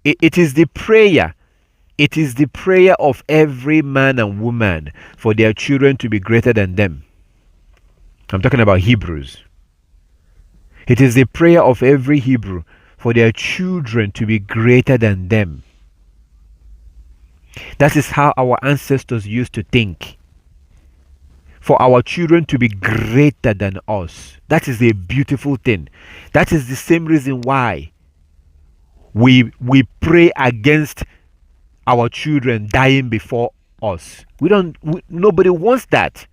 it is the prayer. It is the prayer of every man and woman for their children to be greater than them. I'm talking about Hebrews. It is the prayer of every Hebrew for their children to be greater than them. That is how our ancestors used to think. For our children to be greater than us. That is a beautiful thing. That is the same reason why we pray against our children dying before us. Nobody wants that.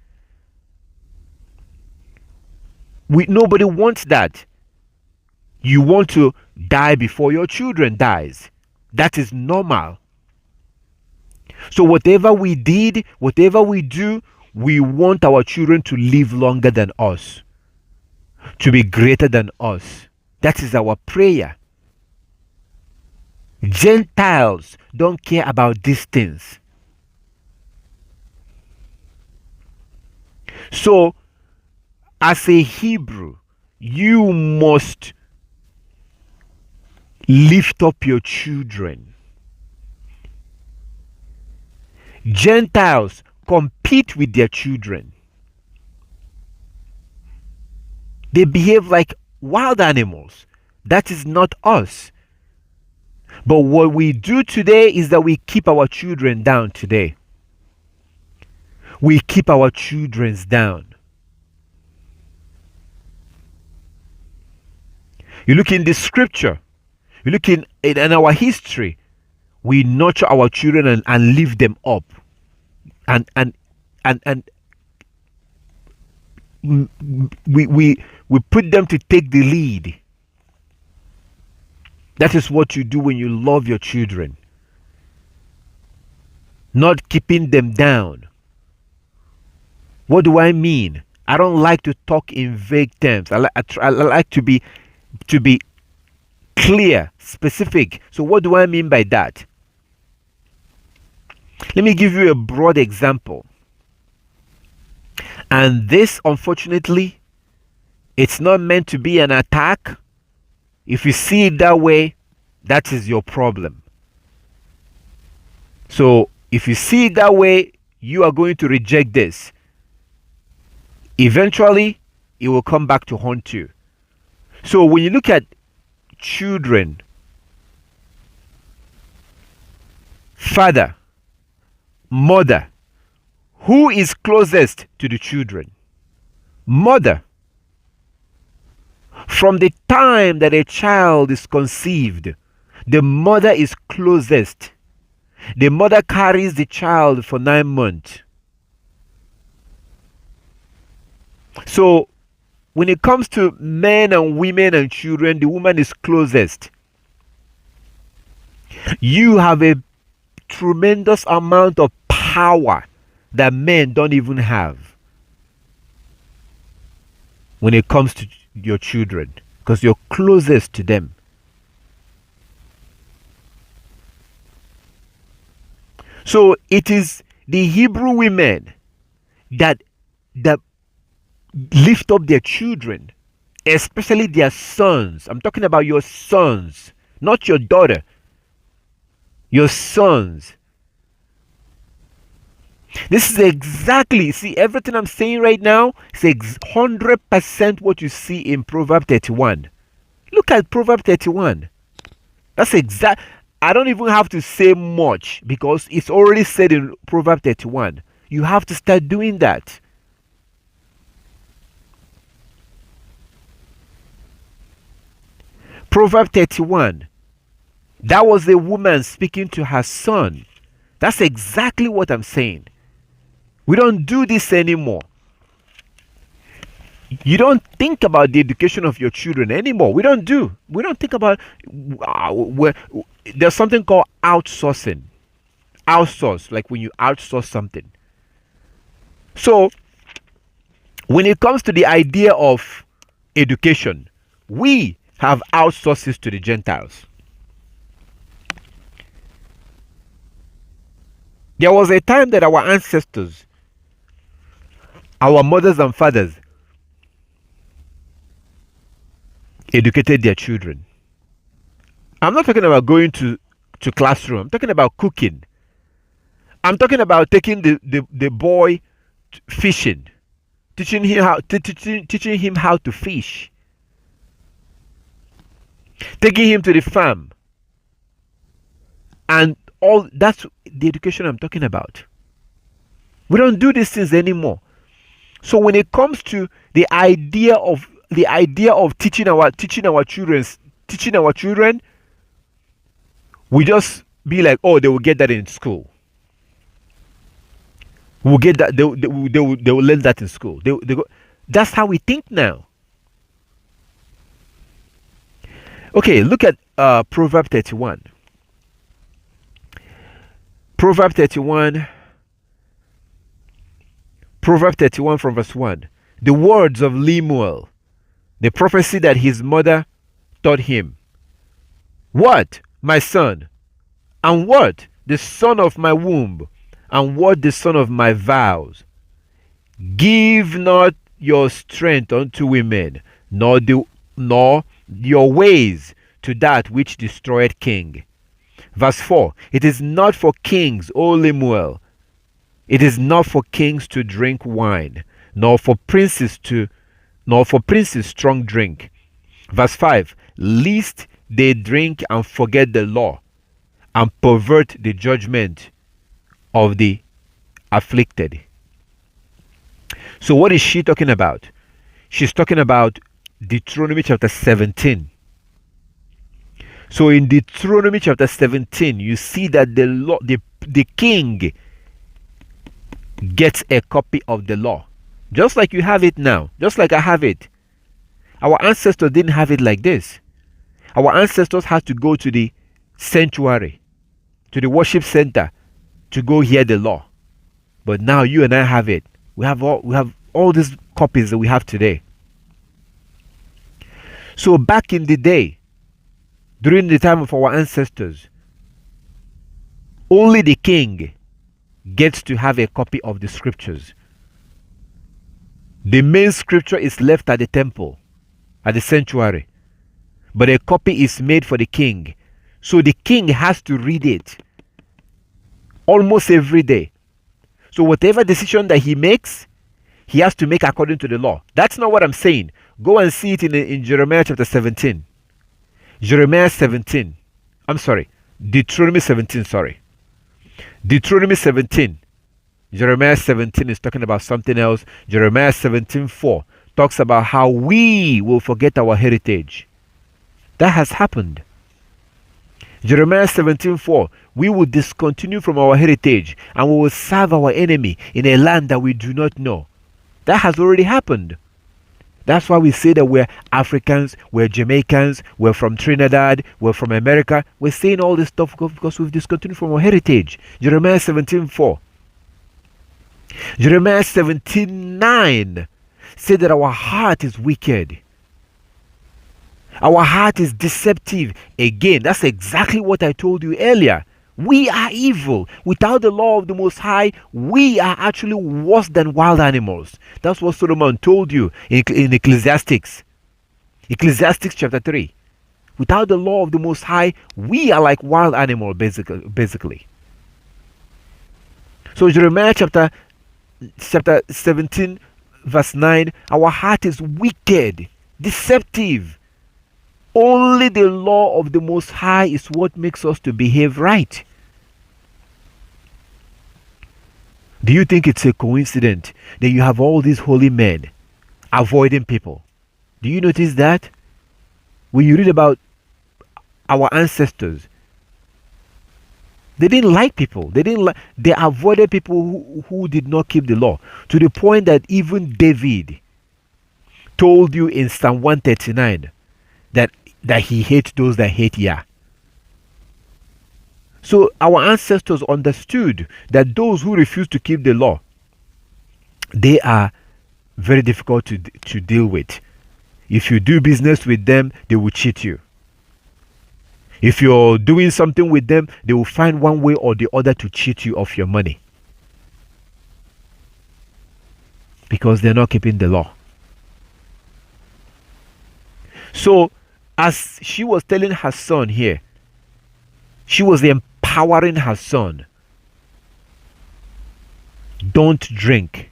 Nobody wants that. You want to die before your children dies. That is normal. So whatever we did, whatever we do, we want our children to live longer than us, to be greater than us. That is our prayer. Gentiles don't care about these things. So, as a Hebrew, you must lift up your children. Gentiles compete with their children. They behave like wild animals. That is not us. But what we do today is that we keep our children down today. We keep our children down. You look in the scripture, you look in our history, we nurture our children and lift them up. And we put them to take the lead. That is what you do when you love your children. Not keeping them down. What do I mean? I don't like to talk in vague terms. I like to be clear, specific. So what do I mean by that? Let me give you a broad example. And this, unfortunately, it's not meant to be an attack. If you see it that way, that is your problem. So if you see it that way, you are going to reject this. Eventually, it will come back to haunt you. So when you look at children, father, mother, who is closest to the children? Mother. From the time that a child is conceived, the mother is closest. The mother carries the child for 9 months. So, when it comes to men and women and children, the woman is closest. You have a tremendous amount of power that men don't even have when it comes to your children, because you're closest to them. So it is the Hebrew women that lift up their children, especially their sons. I'm talking about your sons, not your daughter. Your sons. This is exactly, see, everything I'm saying right now is 100% what you see in Proverbs 31. Look at Proverbs 31. That's exact. I don't even have to say much because it's already said in Proverbs 31. You have to start doing that. Proverbs 31. That was a woman speaking to her son. That's exactly what I'm saying. We don't do this anymore. You don't think about the education of your children anymore. We don't think about there's something called outsourcing. Outsource, like when you outsource something. So when it comes to the idea of education, we have outsourced it to the Gentiles. There was a time that our ancestors, our mothers and fathers, educated their children. I'm not talking about going to to classroom. I'm talking about cooking. I'm talking about taking the boy fishing, teaching him how to fish, taking him to the farm, and all that's the education I'm talking about. We don't do these things anymore. So when it comes to the idea of teaching our children, we just be like, oh, they will get that in school. We'll get that. They will learn that in school. That's how we think now. Okay, look at Proverb 31. Proverb 31 from verse 1. The words of Lemuel, the prophecy that his mother taught him. What, my son? And what, the son of my womb? And what, the son of my vows? Give not your strength unto women, nor your ways to that which destroyed king. Verse 4. It is not for kings, O Lemuel. It is not for kings to drink wine, nor for princes strong drink. Verse 5. Lest they drink and forget the law, and pervert the judgment of the afflicted. So what is she talking about? She's talking about Deuteronomy chapter 17. So in Deuteronomy chapter 17, you see that the king gets a copy of the law. Just like you have it now. Just like I have it. Our ancestors didn't have it like this. Our ancestors had to go to the sanctuary, to the worship center, to go hear the law. But now you and I have it. We have all these copies that we have today. So back in the day, during the time of our ancestors, only the king gets to have a copy of the scriptures. The main scripture is left at the temple, at the sanctuary, but a copy is made for the king. So the king has to read it almost every day. So whatever decision that he makes, he has to make according to the law. That's not what I'm saying. Go and see it in Jeremiah chapter 17. Deuteronomy 17, sorry. Deuteronomy 17. Jeremiah 17 is talking about something else. Jeremiah 17:4 talks about how we will forget our heritage. That has happened. Jeremiah 17:4, we will discontinue from our heritage and we will serve our enemy in a land that we do not know. That has already happened. That's why we say that we're Africans, we're Jamaicans, we're from Trinidad, we're from America. We're saying all this stuff because we've discontinued from our heritage. Jeremiah 17:4. Jeremiah 17:9 said that our heart is wicked. Our heart is deceptive. Again, that's exactly what I told you earlier. We are evil. Without the law of the Most High, we are actually worse than wild animals. That's what Solomon told you in Ecclesiastes. Ecclesiastes chapter 3. Without the law of the Most High, we are like wild animals, basically. So Jeremiah chapter 17, verse 9, our heart is wicked, deceptive. Only the law of the Most High is what makes us to behave right. Do you think it's a coincidence that you have all these holy men avoiding people? Do you notice that? When you read about our ancestors, they didn't like people. They avoided people who did not keep the law, to the point that even David told you in Psalm 139 that he hates those that hate Yah. So our ancestors understood that those who refuse to keep the law, they are very difficult to deal with. If you do business with them, they will cheat you. If you're doing something with them, they will find one way or the other to cheat you of your money. Because they're not keeping the law. So, as she was telling her son here, She was empowering her son. Don't drink.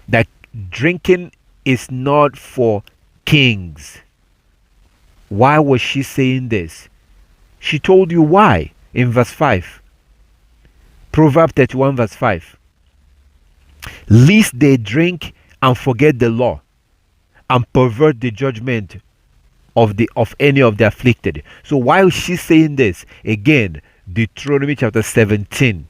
That drinking is not for kings. Why was she saying this? She told you why in verse 5. Proverbs 31 verse 5. Lest they drink and forget the law and pervert the judgment of any of the afflicted. So why is she saying this? Again, Deuteronomy chapter 17.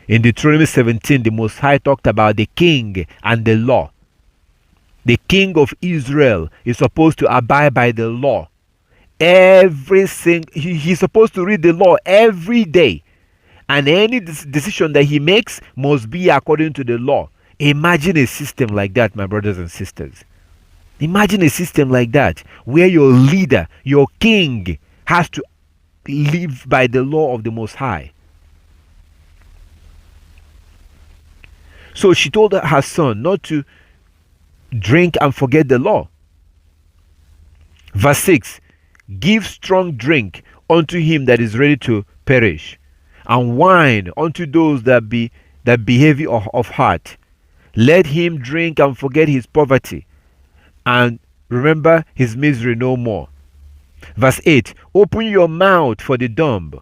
In Deuteronomy 17, the Most High talked about the king and the law. The king of Israel is supposed to abide by the law. He's supposed to read the law every day. And any decision that he makes must be according to the law. Imagine a system like that, my brothers and sisters. Imagine a system like that where your leader, your king, has to live by the law of the Most High. So she told her son not to drink and forget the law. Verse 6. Give strong drink unto him that is ready to perish, and wine unto those that be heavy of heart. Let him drink and forget his poverty, and remember his misery no more. Verse 8. Open your mouth for the dumb.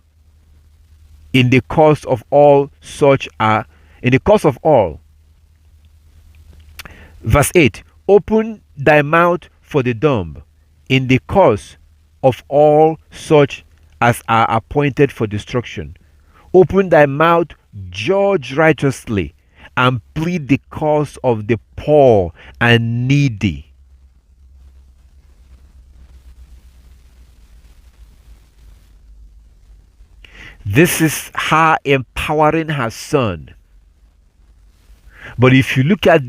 In the course of all such are in the course of all. Verse 8. Open thy mouth for the dumb, in the course of all such as are appointed for destruction. Open thy mouth, judge righteously, and plead the cause of the poor and needy. This is her empowering her son. But if you look at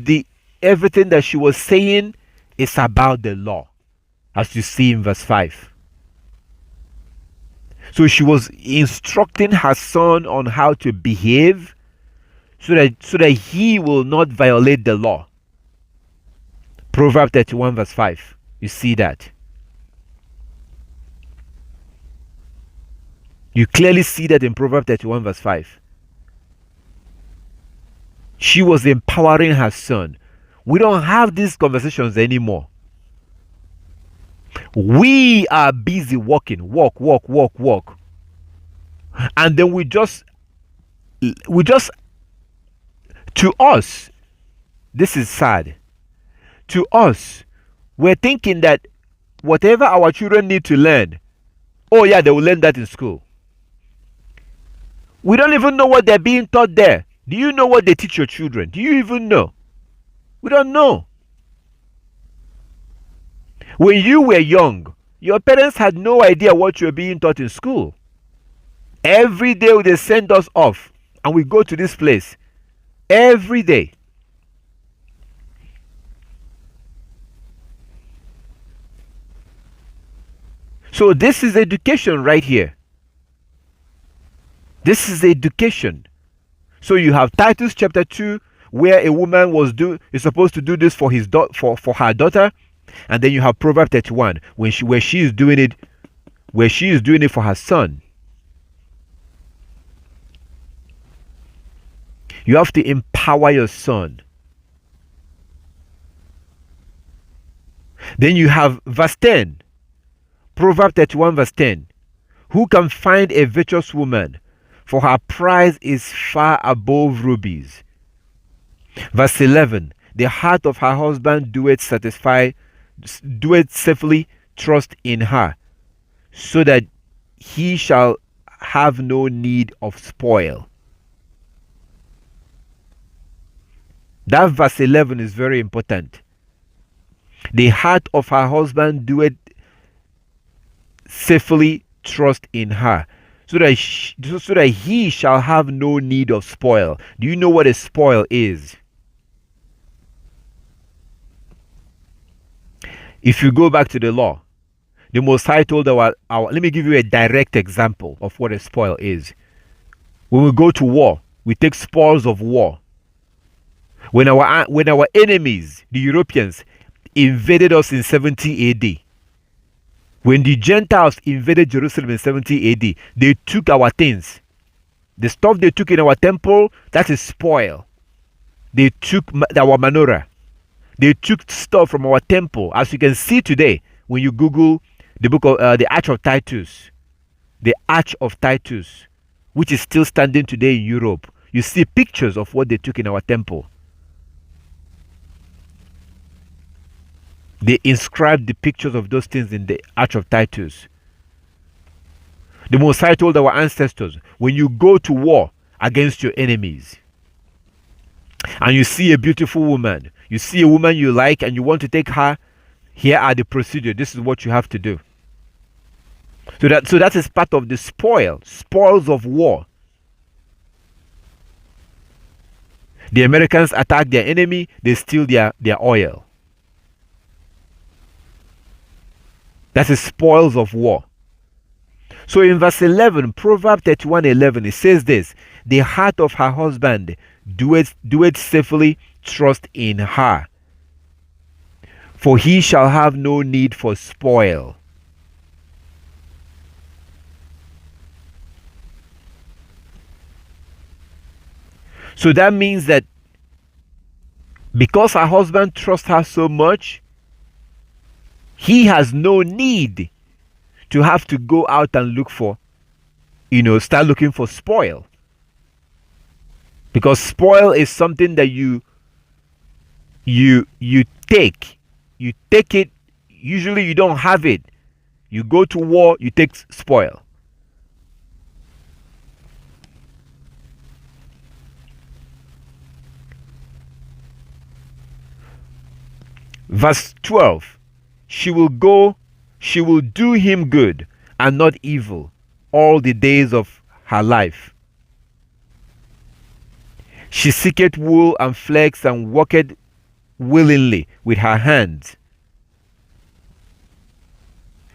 everything that she was saying, it's about the law, as you see in verse 5. So she was instructing her son on how to behave so that he will not violate the law. Proverbs 31 verse 5. You see that. You clearly see that in Proverbs 31 verse 5. She was empowering her son. We don't have these conversations anymore. We are busy working, work. And then we just, to us, this is sad. To us, we're thinking that whatever our children need to learn, oh yeah, they will learn that in school. We don't even know what they're being taught there. Do you know what they teach your children? Do you even know? We don't know. When you were young, your parents had no idea what you were being taught in school. Every day they send us off and we go to this place. Every day. So this is education right here. This is education. So you have Titus chapter 2, where a woman is supposed to do this for her daughter. And then you have Proverbs 31, where she is doing it for her son. You have to empower your son. Then you have verse 10. Proverbs 31 verse 10. Who can find a virtuous woman? For her price is far above rubies. Verse 11. The heart of her husband doeth safely trust in her, so that he shall have no need of spoil. That verse 11 is very important. The heart of her husband doeth safely trust in her, so that he shall have no need of spoil. Do you know what a spoil is? If you go back to the law, the Most High told our let me give you a direct example of what a spoil is. When we go to war, we take spoils of war. When our enemies, the Europeans, invaded us in 70 AD, When the Gentiles invaded Jerusalem in 70 AD, they took our things. The stuff they took in our temple, that is spoil. They took our menorah. They took stuff from our temple. As you can see today, when you Google the book of the Arch of Titus, the Arch of Titus, which is still standing today in Europe, you see pictures of what they took in our temple. They inscribed the pictures of those things in the Arch of Titus. The Most High told our ancestors, when you go to war against your enemies, and you see a beautiful woman, you see a woman you like and you want to take her, here are the procedure. This is what you have to do. So that is part of the spoils of war. The Americans attack their enemy, they steal their oil. That is spoils of war. So in verse 11, Proverbs 31:11, it says this: the heart of her husband doeth safely trust in her, for he shall have no need for spoil. So that means that because her husband trusts her so much, he has no need to have to go out and look for, start looking for spoil. Because spoil is something that you take. You take it, usually you don't have it. You go to war, you take spoil. Verse 12, she will do him good and not evil all the days of her life. She seeketh wool and flax and worketh willingly with her hands.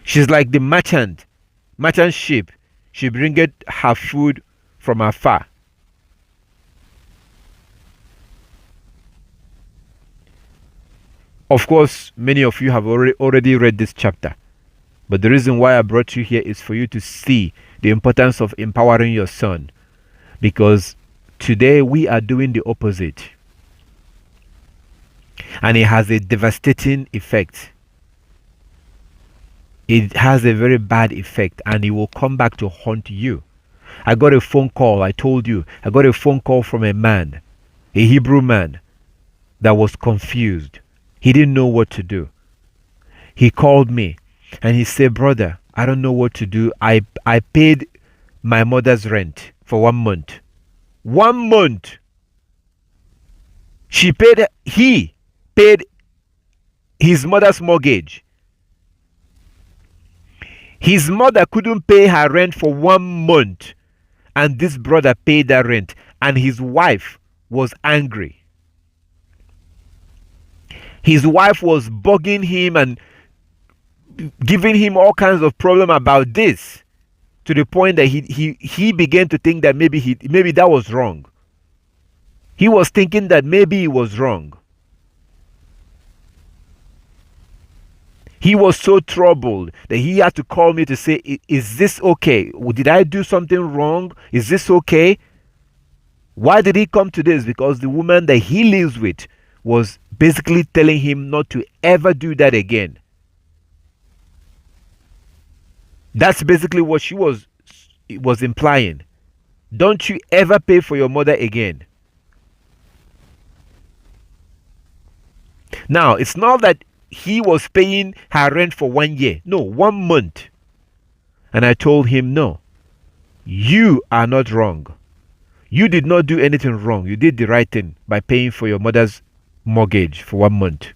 She's like the merchant ship. She bringeth her food from afar. Of course, many of you have already read this chapter. But the reason why I brought you here is for you to see the importance of empowering your son. Because today we are doing the opposite. And it has a devastating effect. It has a very bad effect, and it will come back to haunt you. I got a phone call, I told you. I got a phone call from a man, a Hebrew man, that was confused. He didn't know what to do. He called me and he said, brother, I don't know what to do. I paid my mother's rent for 1 month. 1 month. He paid his mother's mortgage. His mother couldn't pay her rent for 1 month. And this brother paid that rent. And his wife was angry. His wife was bugging him and giving him all kinds of problem about this, to the point that he began to think that maybe that was wrong. He was thinking that maybe it was wrong. He was so troubled that he had to call me to say, is this okay? Did I do something wrong? Is this okay? Why did he come to this? Because the woman that he lives with was basically telling him not to ever do that again. That's basically what she was implying. Don't you ever pay for your mother again. Now, it's not that he was paying her rent for 1 year. No, 1 month. And I told him, no, you are not wrong. You did not do anything wrong. You did the right thing by paying for your mother's mortgage for 1 month.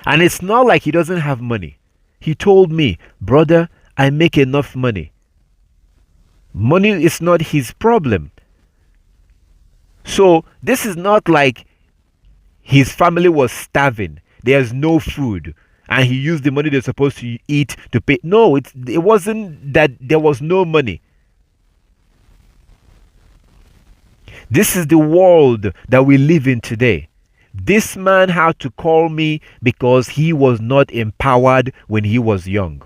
And it's not like he doesn't have money. He told me, brother, I make enough money. Money is not his problem. So this is not like his family was starving. There's no food. And he used the money they're supposed to eat to pay. No, it wasn't that there was no money. This is the world that we live in today. This man had to call me because he was not empowered when he was young.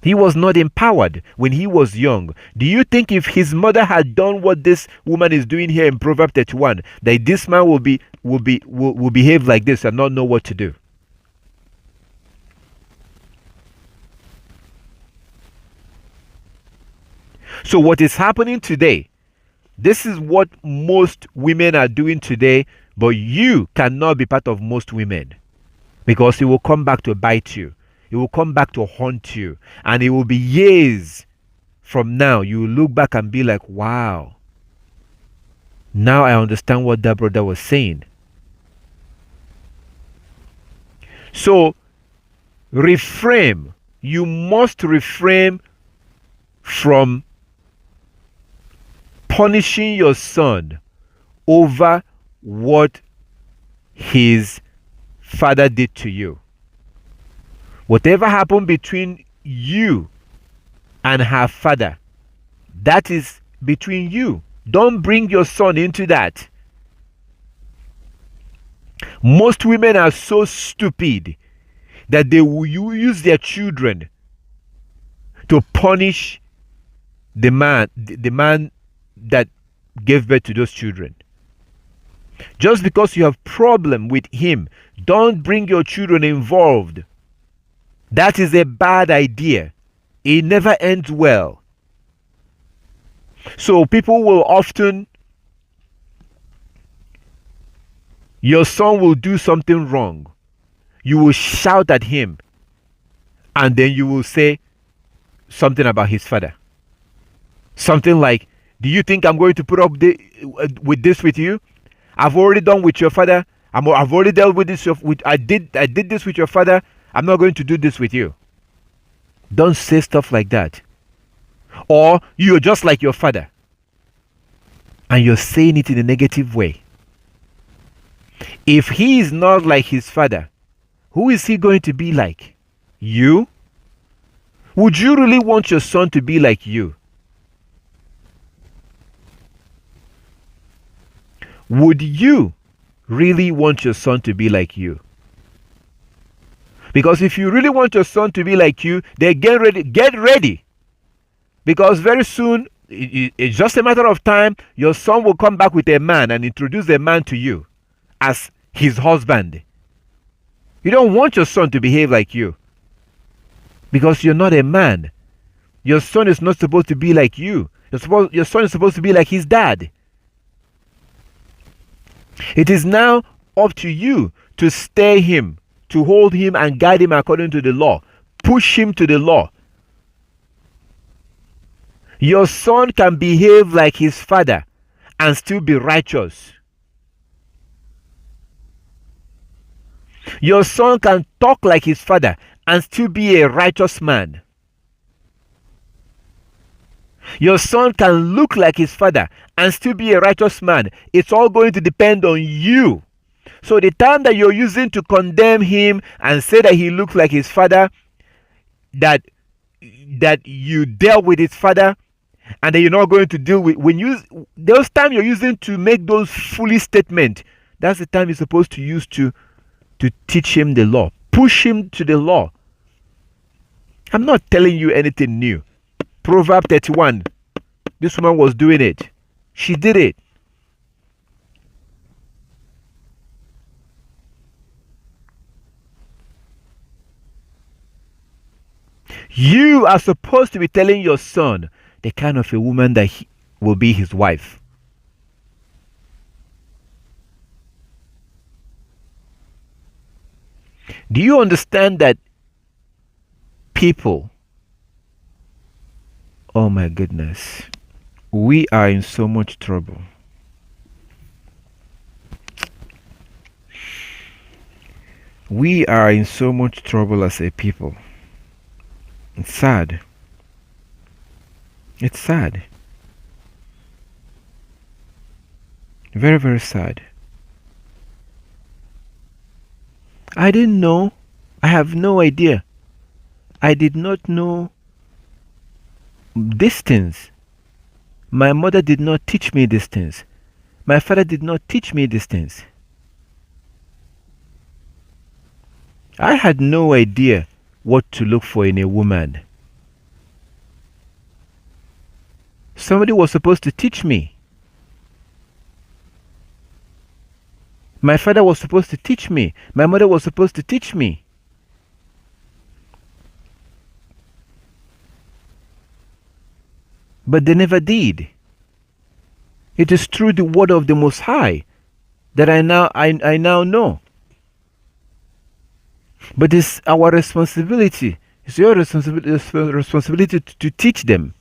He was not empowered when he was young. Do you think if his mother had done what this woman is doing here in Proverbs 31, that this man will behave like this and not know what to do? So what is happening today? This is what most women are doing today, but you cannot be part of most women, because it will come back to bite you. It will come back to haunt you. And it will be years from now. You will look back and be like, wow. Now I understand what that brother was saying. So, refrain. You must refrain from punishing your son over what his father did to you. Whatever happened between you and her father, that is between you. Don't bring your son into that. Most women are so stupid that they will use their children to punish the man that gave birth to those children. Just because you have problem with him, don't bring your children involved. That is a bad idea. It never ends well. So people will often, your son will do something wrong. You will shout at him, and then you will say something about his father. Something like, do you think I'm going to put up with this with you? I've already done with your father. I've already dealt with this. I did this with your father. I'm not going to do this with you. Don't say stuff like that. Or you're just like your father, and you're saying it in a negative way. If he is not like his father, who is he going to be like? You? Would you really want your son to be like you? Would you really want your son to be like you? Because if you really want your son to be like you, then get ready. Because very soon, it's just a matter of time, your son will come back with a man and introduce a man to you as his husband. You don't want your son to behave like you, because you're not a man. Your son is not supposed to be like you. Your son is supposed to be like his dad. It is now up to you to steer him, to hold him and guide him according to the law. Push him to the law. Your son can behave like his father and still be righteous. Your son can talk like his father and still be a righteous man. Your son can look like his father and still be a righteous man. It's all going to depend on you. So the time that you're using to condemn him and say that he looks like his father, that you dealt with his father, and that you're not going to deal with, those time you're using to make those foolish statements, that's the time you're supposed to use to teach him the law. Push him to the law. I'm not telling you anything new. Proverbs 31. This woman was doing it. She did it. You are supposed to be telling your son the kind of a woman that will be his wife. Do you understand that people, oh my goodness, we are in so much trouble. We are in so much trouble as a people. It's sad. It's sad. Very, very sad. I didn't know. I have no idea. I did not know these things. My mother did not teach me these things. My father did not teach me these things. I had no idea what to look for in a woman. Somebody was supposed to teach me. My father was supposed to teach me. My mother was supposed to teach me. But they never did. It is through the word of the Most High that I now know. But it's our responsibility. It's your responsibility to teach them.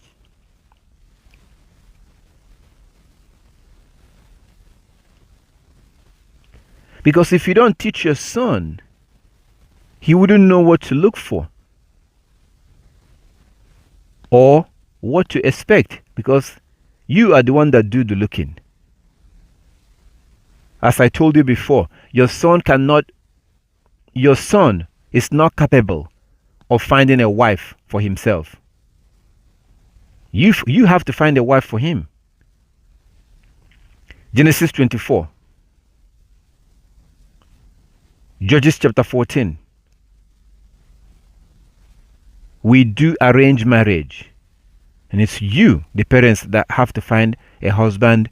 Because if you don't teach your son, he wouldn't know what to look for or what to expect, because you are the one that do the looking. As I told you before, your son is not capable of finding a wife for himself. You have to find a wife for him. Genesis 24. Judges chapter 14. We do arrange marriage. And it's you, the parents, that have to find a husband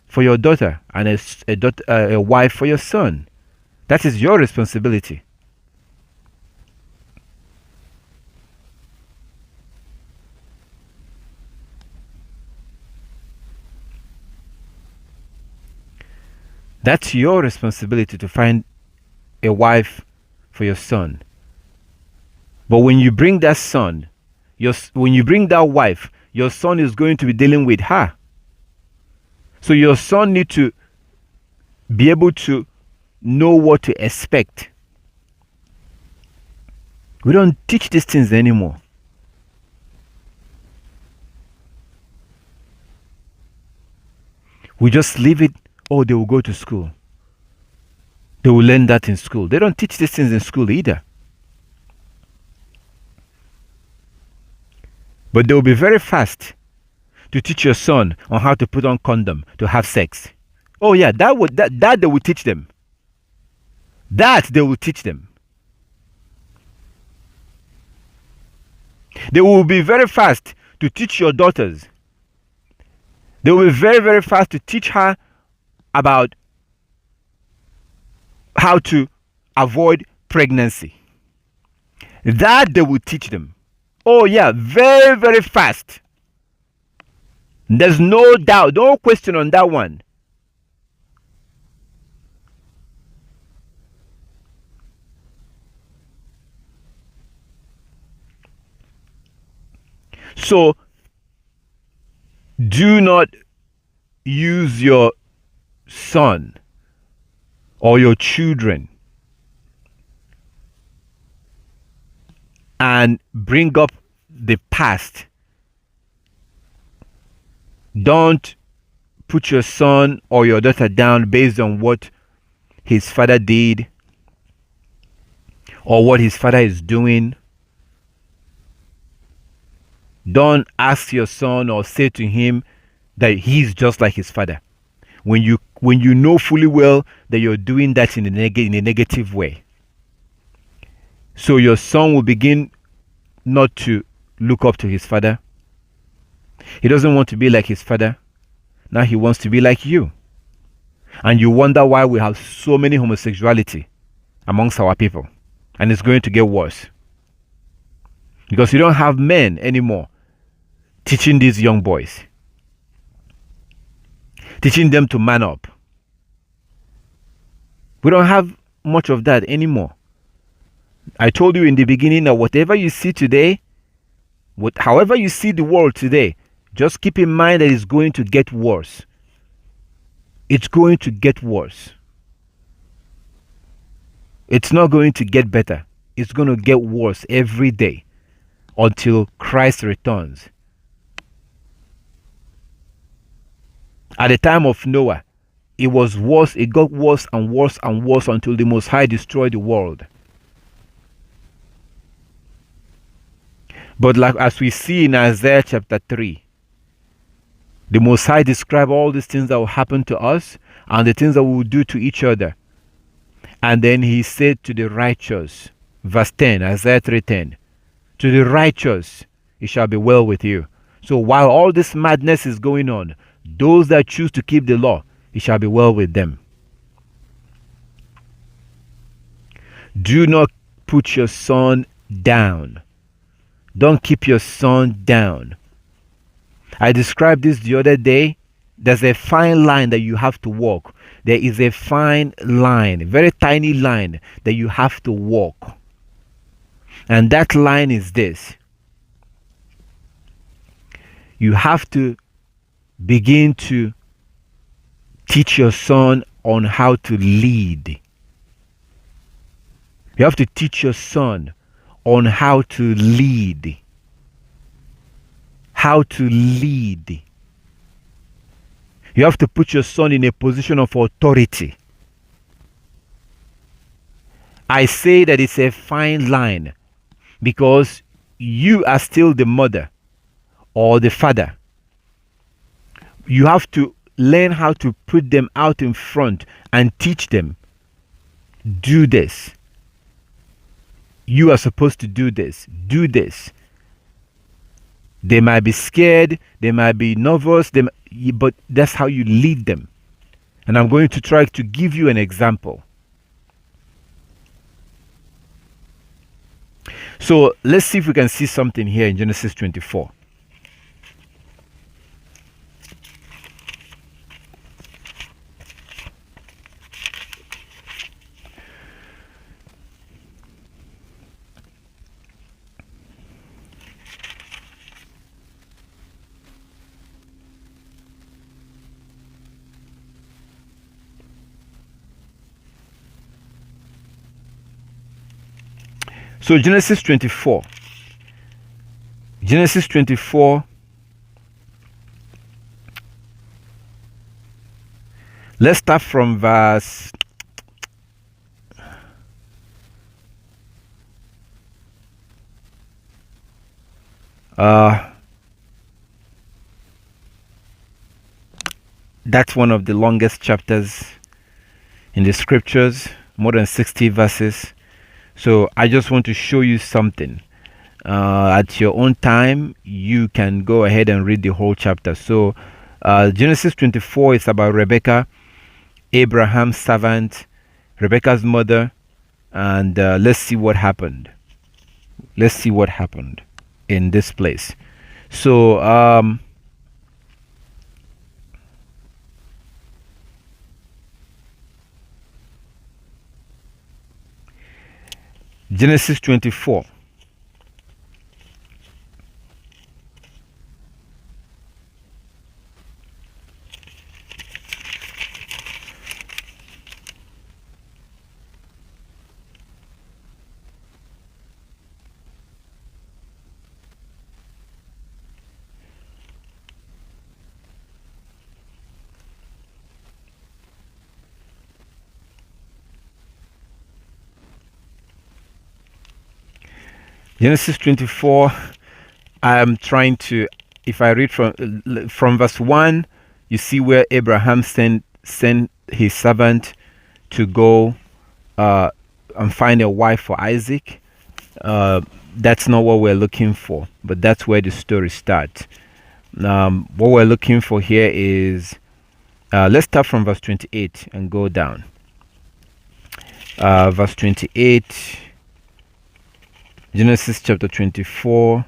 for your daughter and a wife for your son. That is your responsibility. That's your responsibility to find a wife for your son. But when you bring that son, when you bring that wife, your son is going to be dealing with her. So your son needs to be able to know what to expect. We don't teach these things anymore. We just leave it. Oh, they will go to school. They will learn that in school. They don't teach these things in school either. But they will be very fast to teach your son on how to put on condom to have sex. Oh yeah, that they will teach them. That they will teach them. They will be very fast to teach your daughters. They will be very, very fast to teach her about how to avoid pregnancy. That they will teach them. Oh yeah, very, very fast. There's no doubt, no question on that one. So, do not use your son or your children and bring up the past. Don't put your son or your daughter down based on what his father did or what his father is doing. Don't ask your son or say to him that he's just like his father, when you know fully well that you're doing that in a negative way. So your son will begin not to look up to his father. He doesn't want to be like his father. Now he wants to be like you. And you wonder why we have so many homosexuality amongst our people. And it's going to get worse. Because you don't have men anymore teaching these young boys. Teaching them to man up. We don't have much of that anymore. I told you in the beginning that whatever you see today, however you see the world today, just keep in mind that it's going to get worse. It's going to get worse. It's not going to get better. It's going to get worse every day until Christ returns. At the time of Noah, it was worse. It got worse and worse and worse until the Most High destroyed the world. But like as we see in Isaiah chapter 3, The Most High described all these things that will happen to us and the things that we will do to each other. And then he said to the righteous, verse 10, Isaiah 3:10, to the righteous, it shall be well with you. So while all this madness is going on, those that choose to keep the law, it shall be well with them. Do not put your son down. Don't keep your son down. I described this the other day. There's a fine line that you have to walk. There is a fine line, a very tiny line that you have to walk. And that line is this. You have to begin to teach your son on how to lead. You have to teach your son on how to lead. How to lead. You have to put your son in a position of authority. I say that it's a fine line because you are still the mother or the father. You have to learn how to put them out in front and teach them. Do this. You are supposed to do this. Do this. They might be scared. They might be nervous. But that's how you lead them. And I'm going to try to give you an example. So let's see if we can see something here in Genesis 24. So Genesis 24. Genesis 24. Let's start from verse. That's one of the longest chapters in the scriptures, more than 60 verses. So I just want to show you something. At your own time, you can go ahead and read the whole chapter. So Genesis 24 is about Rebekah, Abraham's servant, Rebekah's mother, and let's see what happened. Let's see what happened in this place. So Genesis 24. Genesis 24, I am trying to, if I read from verse 1, you see where Abraham sent his servant to go and find a wife for Isaac. That's not what we're looking for, but that's where the story starts. What we're looking for here is, let's start from verse 28 and go down. Verse 28. Genesis chapter 24.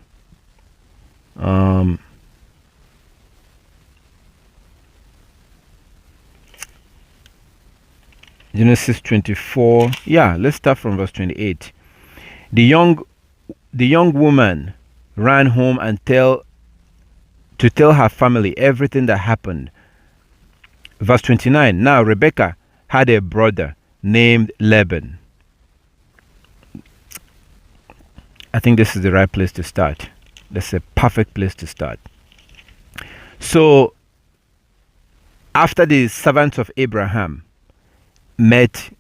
Genesis 24. Yeah, let's start from verse 28. The young woman ran home and tell her family everything that happened. Verse 29. Now Rebekah had a brother named Laban. I think this is the right place to start. That's a perfect place to start. So, after the servants of Abraham met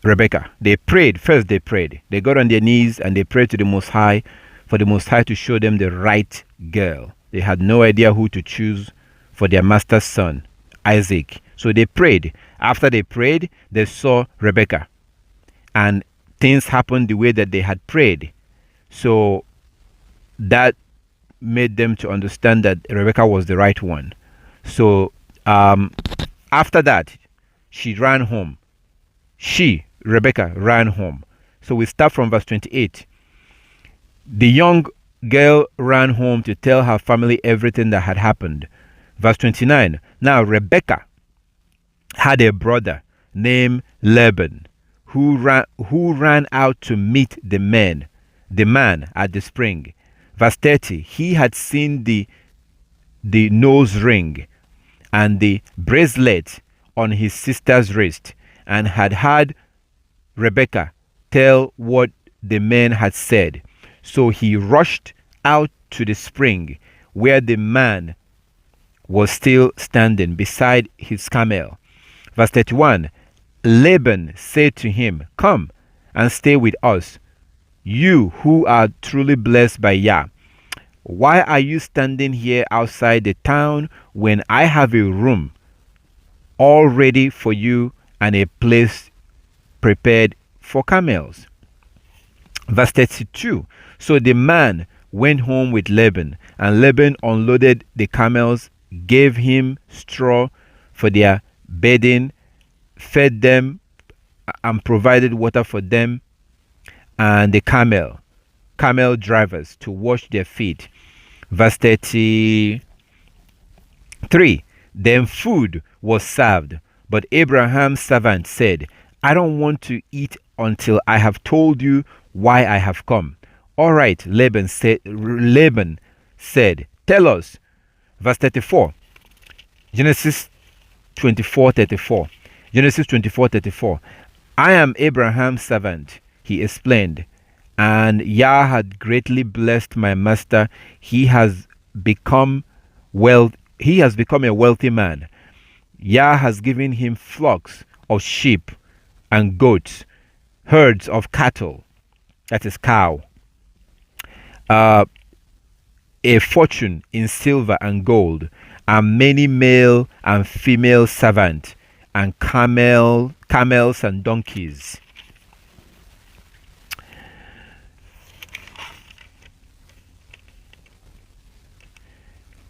Rebekah, they prayed. First they prayed. They got on their knees and they prayed to the Most High for the Most High to show them the right girl. They had no idea who to choose for their master's son, Isaac. So they prayed. After they prayed, they saw Rebekah. And things happened the way that they had prayed. So that made them to understand that Rebekah was the right one. So after that, she ran home. Rebekah, ran home. So we start from verse 28. The young girl ran home to tell her family everything that had happened. Verse 29. Now Rebekah had a brother named Laban who ran out to meet the man at the spring. Verse 30. He had seen the nose ring and the bracelet on his sister's wrist, and had heard Rebekah tell what the man had said. So he rushed out to the spring where the man was still standing beside his camel. Verse 31. Laban said to him, "Come and stay with us, you who are truly blessed by Yah. Why are you standing here outside the town when I have a room all ready for you and a place prepared for camels?" Verse 32. So the man went home with Laban, and Laban unloaded the camels, gave him straw for their bedding, fed them, and provided water for them and the camel drivers to wash their feet. Verse 33. Then food was served, but Abraham's servant said, "I don't want to eat until I have told you why I have come." "All right," Laban said, "Tell us." Verse 34. Genesis 24:34. Genesis 24:34. "I am Abraham's servant," he explained, "and Yah had greatly blessed my master. He has become a wealthy man. Yah has given him flocks of sheep and goats, herds of cattle," that is cow, a fortune in silver and gold, and many male and female servants, and camels and donkeys.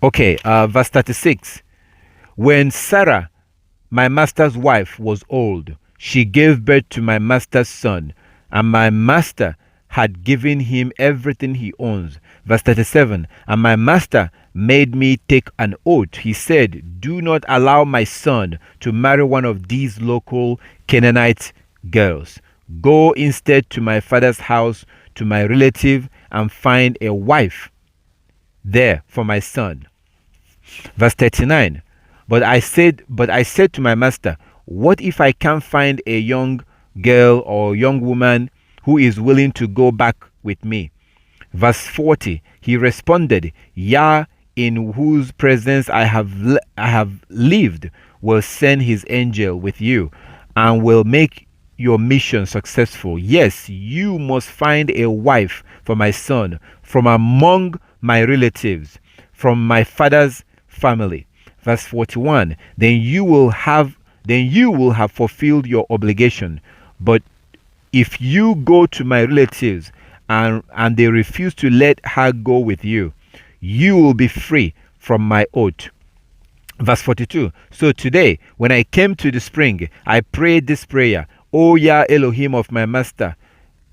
Okay, verse 36. When Sarah, my master's wife, was old, she gave birth to my master's son, and my master had given him everything he owns. Verse 37. And my master made me take an oath. He said, "Do not allow my son to marry one of these local Canaanite girls. Go instead to my father's house, to my relative, and find a wife there for my son." Verse 39. But I said to my master, "What if I can't find a young girl or young woman who is willing to go back with me?" Verse 40. He responded, "Yah, in whose presence I have lived, will send his angel with you and will make your mission successful. Yes, you must find a wife for my son from among my relatives, from my father's family." Verse 41. Then you will have fulfilled your obligation. But if you go to my relatives and they refuse to let her go with you, you will be free from my oath. Verse 42. So today, when I came to the spring, I prayed this prayer: "O Yah Elohim of my master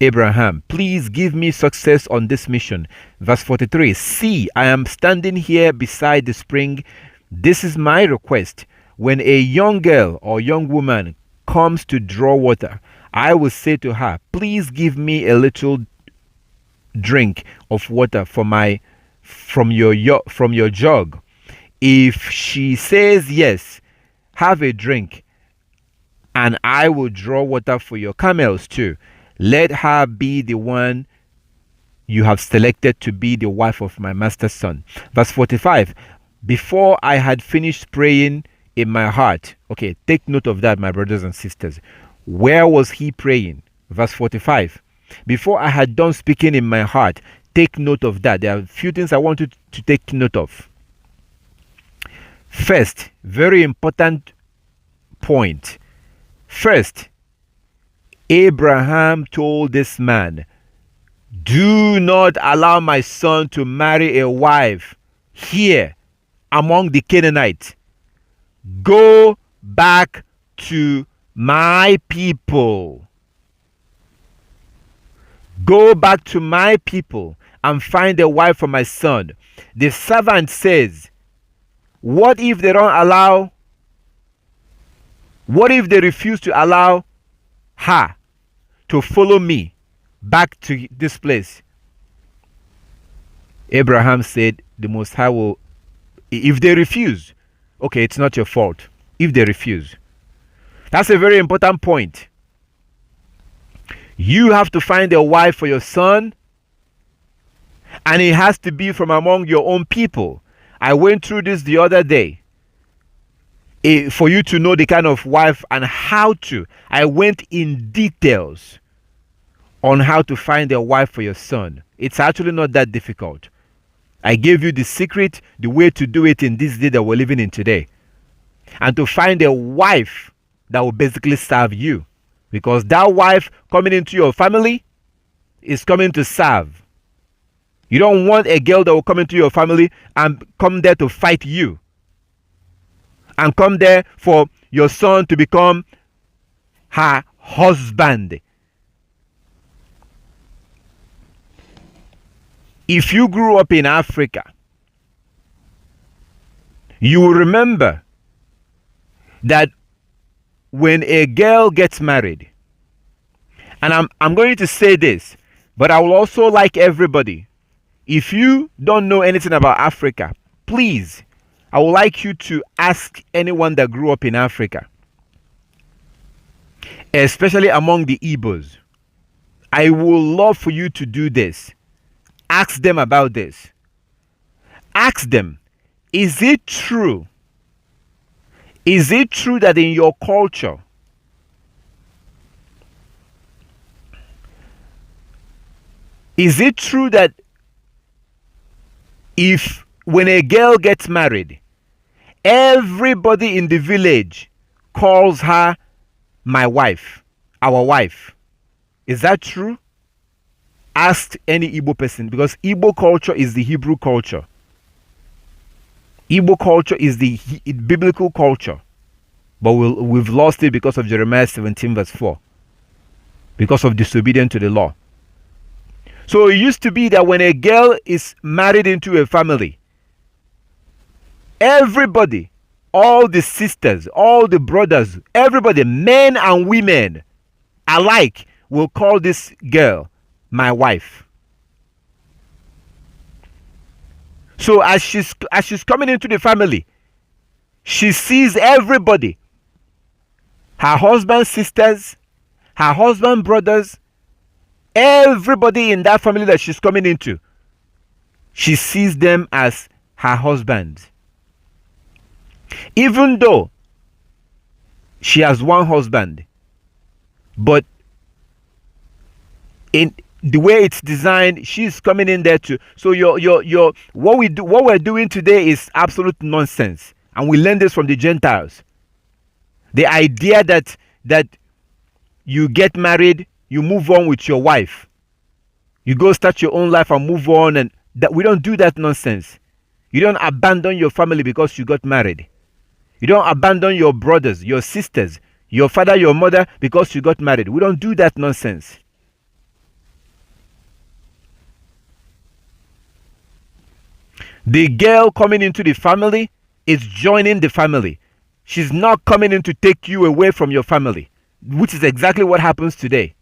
Abraham, please give me success on this mission." Verse 43. See, I am standing here beside the spring. This is my request. When a young girl or young woman comes to draw water, I will say to her, "Please give me a little drink of water from your jug." If she says yes, have a drink, and I will draw water for your camels too. Let her be the one you have selected to be the wife of my master's son. Verse 45. Before I had finished praying in my heart. Okay, take note of that, my brothers and sisters. Where was he praying? Verse 45. Before I had done speaking in my heart, take note of that. There are a few things I want you to take note of. First, very important point. First, Abraham told this man, do not allow my son to marry a wife here among the Canaanites. Go back to my people. Go back to my people and find a wife for my son. The servant says, what if they don't allow? What if they refuse to allow her to follow me back to this place? Abraham said, the Most High will, if they refuse, okay, it's not your fault. If they refuse. That's a very important point. You have to find a wife for your son, and it has to be from among your own people. I went through this the other day. For you to know the kind of wife and how to. I went in details on how to find a wife for your son. It's actually not that difficult. I gave you the secret, the way to do it in this day that we're living in today. And to find a wife that will basically serve you. Because that wife coming into your family is coming to serve. You don't want a girl that will come into your family and come there to fight you. And come there for your son to become her husband. If you grew up in Africa, you will remember that when a girl gets married, and I'm going to say this, but I will also like everybody, if you don't know anything about Africa, please, I would like you to ask anyone that grew up in Africa, especially among the Igbos. I would love for you to do this. Ask them about this. Ask them, is it true? Is it true that in your culture, is it true that if when a girl gets married, everybody in the village calls her my wife, our wife? Is that true? Ask any Igbo person, because Igbo culture is the Hebrew culture. Igbo culture is the biblical culture, but we've lost it because of Jeremiah 17 verse 4, because of disobedience to the law. So it used to be that when a girl is married into a family, everybody, all the sisters, all the brothers, everybody, men and women alike, will call this girl my wife. So as she's coming into the family, she sees everybody, her husband's sisters, her husband's brothers, everybody in that family that she's coming into, she sees them as her husband. Even though she has one husband, but in the way it's designed, she's coming in there too. So what we're doing today is absolute nonsense, and we learn this from the Gentiles. The idea that you get married, you move on with your wife, you go start your own life and move on, and that we don't do that nonsense. You don't abandon your family because you got married. You don't abandon your brothers, your sisters, your father, your mother because you got married. We don't do that nonsense. The girl coming into the family is joining the family. She's not coming in to take you away from your family, which is exactly what happens today.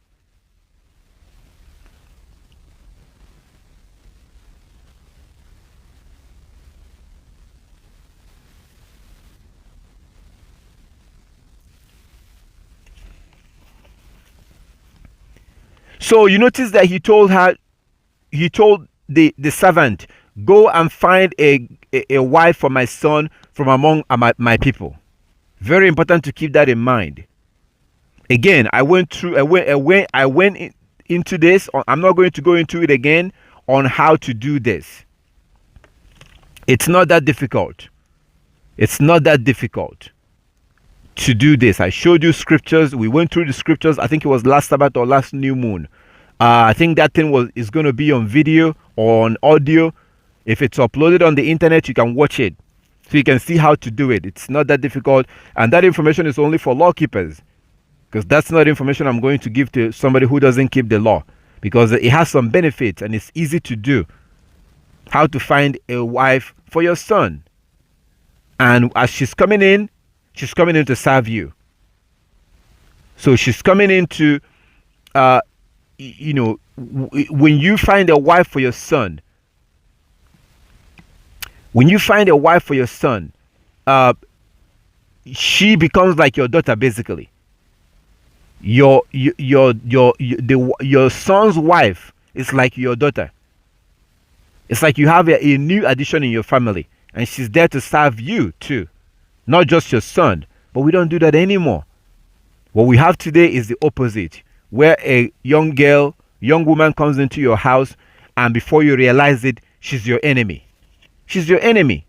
So you notice that he told the servant, go and find a wife for my son from among my people. Very important to keep that in mind. Again, I went into this. I'm not going to go into it again on how to do this. It's not that difficult. It's not that difficult to do this. I showed you scriptures. We went through the scriptures. I think it was last Sabbath or last new moon. I think that thing is going to be on video or on audio. If it's uploaded on the internet, you can watch it. So you can see how to do it. It's not that difficult. And that information is only for law keepers. Because that's not information I'm going to give to somebody who doesn't keep the law. Because it has some benefits and it's easy to do. How to find a wife for your son. And as she's coming in to serve you. So she's coming in to, when you find a wife for your son, she becomes like your daughter, basically. Your son's wife is like your daughter. It's like you have a new addition in your family, and she's there to serve you too, not just your son. But we don't do that anymore. What we have today is the opposite, where a young woman comes into your house, and before you realize it, she's your enemy. She's your enemy.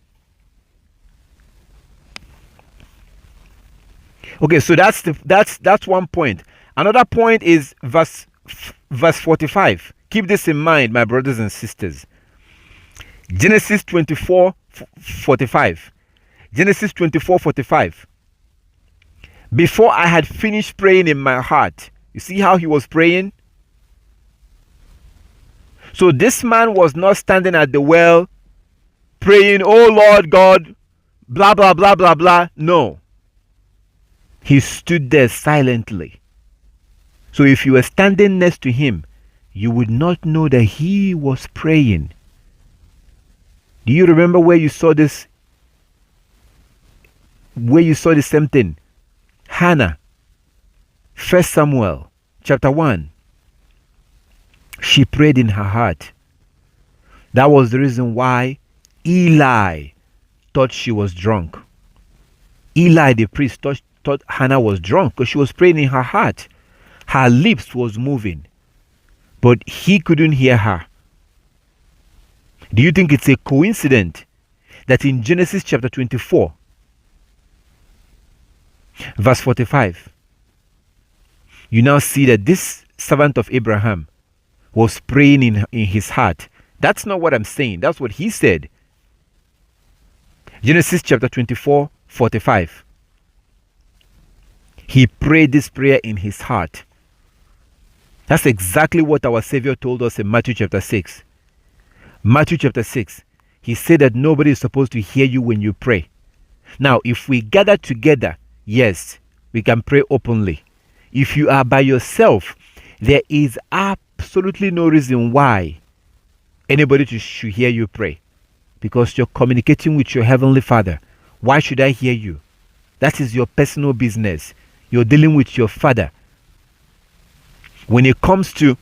Okay, so that's one point. Another point is verse 45. Keep this in mind, my brothers and sisters. Genesis 24:45. Genesis 24:45. Before I had finished praying in my heart. You see how he was praying? So this man was not standing at the well praying, "Oh Lord God, blah, blah, blah, blah, blah." No. He stood there silently. So if you were standing next to him, you would not know that he was praying. Do you remember where you saw this? Where you saw the same thing? Hannah. 1 Samuel chapter 1. She prayed in her heart. That was the reason why Eli thought she was drunk. Eli the priest thought Hannah was drunk because she was praying in her heart. Her lips was moving, but he couldn't hear her. Do you think it's a coincidence that in Genesis chapter 24, verse 45, you now see that this servant of Abraham was praying in his heart? That's not what I'm saying. That's what he said. Genesis chapter 24:45. He prayed this prayer in his heart. That's exactly what our Savior told us in Matthew chapter 6. Matthew chapter 6. He said that nobody is supposed to hear you when you pray. Now, if we gather together, yes, we can pray openly. If you are by yourself, there is absolutely no reason why anybody should hear you pray. Because you're communicating with your Heavenly Father. Why should I hear you? That is your personal business. You're dealing with your Father. When it comes to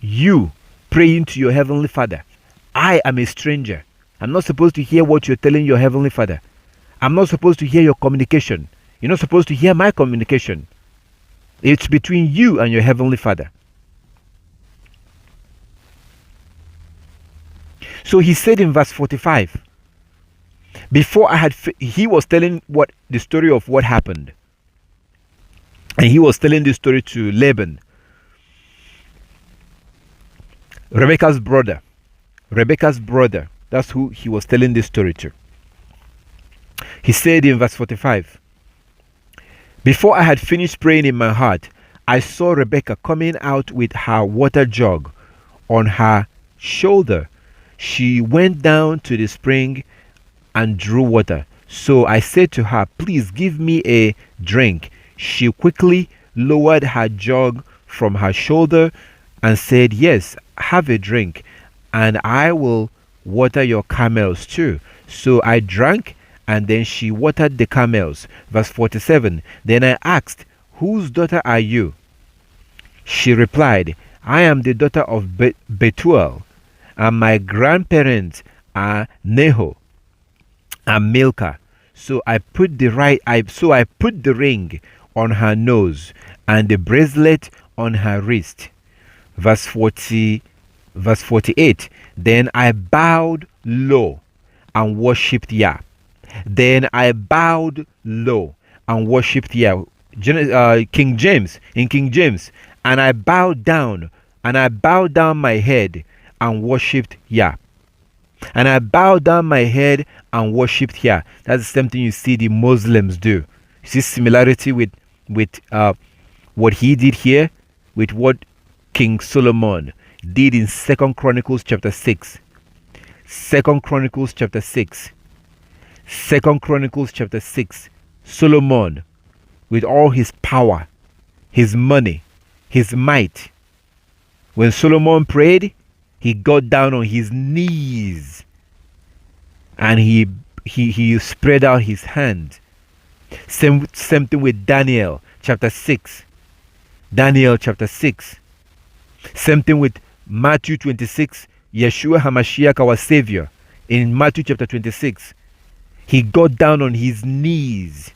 you praying to your Heavenly Father, I am a stranger. I'm not supposed to hear what you're telling your Heavenly Father. I'm not supposed to hear your communication. You're not supposed to hear my communication. It's between you and your Heavenly Father. So he said in verse 45, before I had, he was telling the story of what happened. And he was telling this story to Laban, Rebecca's brother. That's who he was telling this story to. He said in verse 45, before I had finished praying in my heart, I saw Rebecca coming out with her water jug on her shoulder. She went down to the spring and drew water. So I said to her, please give me a drink. She quickly lowered her jug from her shoulder and said, yes, have a drink, and I will water your camels too. So I drank, and then she watered the camels. Verse 47, then I asked, whose daughter are you? She replied, I am the daughter of Bethuel, and my grandparents are Neho and Milcah. So I put the ring on her nose and the bracelet on her wrist. Verse 48. Verse 48. Then I bowed low and worshipped Yah. Then I bowed low and worshipped Yah. King James, in King James, and I bowed down my head and worshipped Yah. And I bowed down my head and worshipped Yah. That's the same thing you see the Muslims do. You see similarity with what he did here with what King Solomon did in 2 Chronicles chapter 6. 2 Chronicles chapter 6. 2 Chronicles chapter 6. Solomon, with all his power, his money, his might, when Solomon prayed, he got down on his knees and he spread out his hand. Same thing with Daniel chapter 6. Daniel chapter 6. Same thing with Matthew 26. Yeshua HaMashiach, our Savior, in Matthew chapter 26. He got down on his knees.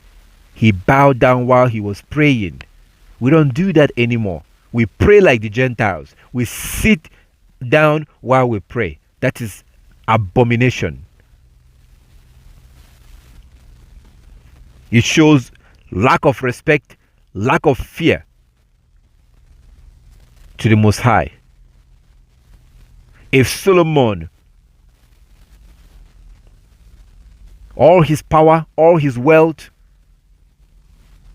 He bowed down while he was praying. We don't do that anymore. We pray like the Gentiles. We sit down while we pray. That is abomination. It shows lack of respect, lack of fear to the Most High. If Solomon, all his power, all his wealth,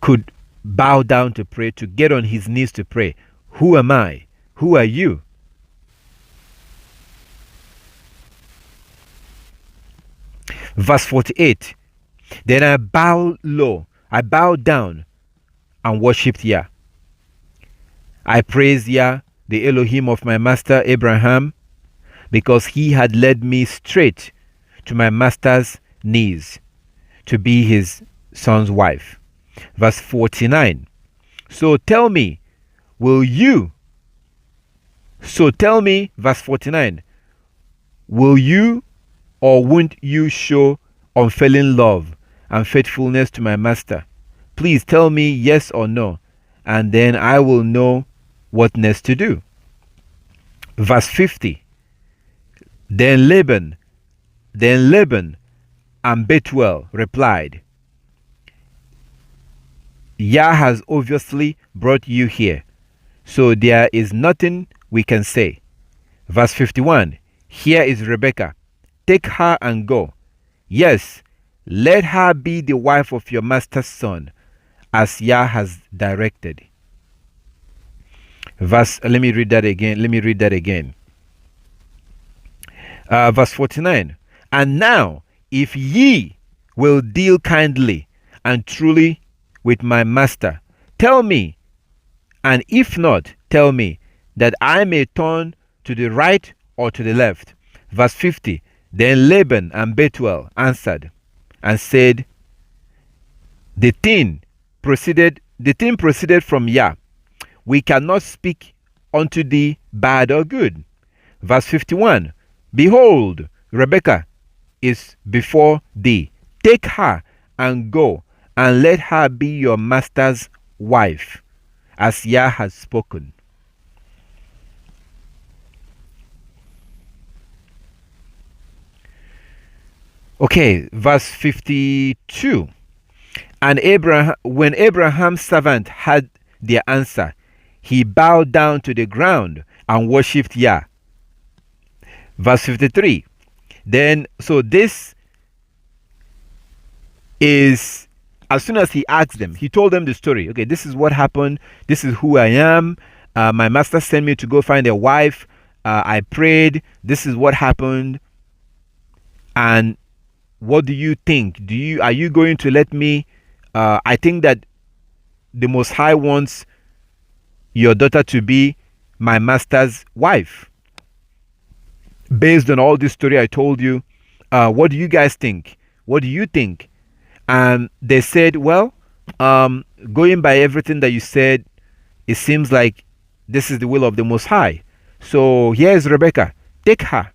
could bow down to pray, to get on his knees to pray, who am I? Who are you? Verse 48. Then I bowed low, I bowed down and worshipped Yah. I praised Yah, the Elohim of my master Abraham, because he had led me straight to my master's knees to be his son's wife. Verse 49. So tell me, verse 49, will you or won't you show unfailing love and faithfulness to my master? Please tell me yes or no, and then I will know what next to do. Verse 50. Then Laban and Bethuel replied, Yah has obviously brought you here, so there is nothing we can say. Verse 51. Here is Rebekah. Take her and go. Yes, let her be the wife of your master's son, as Yah has directed. Let me read that again. Verse 49. And now, if ye will deal kindly and truly with my master, tell me, and if not, tell me, that I may turn to the right or to the left. Verse 50. Then Laban and Bethuel answered and said, The thing proceeded from Yah. We cannot speak unto thee bad or good. Verse 51. Behold, Rebekah is before thee. Take her and go, and let her be your master's wife, as Yah has spoken. Okay, verse 52. And when Abraham's servant had their answer, he bowed down to the ground and worshipped Yah. Verse 53. So this is, as soon as he asked them, he told them the story. Okay, this is what happened. This is who I am. My master sent me to go find a wife. I prayed. This is what happened. And what do you think? Are you going to let me? I think that the Most High wants your daughter to be my master's wife. Based on all this story I told you, what do you guys think? What do you think? And they said, well, going by everything that you said, it seems like this is the will of the Most High. So here is Rebekah. Take her.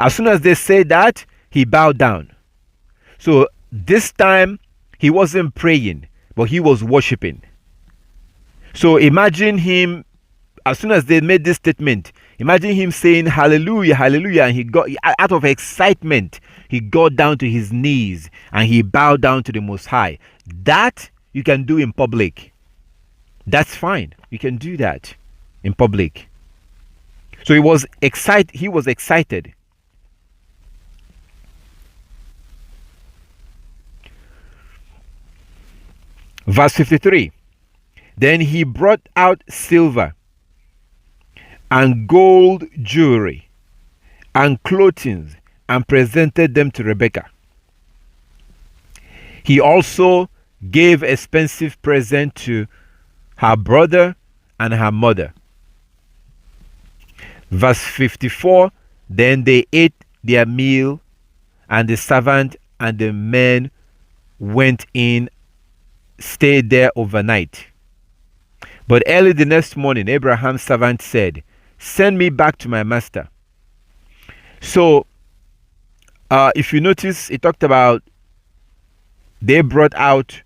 As soon as they said that, he bowed down. So this time, he wasn't praying, but he was worshiping. So imagine him, as soon as they made this statement, imagine him saying hallelujah, hallelujah, and he got, out of excitement, he got down to his knees and he bowed down to the Most High. That you can do in public. That's fine. You can do that in public. So he was excited. Verse 53. Then he brought out silver and gold jewelry and clothing and presented them to Rebekah. He also gave expensive present to her brother and her mother. Verse 54. Then they ate their meal, and the servant and the men went in, stayed there overnight. But early the next morning, Abraham's servant said, "Send me back to my master." So, if you notice, it talked about they brought out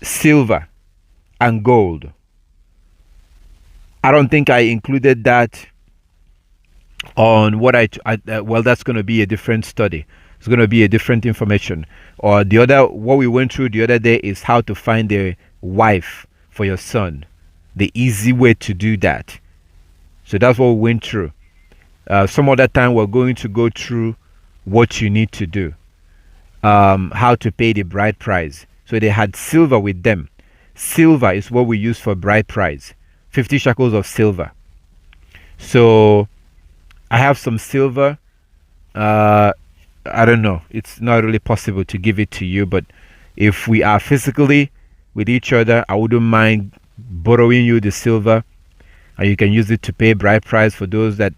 silver and gold. I don't think I included that on what well, that's going to be a different study. It's going to be a different information. Or the other, what we went through the other day is how to find a wife for your son. The easy way to do that. So that's what we went through. Some other time we're going to go through what you need to do. How to pay the bride price. So they had silver with them. Silver is what we use for bride price. 50 shekels of silver. So I have some silver. I don't know. It's not really possible to give it to you, but if we are physically with each other, I wouldn't mind borrowing you the silver, and you can use it to pay bride price for those that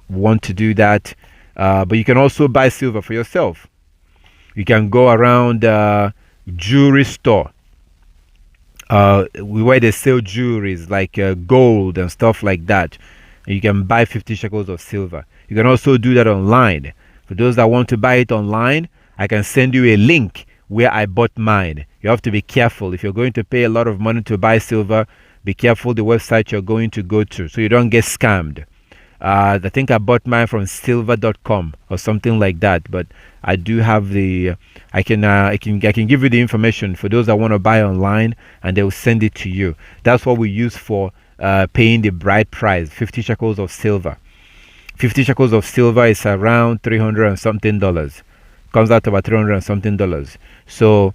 want to do that. But you can also buy silver for yourself. You can go around jewelry store where they sell jewelries like gold and stuff like that. And you can buy 50 shekels of silver. You can also do that online. For those that want to buy it online, I can send you a link where I bought mine. You have to be careful. If you're going to pay a lot of money to buy silver, be careful the website you're going to go to so you don't get scammed. I think I bought mine from silver.com or something like that, but I do have the I can give you the information for those that want to buy online, and they will send it to you. That's what we use for paying the bride price, 50 shekels of silver. 50 shekels of silver is around $300 and something. Comes out to about $300 and something. So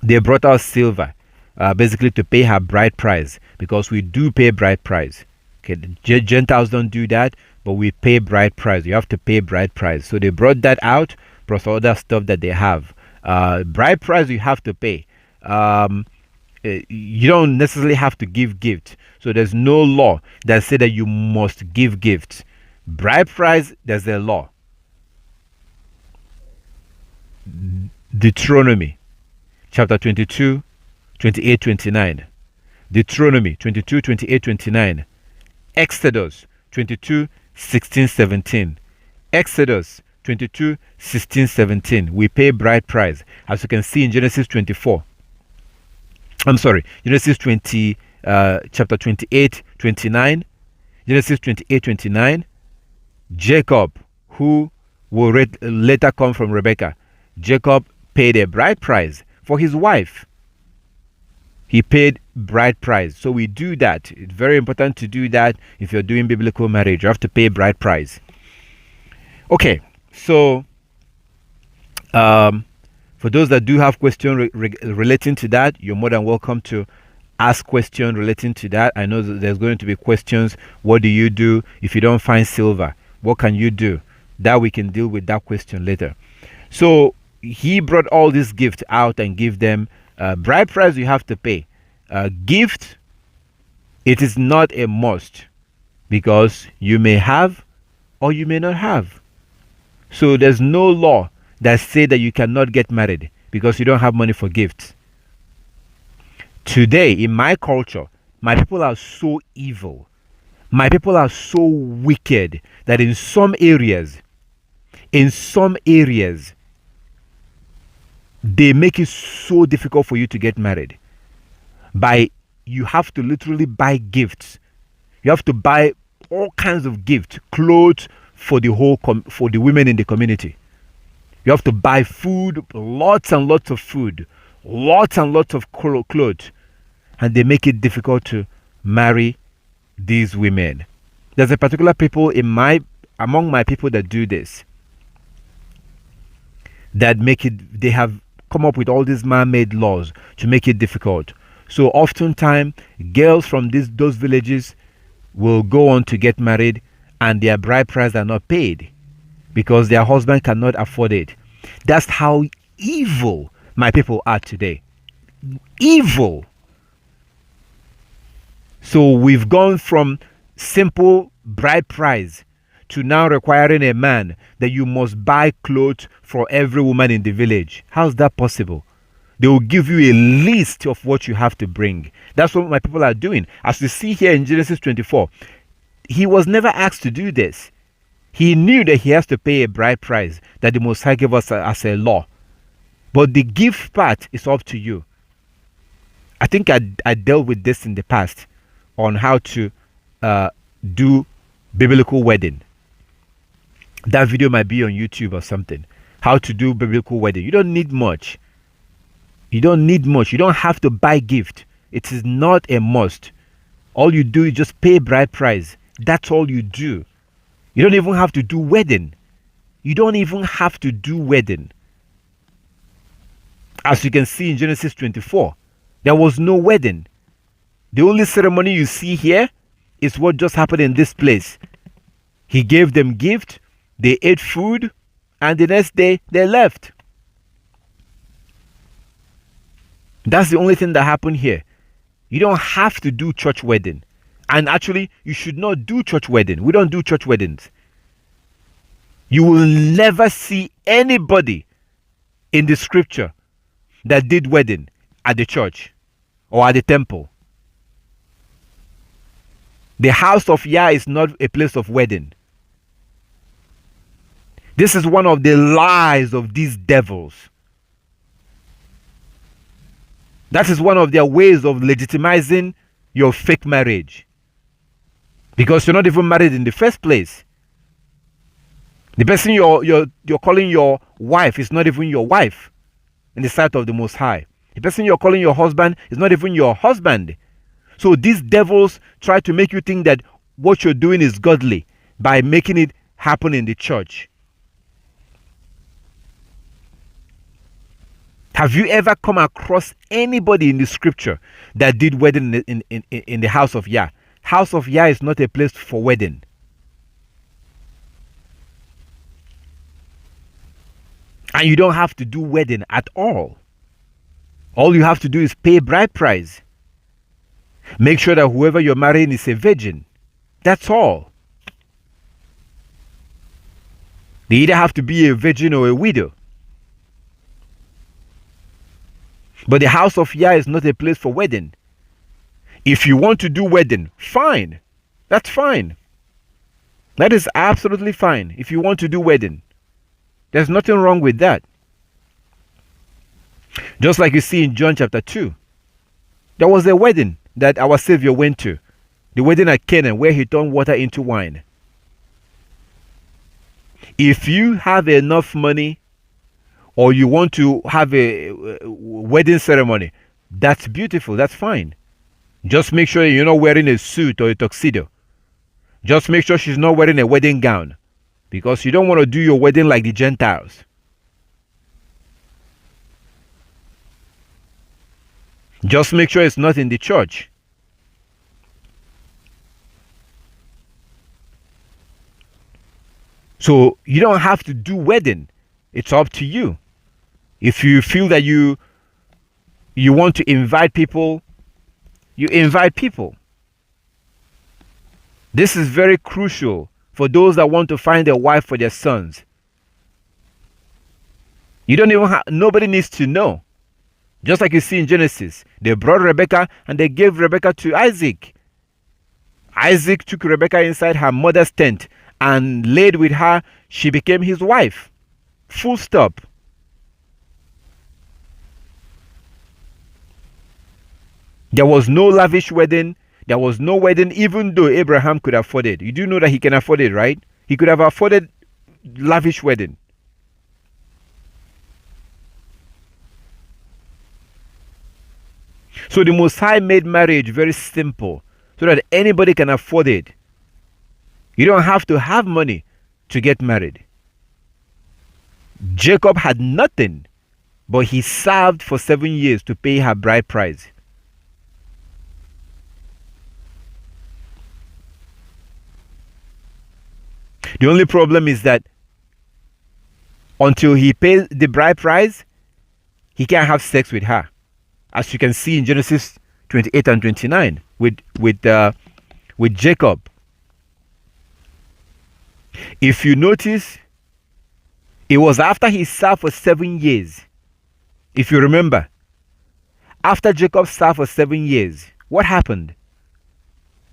they brought us silver basically to pay her bride price, because we do pay bride price. Okay, the Gentiles don't do that, but we pay bride price. You have to pay bride price. So they brought that out, plus other stuff that they have. Bride price you have to pay. You don't necessarily have to give gifts. So there's no law that says that you must give gifts. Bride price, there's a law. Deuteronomy chapter 22, 28, 29. Deuteronomy 22, 28, 29. Exodus 22, 16, 17. Exodus 22, 16, 17. We pay bride price, as you can see in Genesis 24. Genesis 20, chapter 28, 29. Genesis 28, 29. Jacob, who will later come from Rebekah, Jacob paid a bride price for his wife. He paid bride price. So we do that. It's very important to do that if you're doing biblical marriage. You have to pay bride price. Okay, so for those that do have questions relating to that, you're more than welcome to ask questions relating to that. I know that there's going to be questions. What do you do if you don't find silver? What can you do? That we can deal with that question later. So he brought all these gifts out and give them. Bride price you have to pay. Gift, it is not a must, because you may have or you may not have. So there's no law that says that you cannot get married because you don't have money for gifts. Today, in my culture, my people are so evil. My people are so wicked that in some areas, they make it so difficult for you to get married. by you have to literally buy gifts. You have to buy all kinds of gifts, clothes for the for the women in the community. You have to buy food, lots and lots of food, lots and lots of clothes, and they make it difficult to marry these women. There's a particular people among my people that do this, that make it. They have come up with all these man-made laws to make it difficult. So oftentimes, girls from those villages will go on to get married, and their bride price are not paid because their husband cannot afford it. That's how evil my people are today. Evil. So we've gone from simple bride price to now requiring a man that you must buy clothes for every woman in the village. How's that possible? They will give you a list of what you have to bring. That's what my people are doing. As we see here in Genesis 24, he was never asked to do this. He knew that he has to pay a bride price that the Most High gave us as a law. But the gift part is up to you. I think I dealt with this in the past on how to do biblical wedding. That video might be on YouTube or something. How to do biblical wedding. You don't need much. You don't need much. You don't have to buy gift. It is not a must. All you do is just pay bride price. That's all you do. You don't even have to do wedding. You don't even have to do wedding. As you can see in Genesis 24, there was no wedding. The only ceremony you see here is what just happened in this place. He gave them gift, they ate food, and the next day they left. That's the only thing that happened here. You don't have to do church wedding. And actually, you should not do church wedding. We don't do church weddings. You will never see anybody in the scripture that did wedding at the church or at the temple. The house of Yah is not a place of wedding. This is one of the lies of these devils. That is one of their ways of legitimizing your fake marriage. Because you're not even married in the first place. The person you're calling your wife is not even your wife in the sight of the Most High. The person you're calling your husband is not even your husband. So these devils try to make you think that what you're doing is godly by making it happen in the church. Have you ever come across anybody in the scripture that did wedding in the house of Yah? House of Yah is not a place for wedding. And you don't have to do wedding at all. All you have to do is pay bride price. Make sure that whoever you're marrying is a virgin. That's all. They either have to be a virgin or a widow. But the house of Yah is not a place for wedding. If you want to do wedding, fine. That's fine. That is absolutely fine if you want to do wedding. There's nothing wrong with that. Just like you see in John chapter 2. There was a wedding that our Savior went to. The wedding at Cana where he turned water into wine. If you have enough money or you want to have a wedding ceremony, that's beautiful. That's fine. Just make sure you're not wearing a suit or a tuxedo. Just make sure she's not wearing a wedding gown, because you don't want to do your wedding like the Gentiles. Just make sure it's not in the church. So you don't have to do wedding. It's up to you. If you feel that you want to invite people, you invite people. This is very crucial for those that want to find a wife for their sons. You don't even nobody needs to know. Just like you see in Genesis, they brought Rebekah and they gave Rebekah to Isaac. Isaac took Rebekah inside her mother's tent and laid with her. She became his wife. Full stop. There was no lavish wedding. There was no wedding, even though Abraham could afford it. You do know that he can afford it, right? He could have afforded lavish wedding. So the Most High made marriage very simple so that anybody can afford it. You don't have to have money to get married. Jacob had nothing, but he served for 7 years to pay her bride price. The only problem is that until he pays the bride price, he can't have sex with her, as you can see in Genesis 28 and 29 with Jacob. If you notice, it was after he served for 7 years. If you remember, after Jacob served for 7 years, what happened?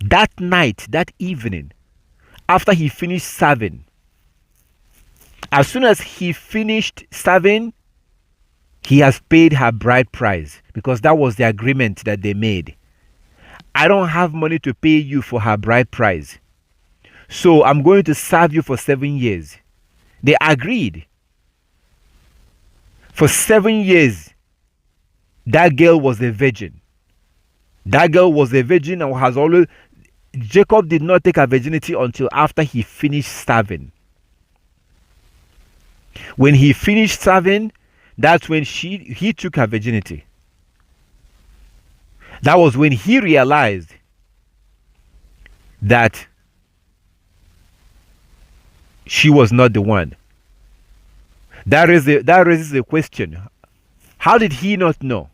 That night, that evening, after he finished serving, as soon as he finished serving, he has paid her bride price, because that was the agreement that they made. I don't have money to pay you for her bride price, so I'm going to serve you for 7 years. They agreed. For 7 years, that girl was a virgin. That girl was a virgin and has always. Jacob did not take her virginity until after he finished serving. When he finished serving, that's when he took her virginity. That was when he realized that she was not the one. That raises the question: how did he not know?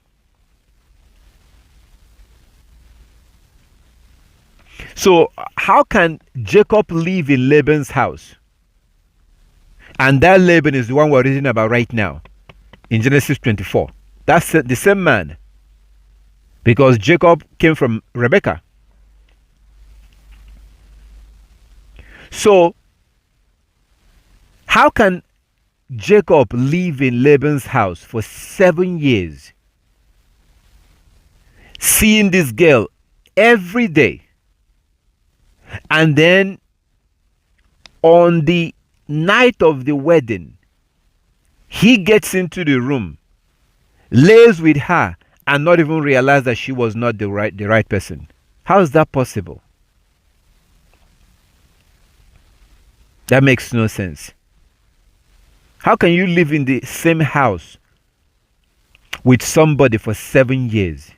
So how can Jacob live in Laban's house? And that Laban is the one we're reading about right now in Genesis 24. That's the same man, because Jacob came from Rebekah. So how can Jacob live in Laban's house for 7 years, seeing this girl every day, and then on the night of the wedding, he gets into the room, lays with her, and not even realize that she was not the right person? How is that possible? That makes no sense. How can you live in the same house with somebody for 7 years,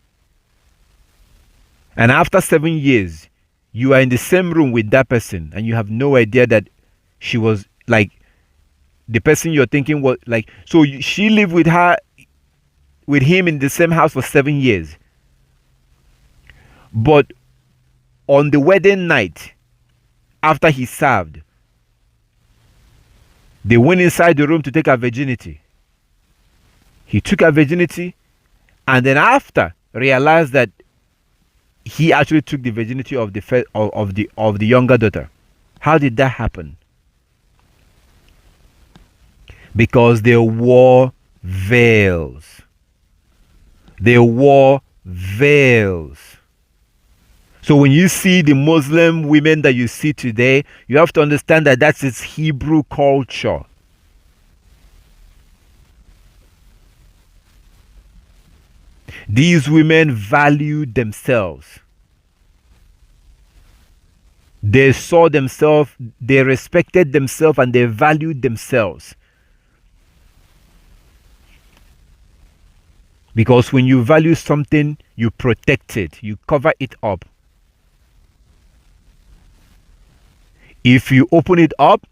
and after 7 years you are in the same room with that person and you have no idea that she was like the person you're thinking was like? So she lived with him in the same house for 7 years, but on the wedding night, after he served, they went inside the room to take her virginity. He took her virginity, and then after realized that he actually took the virginity of the younger daughter. How did that happen? Because they wore veils. They wore veils. So when you see the Muslim women that you see today, you have to understand that that's its Hebrew culture. These women valued themselves. They saw themselves, they respected themselves, and they valued themselves. Because when you value something, you protect it, you cover it up. If you open it up,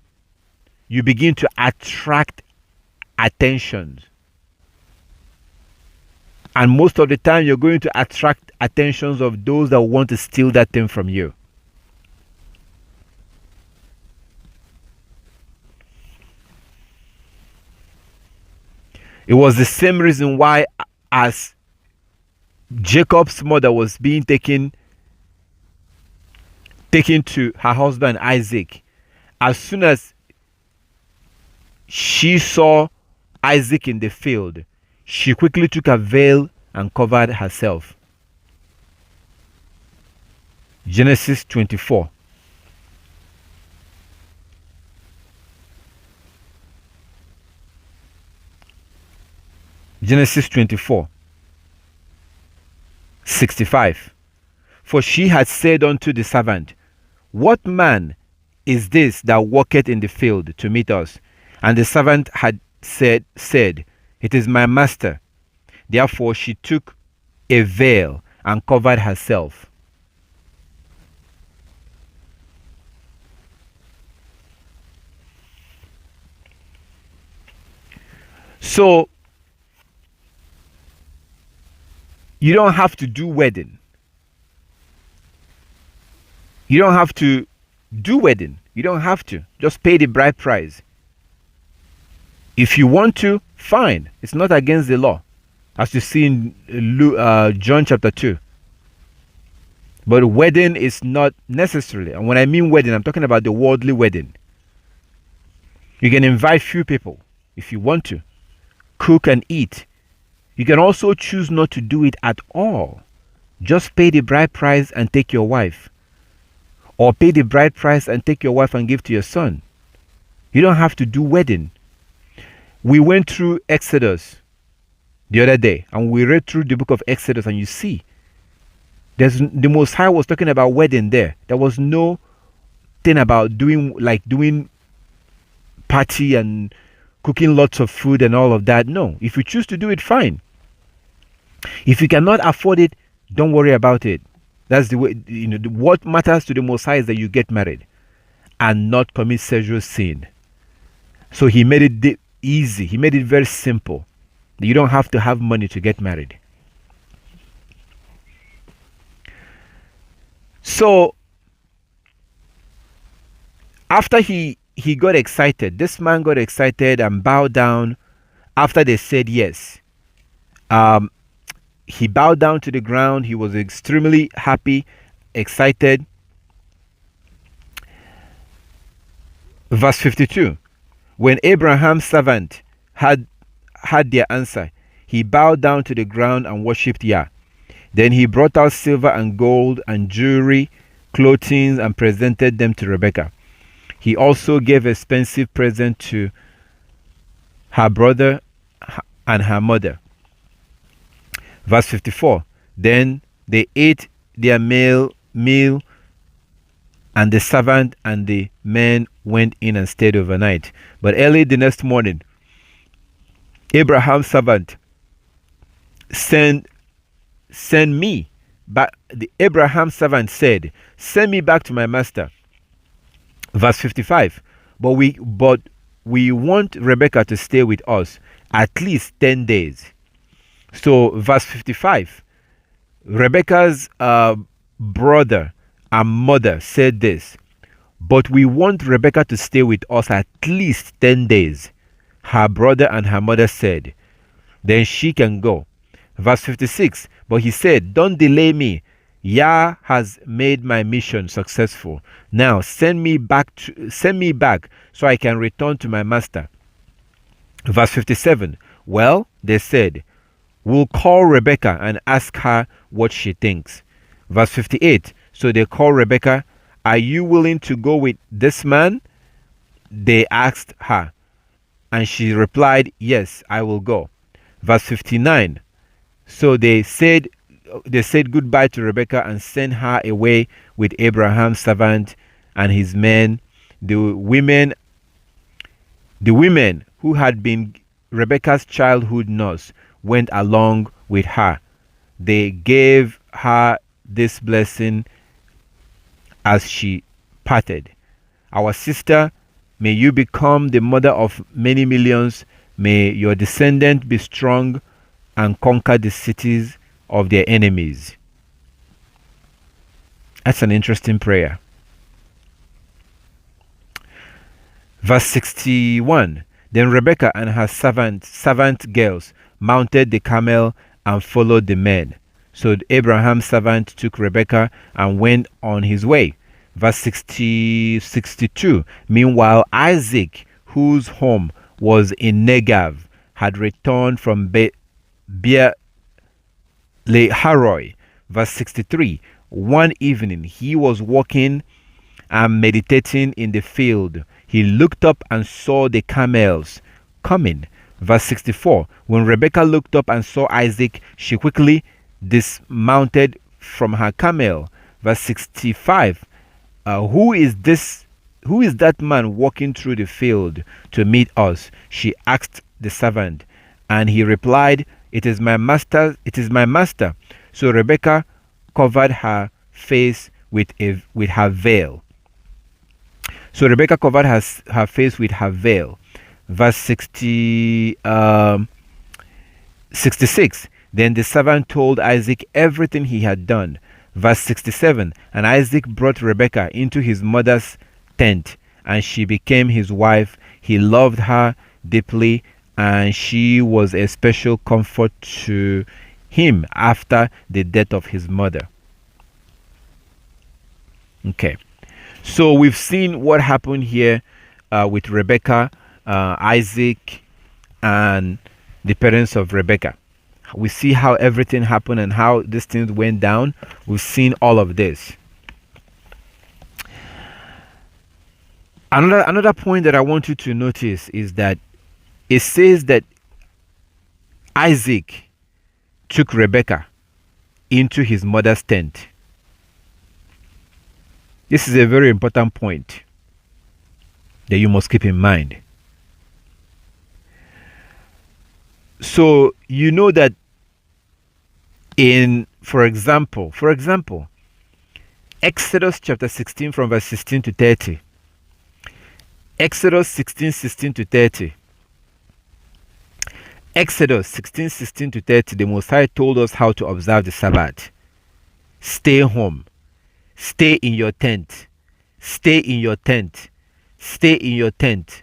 you begin to attract attention. And most of the time, you're going to attract attentions of those that want to steal that thing from you. It was the same reason why, as Jacob's mother was being taken to her husband Isaac, as soon as she saw Isaac in the field, she quickly took a veil and covered herself. Genesis 24. Genesis 24, 65. For she had said unto the servant, What man is this that walketh in the field to meet us? And the servant had said, It is my master. Therefore she took a veil and covered herself. So you don't have to do wedding. You don't have to do wedding. You don't have to. Just pay the bride price. If you want to, fine. It's not against the law, as you see in John chapter 2. But wedding is not necessarily. And when I mean wedding, I'm talking about the worldly wedding. You can invite few people if you want to. Cook and eat. You can also choose not to do it at all. Just pay the bride price and take your wife. Or pay the bride price and take your wife and give to your son. You don't have to do wedding. We went through Exodus the other day, and we read through the book of Exodus, and you see, the Most High was talking about wedding there. There was no thing about doing party and cooking lots of food and all of that. No. If you choose to do it, fine. If you cannot afford it, don't worry about it. That's the way. What matters to the Most High is that you get married and not commit sexual sin. So he made it easy. He made it very simple. You don't have to have money to get married. So after he got excited, this man got excited and bowed down after they said yes. He bowed down to the ground. He was extremely happy, excited. Verse 52. When Abraham's servant had their answer, he bowed down to the ground and worshipped Yah. Then he brought out silver and gold and jewelry, clothing, and presented them to Rebekah. He also gave expensive present to her brother and her mother. Verse 54. Then they ate their meal, and the servant and the men went in and stayed overnight. But early the next morning, Abraham's servant send me back. The Abraham servant said, Send me back to my master. Verse 55. But we want Rebekah to stay with us at least 10 days. So verse 55. Rebekah's brother and mother said this, but we want Rebekah to stay with us at least 10 days. Her brother and her mother said, then she can go. Verse 56. But he said, don't delay me. Yah has made my mission successful. Now send me back so I can return to my master. Verse 57. Well, they said, we'll call Rebekah and ask her what she thinks. Verse 58. So they called Rebekah. Are you willing to go with this man? They asked her, and she replied, yes, I will go. Verse 59. So they said goodbye to Rebekah and sent her away with Abraham's servant and his men. The women who had been Rebekah's childhood nurse went along with her. They gave her this blessing as she parted. Our sister, may you become the mother of many millions. May your descendant be strong and conquer the cities of their enemies. That's an interesting prayer. Verse 61. Then Rebekah and her servant girls mounted the camel and followed the men. So Abraham's servant took Rebekah and went on his way. Verse 62. Meanwhile, Isaac, whose home was in Negev, had returned from Beer-Lahai. Verse 63. One evening, he was walking and meditating in the field. He looked up and saw the camels coming. Verse 64. When Rebekah looked up and saw Isaac, she quickly dismounted from her camel. Verse 65. Who is this? Who is that man walking through the field to meet us? She asked the servant, and he replied, It is my master. It is my master. So Rebekah covered her face with her veil. So Rebekah covered her face with her veil. Verse 66. Then the servant told Isaac everything he had done. Verse 67. And Isaac brought Rebekah into his mother's tent, and she became his wife. He loved her deeply, and she was a special comfort to him after the death of his mother. Okay, so we've seen what happened here with Rebekah, Isaac, and the parents of Rebekah. We see how everything happened and how these things went down. We've seen all of this. Another point that I want you to notice is that it says that Isaac took Rebekah into his mother's tent. This is a very important point that you must keep in mind. So you know that for example, Exodus chapter 16 from verse 16 to 30. Exodus 16 to 30. Exodus 16 to 30, the Most High told us how to observe the Sabbath. Stay home. Stay in your tent. Stay in your tent. Stay in your tent.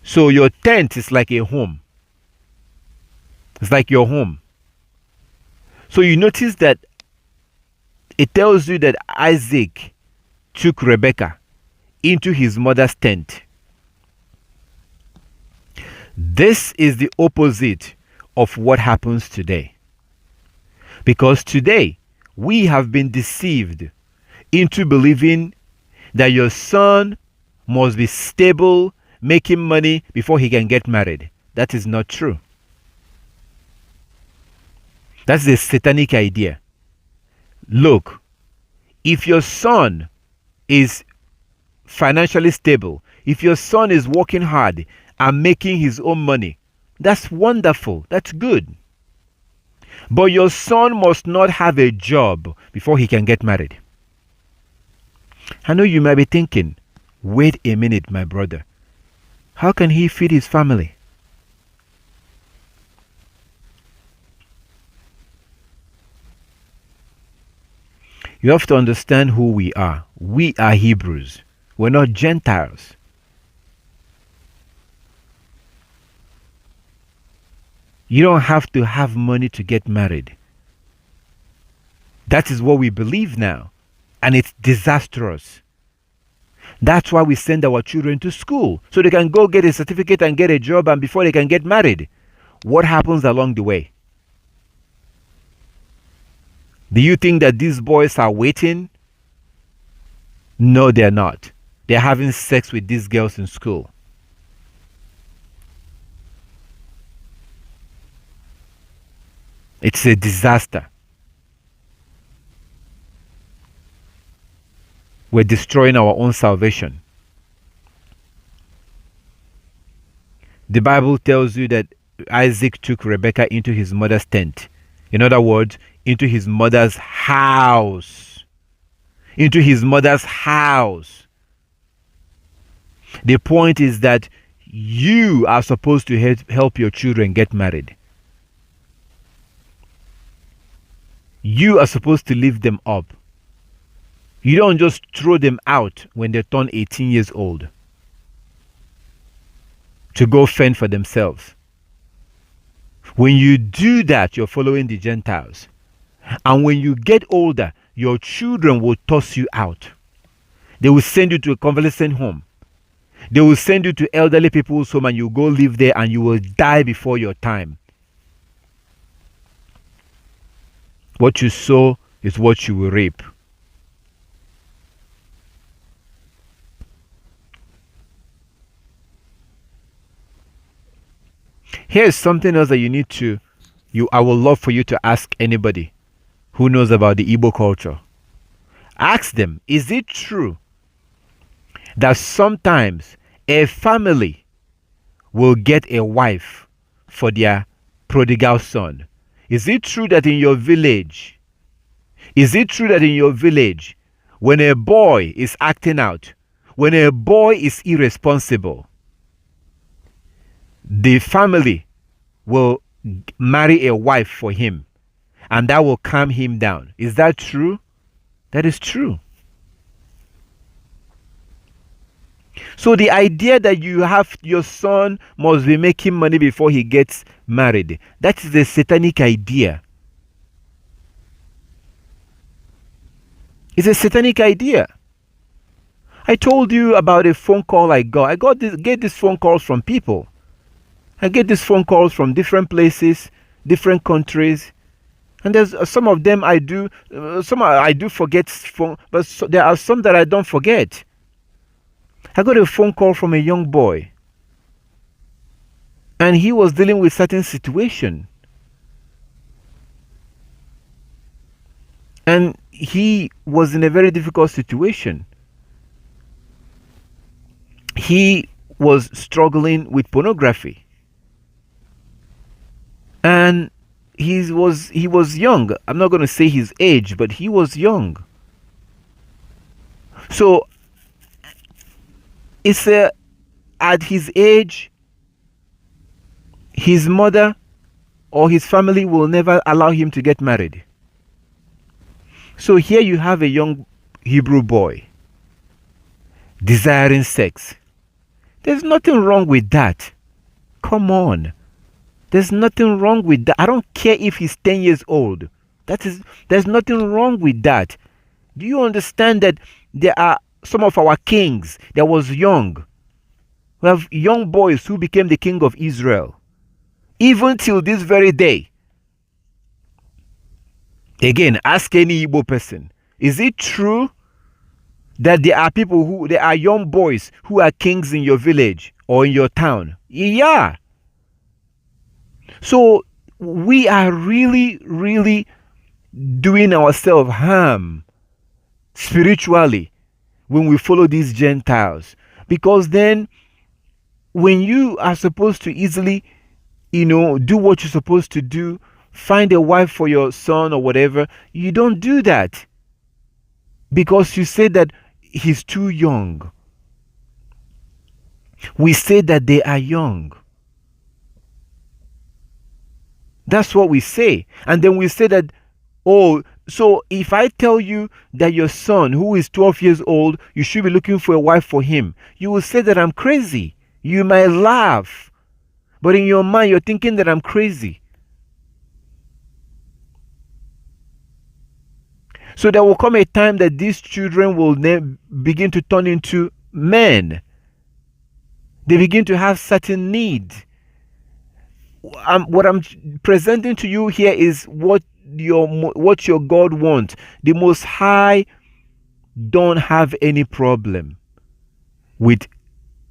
So your tent is like a home. It's like your home. So you notice that it tells you that Isaac took Rebekah into his mother's tent. This is the opposite of what happens today. Because today, we have been deceived into believing that your son must be stable, making money before he can get married. That is not true. That's a satanic idea. Look, if your son is financially stable, if your son is working hard and making his own money, that's wonderful. That's good. But your son must not have a job before he can get married. I know you might be thinking, wait a minute, my brother. How can he feed his family? You have to understand who we are. We are Hebrews. We're not Gentiles. You don't have to have money to get married. That is what we believe now. And it's disastrous. That's why we send our children to school, so they can go get a certificate and get a job, and before they can get married. What happens along the way? Do you think that these boys are waiting? No, they're not. They're having sex with these girls in school. It's a disaster. We're destroying our own salvation. The Bible tells you that Isaac took Rebekah into his mother's tent. In other words, into his mother's house. Into his mother's house. The point is that you are supposed to help your children get married. You are supposed to lift them up. You don't just throw them out when they turn 18 years old to go fend for themselves. When you do that, you're following the Gentiles. And when you get older, your children will toss you out. They will send you to a convalescent home. They will send you to elderly people's home, and you go live there and you will die before your time. What you sow, is what you will reap. Here's something else that I would love for you to ask anybody who knows about the Igbo culture. Ask them, is it true that sometimes a family will get a wife for their prodigal son? Is it true that in your village, when a boy is acting out, when a boy is irresponsible, the family will marry a wife for him, and that will calm him down? Is that true? That is true. So the idea that your son must be making money before he gets married, that is a satanic idea. It's a satanic idea. I told you about a phone call I got. Get these phone calls from people. I get these phone calls from different places, different countries, and there's some of them I do forget phone, but there are some that I don't forget. I got a phone call from a young boy, and he was dealing with certain situation, and he was in a very difficult situation. He was struggling with pornography, and he was young. I'm not going to say his age, but he was young. So it's at his age, his mother or his family will never allow him to get married. So here you have a young Hebrew boy desiring sex. There's nothing wrong with that. Come on. There's nothing wrong with that. I don't care if he's 10 years old. There's nothing wrong with that. Do you understand that there are some of our kings that was young? We have young boys who became the king of Israel. Even till this very day. Again, ask any Igbo person. Is it true that there are young boys who are kings in your village or in your town? Yeah. So we are really, really doing ourselves harm spiritually when we follow these Gentiles. Because then when you are supposed to easily, do what you're supposed to do, find a wife for your son or whatever, you don't do that. Because you say that he's too young. We say that they are young. That's what we say. And then we say that, so if I tell you that your son, who is 12 years old, you should be looking for a wife for him, you will say that I'm crazy. You might laugh. But in your mind, you're thinking that I'm crazy. So there will come a time that these children will begin to turn into men. They begin to have certain needs. What I'm presenting to you here is what your God wants. The Most High don't have any problem with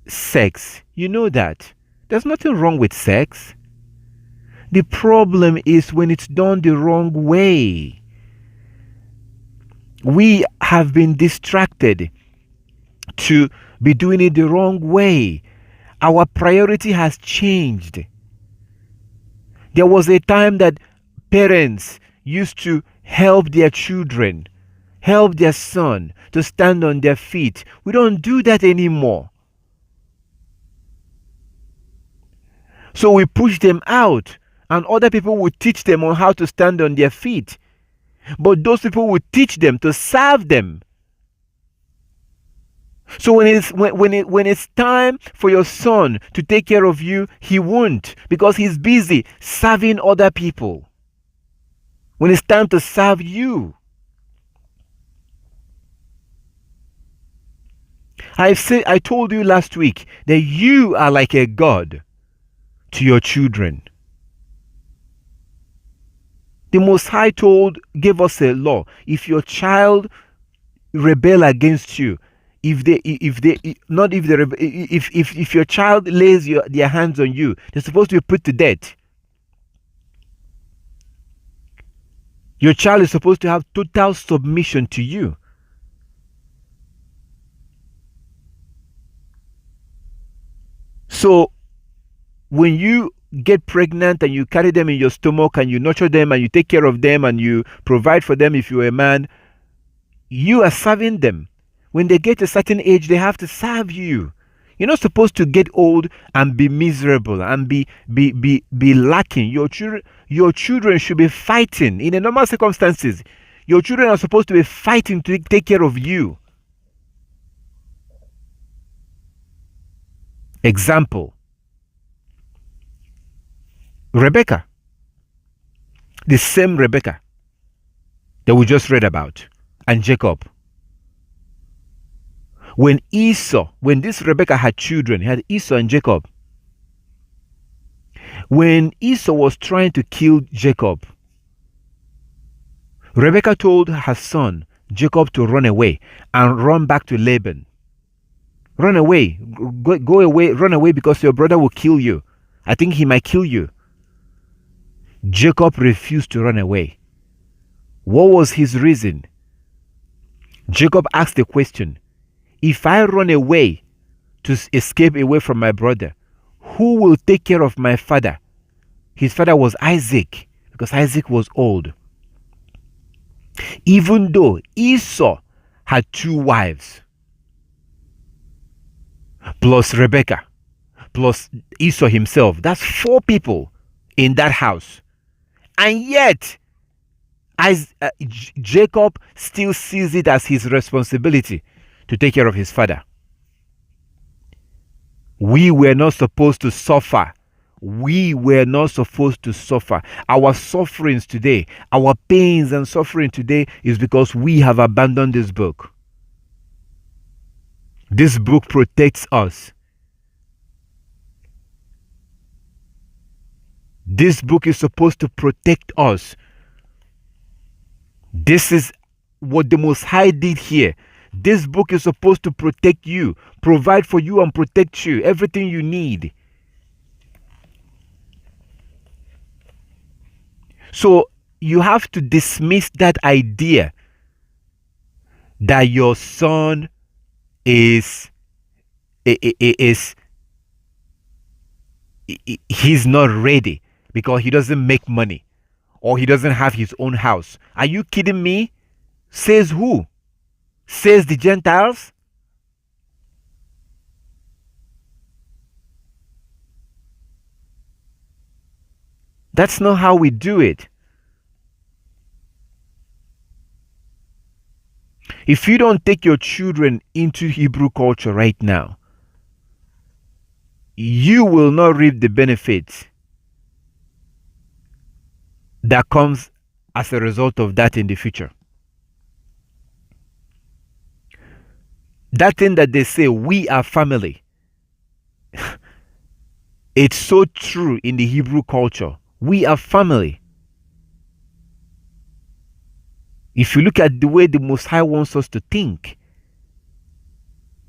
sex. You know that. There's nothing wrong with sex. The problem is when it's done the wrong way. We have been distracted to be doing it the wrong way. Our priority has changed. There was a time that parents used to help their children, help their son to stand on their feet. We don't do that anymore. So we push them out, and other people will teach them on how to stand on their feet. But those people will teach them to serve them. So when it's time for your son to take care of you, he won't, because he's busy serving other people. When it's time to serve you, I told you last week that you are like a god to your children. The Most High gave us a law. If your child rebel against you, if your child lays their hands on you, they're supposed to be put to death. Your child is supposed to have total submission to you. So when you get pregnant and you carry them in your stomach and you nurture them and you take care of them and you provide for them, if you're a man, you are serving them. When they get a certain age, they have to serve you. You're not supposed to get old and be miserable and be lacking. Your children should be fighting. In the normal circumstances, your children are supposed to be fighting to take care of you. Example, Rebecca, the same Rebecca that we just read about, and Jacob. When this Rebecca had children, he had Esau and Jacob. When Esau was trying to kill Jacob, Rebecca told her son Jacob to run away and run back to Laban. Run away, go away, run away, because your brother will kill you. I think he might kill you. Jacob refused to run away. What was his reason? Jacob asked the question, if I run away to escape away from my brother, who will take care of my father? His father was Isaac, because Isaac was old. Even though Esau had 2 wives, plus Rebecca, plus Esau himself, that's 4 people in that house. And yet, Jacob still sees it as his responsibility to take care of his father. We were not supposed to suffer. We were not supposed to suffer. Our sufferings today, our pains and suffering today, is because we have abandoned this book. This book protects us. This book is supposed to protect us. This is what the Most High did here. This book is supposed to protect you, provide for you and protect you, everything you need. So you have to dismiss that idea that your son he's not ready because he doesn't make money or he doesn't have his own house. Are you kidding me? Says who? Says the Gentiles? That's not how we do it. If you don't take your children into Hebrew culture right now, you will not reap the benefits that comes as a result of that in the future. That thing that they say, we are family, it's so true in the Hebrew culture. We are family. If you look at the way the Most High wants us to think,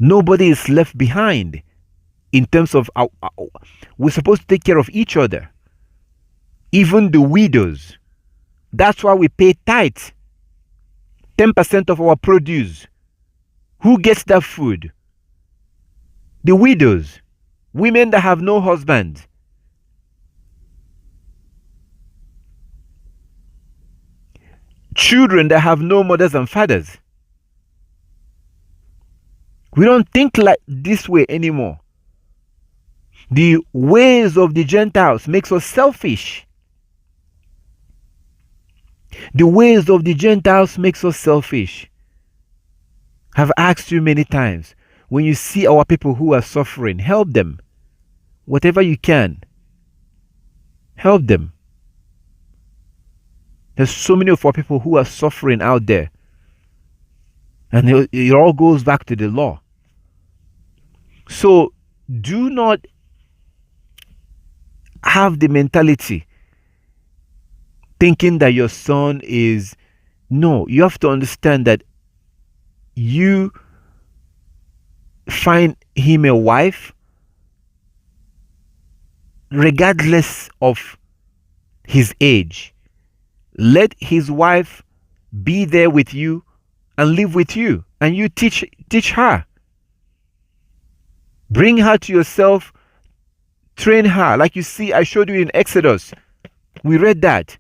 nobody is left behind in terms of we're supposed to take care of each other. Even the widows. That's why we pay tithe. 10% of our produce. Who gets that food? The widows. Women that have no husband. Children that have no mothers and fathers. We don't think like this way anymore. The ways of the Gentiles makes us selfish. The ways of the Gentiles makes us selfish. I've asked you many times, when you see our people who are suffering, help them. Whatever you can. Help them. There's so many of our people who are suffering out there. And it all goes back to the law. So do not have the mentality thinking that your son is. No, you have to understand that you find him a wife regardless of his age. Let his wife be there with you and live with you, and you teach her. Bring her to yourself, train her. Like you see, I showed you in Exodus. We read that.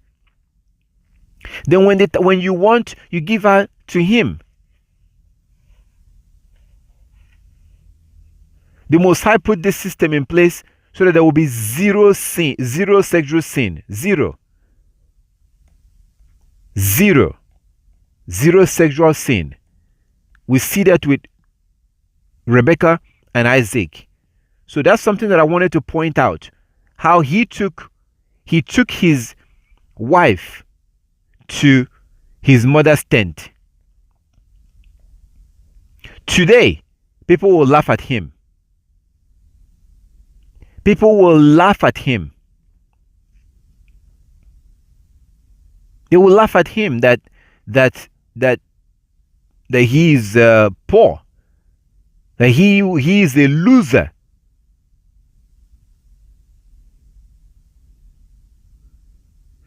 Then when you want, you give her to him. The Most High put this system in place so that there will be zero sin, zero sexual sin, zero sexual sin. We see that with Rebecca and Isaac. So that's something that I wanted to point out. How he took his wife to his mother's tent. Today, people will laugh at him. People will laugh at him. They will laugh at him that he is poor, that he is a loser.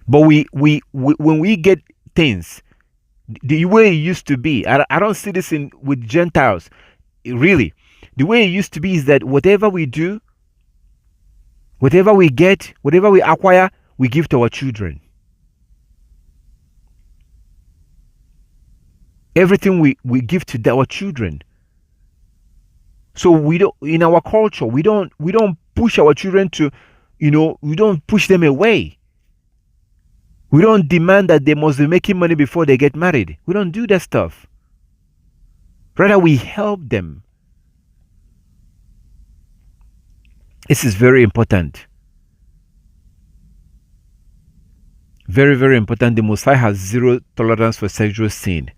But when we get things the way it used to be, I don't see this with Gentiles. Really, the way it used to be is that whatever we do, whatever we get, whatever we acquire, we give to our children. Everything we give to our children. So we don't, in our culture, we don't push our children to, we don't push them away. We don't demand that they must be making money before they get married. We don't do that stuff. Rather, we help them. This is very important. Very, very important. The Most High has zero tolerance for sexual sin.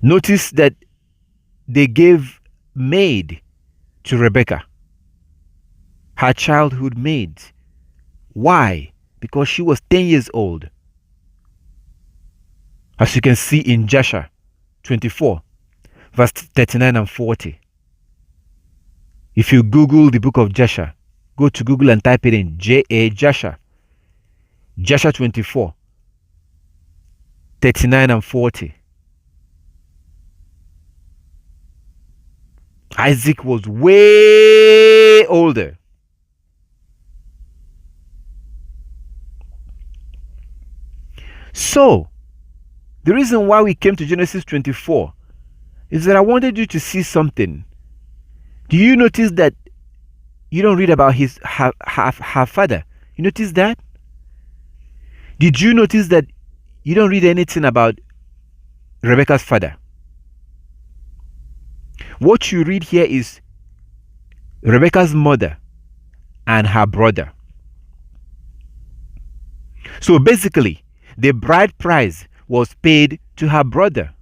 Notice that they gave maid to Rebecca, her childhood maid. Why? Because she was 10 years old. As you can see in Joshua 24, verse 39 and 40. If you Google the book of Joshua, go to Google and type it in Joshua 24, 39 and 40. Isaac was way older. So, the reason why we came to Genesis 24 is that I wanted you to see something. Do you notice that you don't read about her father? You notice that? Did you notice that you don't read anything about Rebecca's father? What you read here is Rebecca's mother and her brother. So basically, the bride price was paid to her brother.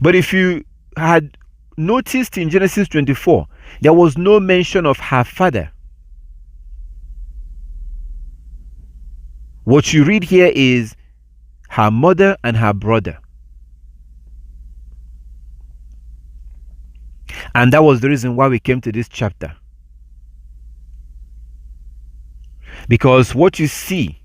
But if you had noticed in Genesis 24, there was no mention of her father. What you read here is her mother and her brother. And that was the reason why we came to this chapter. Because what you see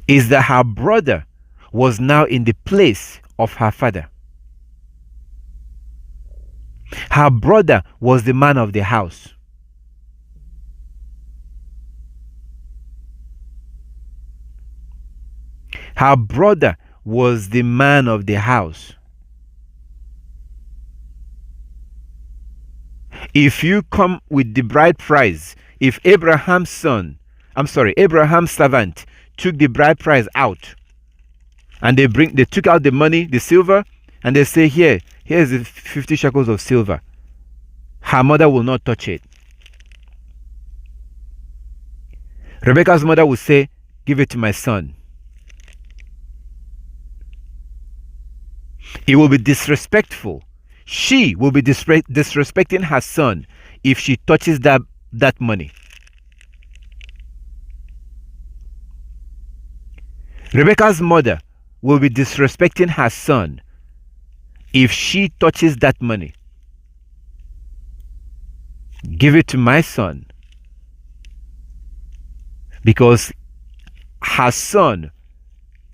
is that her brother was now in the place of her father. Her brother was the man of the house. Her brother was the man of the house. If you come with the bride price, if Abraham's servant took the bride price out, and they took out the money, the silver, and they say, here's the 50 shekels of silver. Her mother will not touch it. Rebecca's mother will say, give it to my son. It will be disrespectful. She will be disrespecting her son if she touches that that money. Rebecca's mother will be disrespecting her son if she touches that money. Give it to my son, because her son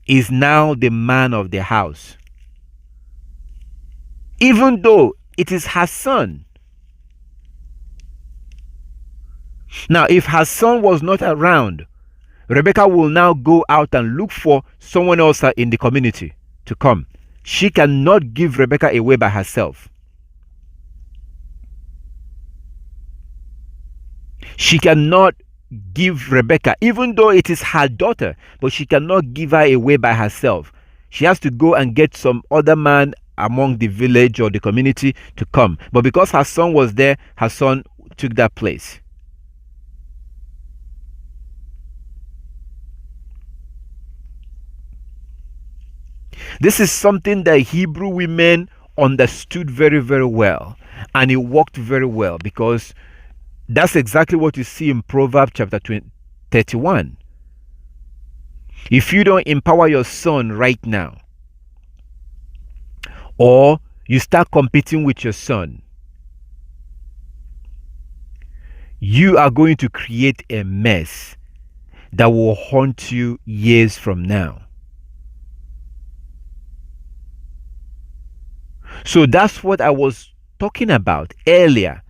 is now the man of the house, even though it is her son. Now, if her son was not around, Rebecca will now go out and look for someone else in the community to come. She cannot give Rebecca away by herself. She cannot give Rebecca, even though it is her daughter, but she cannot give her away by herself. She has to go and get some other man among the village or the community to come. But because her son was there, her son took that place. This is something that Hebrew women understood very, very well, and it worked very well, because that's exactly what you see in Proverbs chapter 31. If you don't empower your son right now, or you start competing with your son, you are going to create a mess that will haunt you years from now. So that's what I was talking about earlier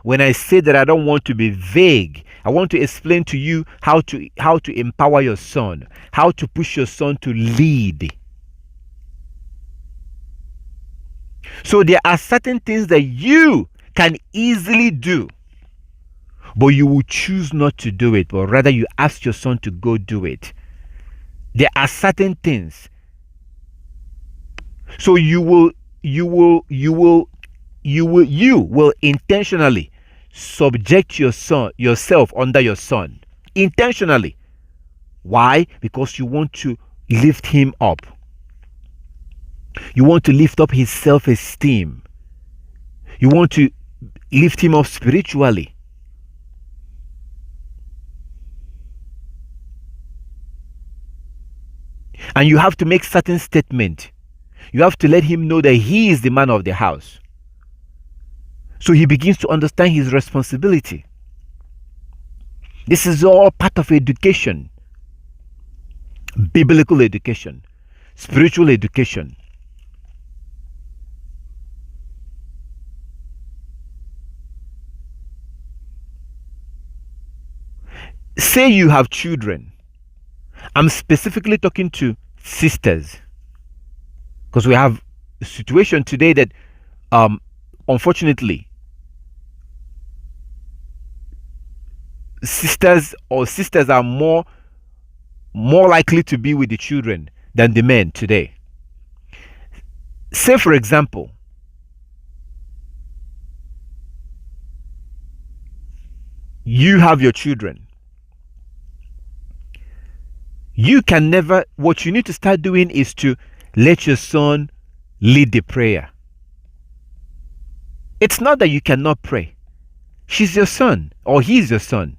when I said that I don't want to be vague. I want to explain to you how to empower your son, how to push your son to lead. So there are certain things that you can easily do, but you will choose not to do it, but rather you ask your son to go do it. There are certain things. So you will intentionally subject yourself under your son, intentionally. Why? Because you want to lift him up. You want to lift up his self-esteem. You want to lift him up spiritually. And you have to make certain statement. You have to let him know that he is the man of the house. So he begins to understand his responsibility. This is all part of education. Biblical education, spiritual education. Say you have children. I'm specifically talking to sisters, because we have a situation today that unfortunately sisters are more likely to be with the children than the men today. Say, for example, you have your children. You can never, what you need to start doing is to let your son lead the prayer. It's not that you cannot pray. She's your son, or he's your son.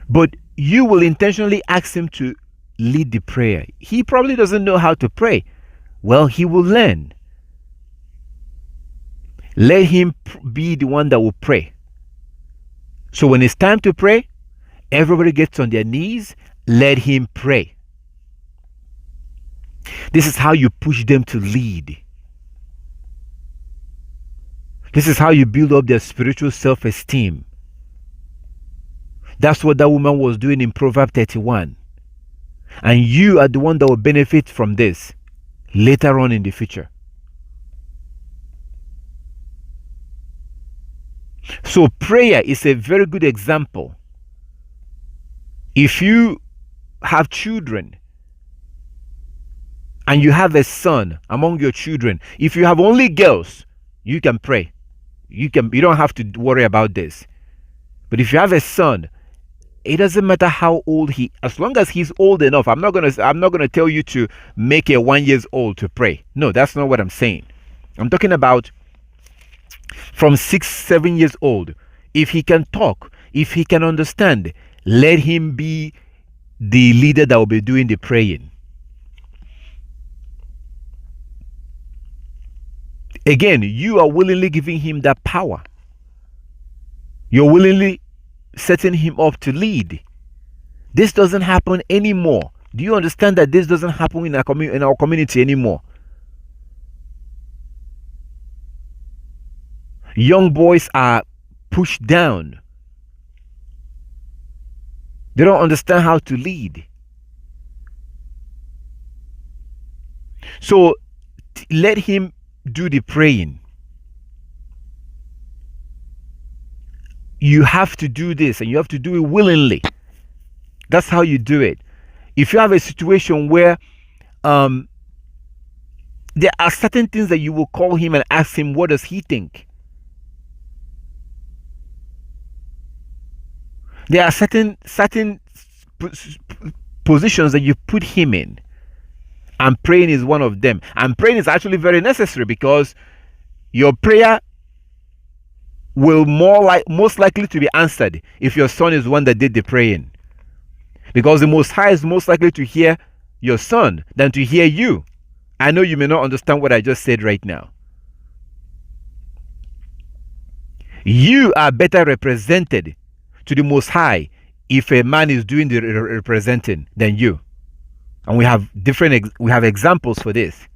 But you will intentionally ask him to lead the prayer. He probably doesn't know how to pray. Well, he will learn. Let him be the one that will pray. So when it's time to pray, everybody gets on their knees. Let him pray. This is how you push them to lead. This is how you build up their spiritual self-esteem. That's what that woman was doing in Proverbs 31. And you are the one that will benefit from this later on in the future. So prayer is a very good example. If you have children and you have a son among your children, if you have only girls, you can pray. You don't have to worry about this. But if you have a son, it doesn't matter how old as long as he's old enough. I'm not gonna tell you to make a 1 year old to pray. No, that's not what I'm saying. I'm talking about from 6, 7 years old. If he can talk, if he can understand, let him be the leader that will be doing the praying. Again, you are willingly giving him that power. You're willingly setting him up to lead. This doesn't happen anymore. Do you understand that this doesn't happen in our community anymore? Young boys are pushed down. They don't understand how to lead. So let him do the praying. You have to do this, and you have to do it willingly. That's how you do it. If you have a situation where there are certain things that you will call him and ask him, what does he think? There are certain positions that you put him in, and praying is one of them. And praying is actually very necessary, because your prayer will most likely to be answered if your son is one that did the praying, because the Most High is most likely to hear your son than to hear you. I know you may not understand what I just said right now. You are better represented to the Most High if a man is doing the representing than you. And we have examples for this.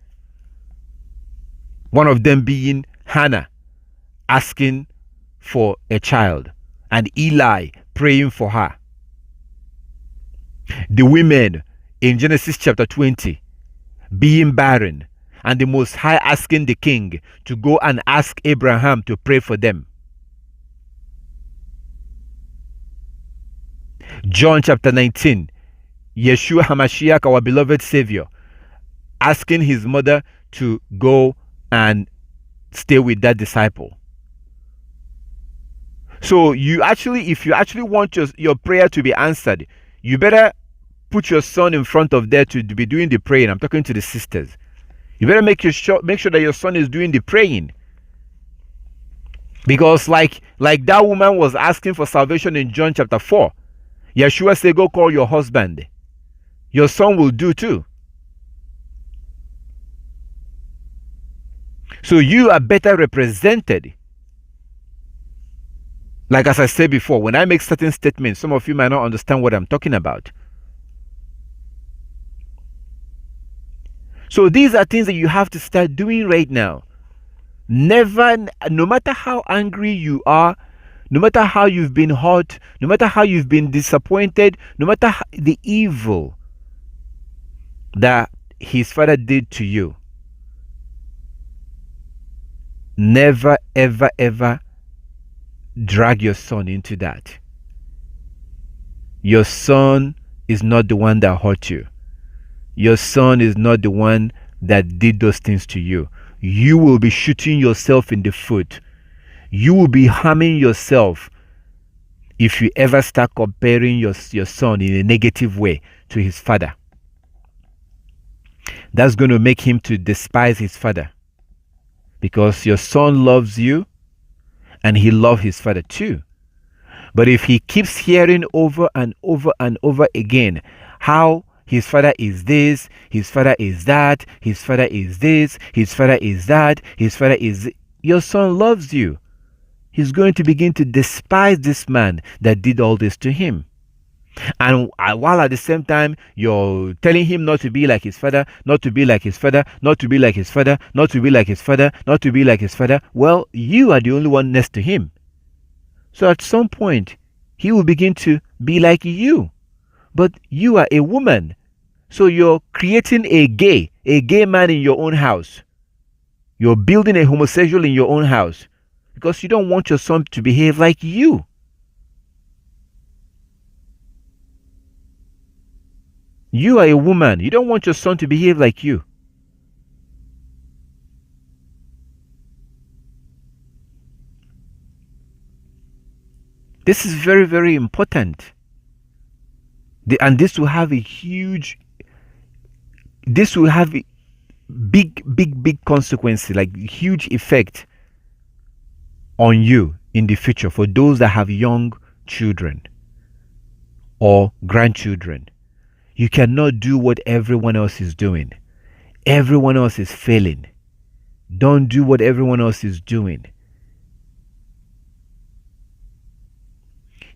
One of them being Hannah asking for a child, and Eli praying for her. The women in Genesis chapter 20 being barren, and the Most High asking the king to go and ask Abraham to pray for them. John chapter 19, Yeshua HaMashiach, our beloved Savior, asking his mother to go and stay with that disciple. So if you actually want your prayer to be answered, you better put your son in front of there to be doing the praying. I'm talking to the sisters. You better make sure that your son is doing the praying. Because like that woman was asking for salvation in John chapter 4, Yeshua said, go call your husband. Your son will do too. So you are better represented. Like as I said before, when I make certain statements, some of you might not understand what I'm talking about. So these are things that you have to start doing right now. Never, no matter how angry you are, no matter how you've been hurt, no matter how you've been disappointed, no matter the evil that his father did to you, never, ever, ever drag your son into that. Your son is not the one that hurt you. Your son is not the one that did those things to you. You will be shooting yourself in the foot. You will be harming yourself if you ever start comparing your son in a negative way to his father. That's going to make him to despise his father, because your son loves you and he loves his father too. But if he keeps hearing over and over and over again how his father is this, his father is that, his father is this, his father is that, his father is... Your son loves you. He's going to begin to despise this man that did all this to him. And while at the same time, you're telling him not to be like his father, not to be like his father, not to be like his father, not to be like his father, not to be like his father. Well, you are the only one next to him. So at some point, he will begin to be like you. But you are a woman. So you're creating a gay man in your own house. You're building a homosexual in your own house, because you don't want your son to behave like you. You are a woman. You don't want your son to behave like you. This is very, very important. And this will have a huge, this will have a big consequences, like huge effect on you in the future for those that have young children or grandchildren. You cannot do what everyone else is doing. Everyone else is failing. Don't do what everyone else is doing.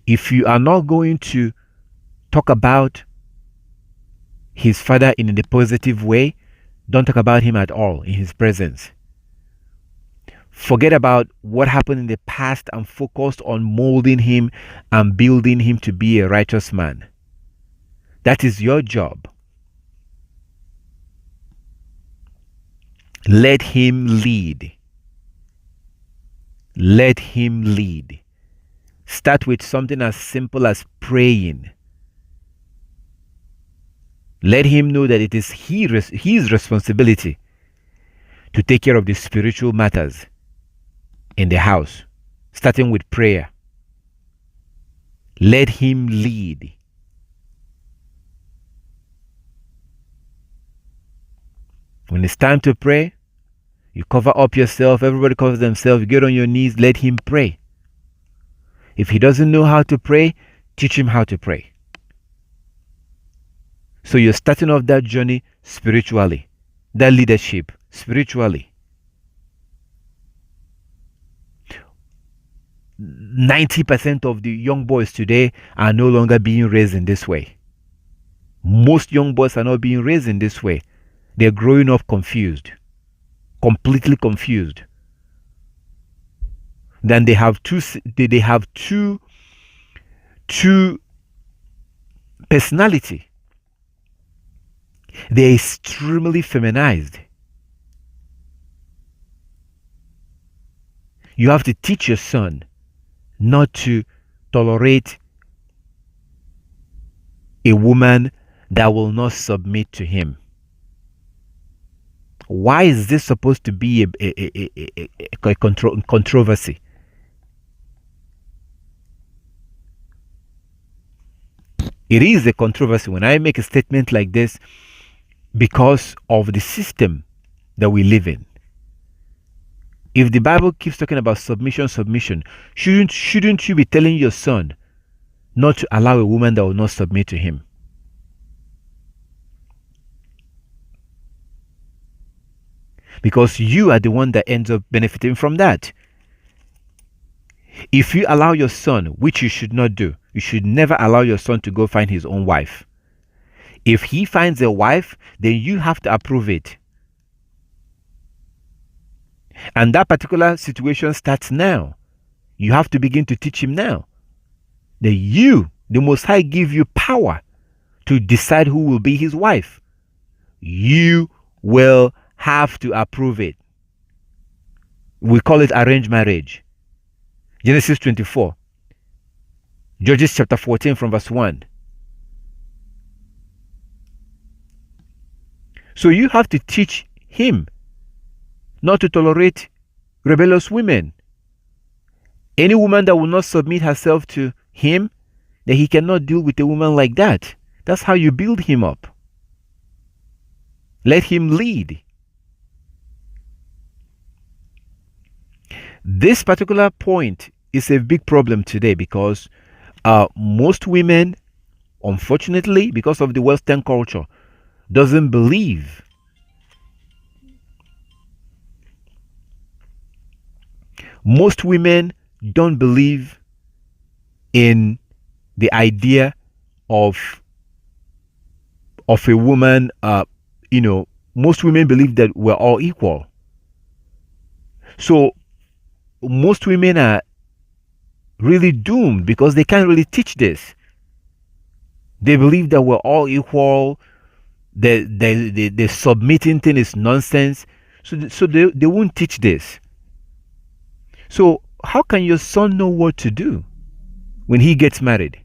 If you are not going to talk about his father in a positive way, don't talk about him at all in his presence. Forget about what happened in the past and focus on molding him and building him to be a righteous man. That is your job. Let him lead. Let him lead. Start with something as simple as praying. Let him know that it is his responsibility to take care of the spiritual matters in the house, starting with prayer. Let him lead. When it's time to pray, you cover up yourself, everybody covers themselves, you get on your knees, let him pray. If he doesn't know how to pray, teach him how to pray. So you're starting off that journey spiritually, that leadership spiritually. 90% of the young boys today are no longer being raised in this way. Most young boys are not being raised in this way. They're growing up confused, completely confused. Then they have two personality. They're extremely feminized. You have to teach your son not to tolerate a woman that will not submit to him. Why is this supposed to be a controversy? It is a controversy when I make a statement like this because of the system that we live in. If the Bible keeps talking about submission, shouldn't you be telling your son not to allow a woman that will not submit to him? Because you are the one that ends up benefiting from that. If you allow your son, which you should not do, you should never allow your son to go find his own wife. If he finds a wife, then you have to approve it. And that particular situation starts now. You have to begin to teach him now that you, the Most High, give you power to decide who will be his wife. You will have to approve it. We call it arranged marriage. Genesis 24. Judges chapter 14 from verse 1. So you have to teach him not to tolerate rebellious women. Any woman that will not submit herself to him, that he cannot deal with a woman like that. That's how you build him up. Let him lead. This particular point is a big problem today because most women, unfortunately, because of the Western culture, doesn't believe. Most women don't believe in the idea of a woman. Most women believe that we're all equal. So most women are really doomed because they can't really teach this. They believe that we're all equal. The submitting thing is nonsense. So they won't teach this. So how can your son know what to do when he gets married?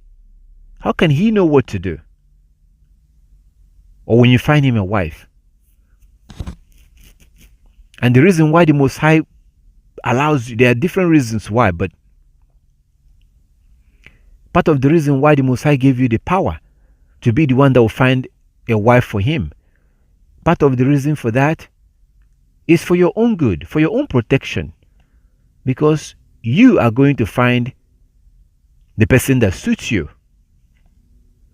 How can he know what to do? Or when you find him a wife? And the reason why the Most High allows you, there are different reasons why, but part of the reason why the Most High gave you the power to be the one that will find a wife for him, part of the reason for that is for your own good, for your own protection. Because you are going to find the person that suits you.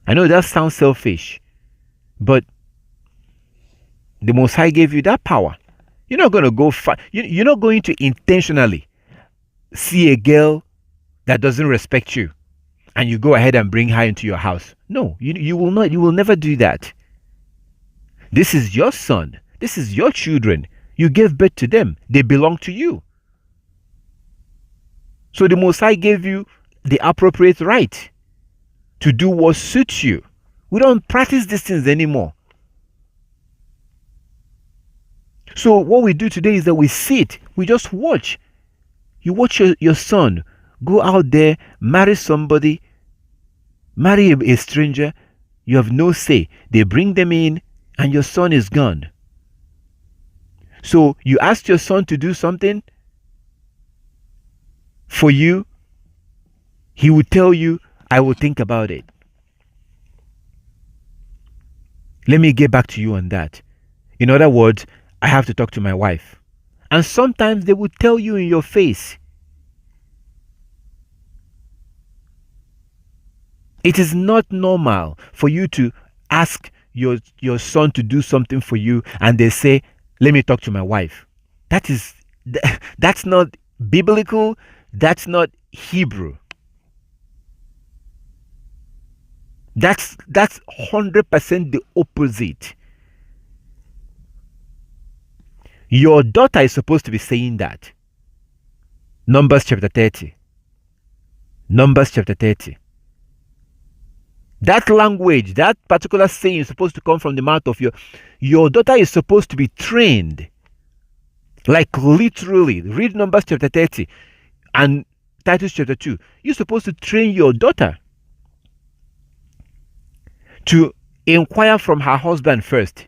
I know that sounds selfish, but the Most High gave you that power. You're not going to go you're not going to intentionally see a girl that doesn't respect you and you go ahead and bring her into your house. No, you will not. You will never do that. This is your son. This is your children. You gave birth to them. They belong to you. So the Most High gave you the appropriate right to do what suits you. We don't practice these things anymore. So what we do today is that we sit, we just watch. You watch your son go out there, marry somebody, marry a stranger. You have no say. They bring them in and your son is gone. So you ask your son to do something for you, he will tell you, I will think about it. Let me get back to you on that. In other words, I have to talk to my wife. And sometimes they will tell you in your face. It is not normal for you to ask your son to do something for you and they say, let me talk to my wife. That's not biblical. That's not Hebrew. That's 100% the opposite. Your daughter is supposed to be saying that. Numbers chapter 30. Numbers chapter 30. That language, that particular saying is supposed to come from the mouth of your daughter is supposed to be trained. Like literally. Read Numbers chapter 30 and Titus chapter 2. You're supposed to train your daughter to inquire from her husband first.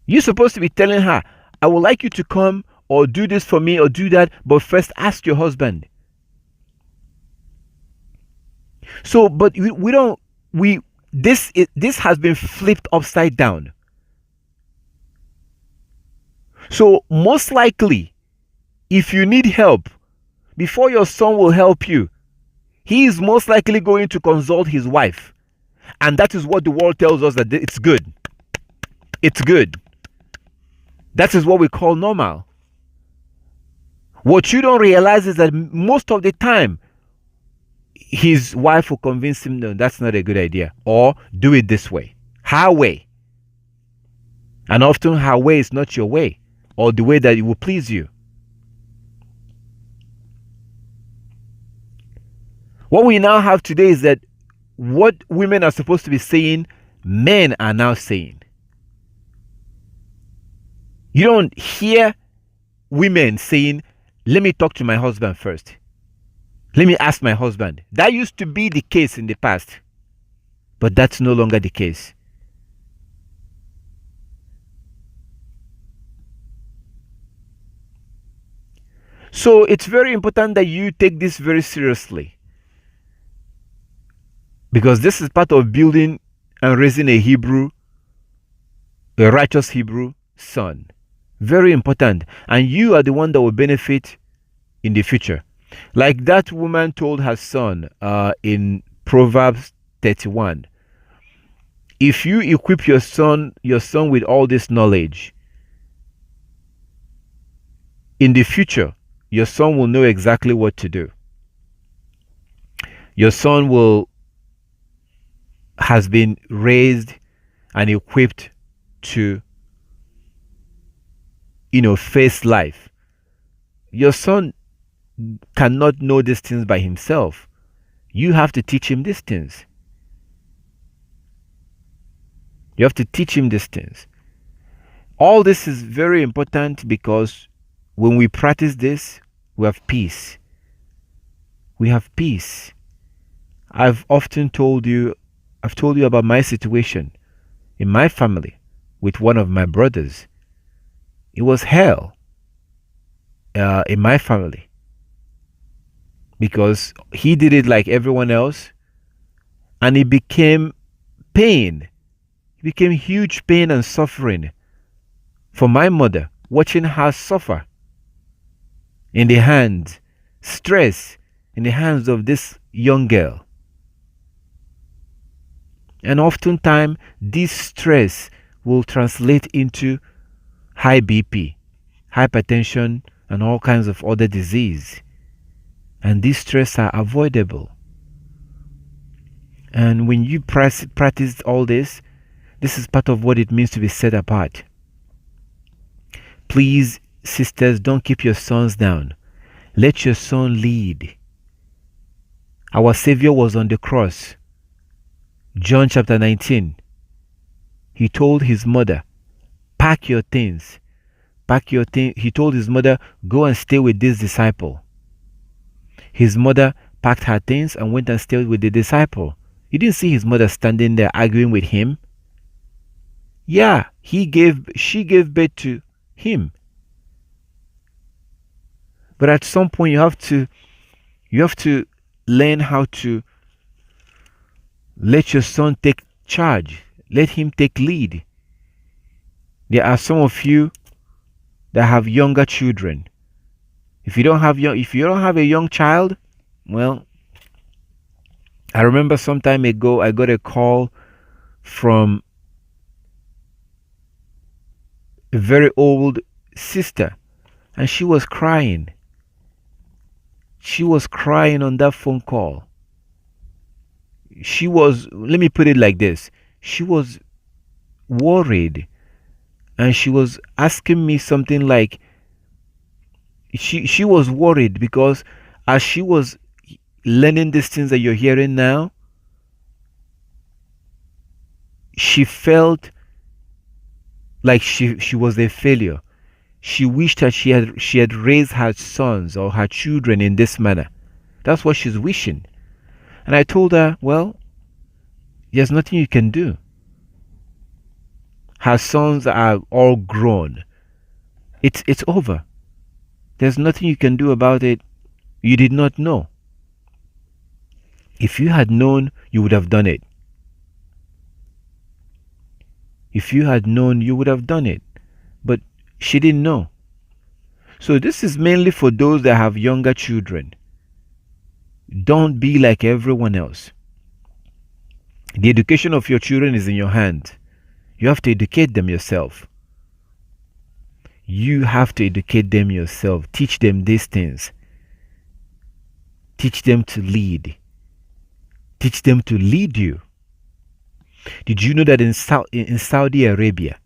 You're supposed to be telling her, I would like you to come or do this for me or do that, but first ask your husband. So, but this has been flipped upside down. So most likely, if you need help, before your son will help you, he is most likely going to consult his wife. And that is what the world tells us, that it's good. It's good. That is what we call normal. What you don't realize is that most of the time, his wife will convince him, no, that's not a good idea. Or do it this way. Her way. And often her way is not your way. Or the way that it will please you. What we now have today is that what women are supposed to be saying, men are now saying. You don't hear women saying, let me talk to my husband first. Let me ask my husband. That used to be the case in the past. But that's no longer the case. So it's very important that you take this very seriously. Because this is part of building and raising a righteous Hebrew son. Very important. And you are the one that will benefit in the future. Like that woman told her son in Proverbs 31. If you equip your son with all this knowledge, in the future, your son will know exactly what to do. Your son has been raised and equipped to face life. Your son cannot know these things by himself. You have to teach him these things. You have to teach him these things. All this is very important because when we practice this, we have peace. We have peace. I've told you about my situation in my family with one of my brothers. It was hell in my family because he did it like everyone else, and it became pain. It became huge pain and suffering for my mother, watching her suffer. in the hands, stress in the hands of this young girl. And oftentimes, this stress will translate into high BP, hypertension, and all kinds of other disease. And these stress are avoidable. And when you practice all this, this is part of what it means to be set apart. Please, sisters, don't keep your sons down. Let your son lead. Our Savior was on the cross. John chapter 19. He told his mother, pack your things. Pack your things. He told his mother, go and stay with this disciple. His mother packed her things and went and stayed with the disciple. You didn't see his mother standing there arguing with him. Yeah, she gave birth to him. But at some point you have to learn how to let your son take charge. Let him take lead. There are some of you that have younger children. If you don't have a young child, well, I remember some time ago I got a call from a very old sister, and she was crying. She was crying on that phone call. Let me put it like this. She was worried, and she was asking me something like, she was worried because as she was learning these things that you're hearing now, she felt like she was a failure. She wished that she had raised her sons or her children in this manner. That's what she's wishing. And I told her, well, there's nothing you can do. Her sons are all grown. It's over. There's nothing you can do about it. You did not know. If you had known, you would have done it. If you had known, you would have done it. But she didn't know. So this is mainly for those that have younger children. Don't be like everyone else. The education of your children is in your hand. You have to educate them yourself. You have to educate them yourself. Teach them these things. Teach them to lead. Teach them to lead you. Did you know that in Saudi Arabia,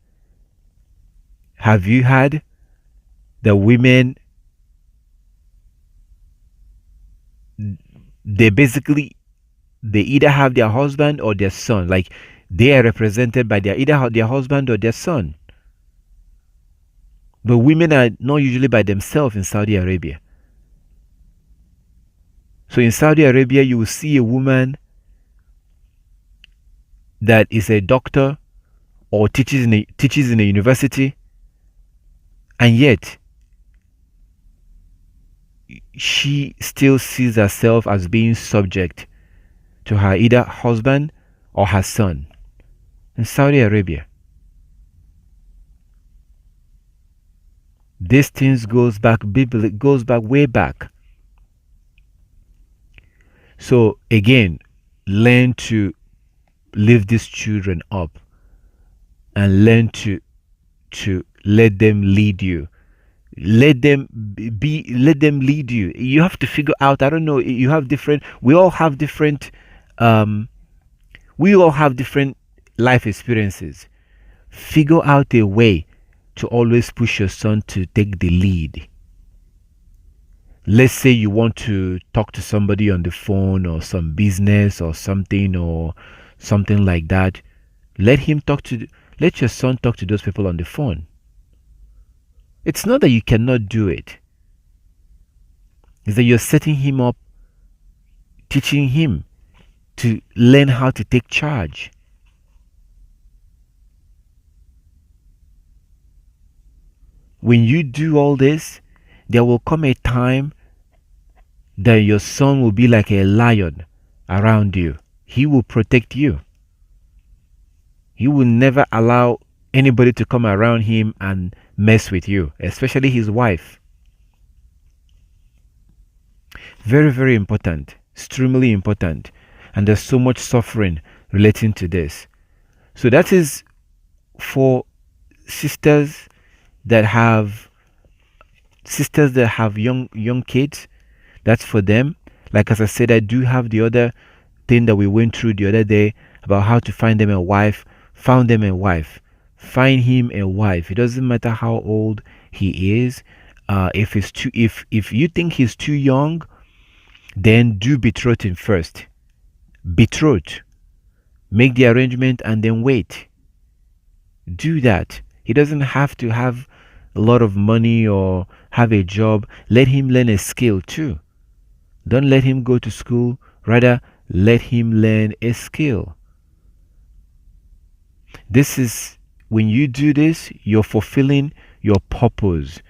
have you heard the women, they either have their husband or their son. Like, they are represented by either their husband or their son. But women are not usually by themselves in Saudi Arabia. So in Saudi Arabia, you will see a woman that is a doctor or teaches in a university, and yet she still sees herself as being subject to her either husband or her son in Saudi Arabia. These things goes back way back. So again, learn to lift these children up and learn to let them lead you. Let them lead you. You have to figure out, I don't know, we all have different life experiences. Figure out a way to always push your son to take the lead. Let's say you want to talk to somebody on the phone or some business or something like that. Let your son talk to those people on the phone. It's not that you cannot do it. It's that you're setting him up, teaching him to learn how to take charge. When you do all this, there will come a time that your son will be like a lion around you. He will protect you. He will never allow anybody to come around him and mess with you, especially his wife. Very, very important. Extremely important. And there's so much suffering relating to this. So that is for sisters that have young kids. That's for them. Like as I said, I do have the other thing that we went through the other day about how to find them a wife. Found them a wife. Find him a wife. It doesn't matter how old he is. If you think he's too young, then do betrothing first. Betroth. Make the arrangement and then wait. Do that. He doesn't have to have a lot of money or have a job. Let him learn a skill too. Don't let him go to school. Rather, let him learn a skill. This is, when you do this, you're fulfilling your purpose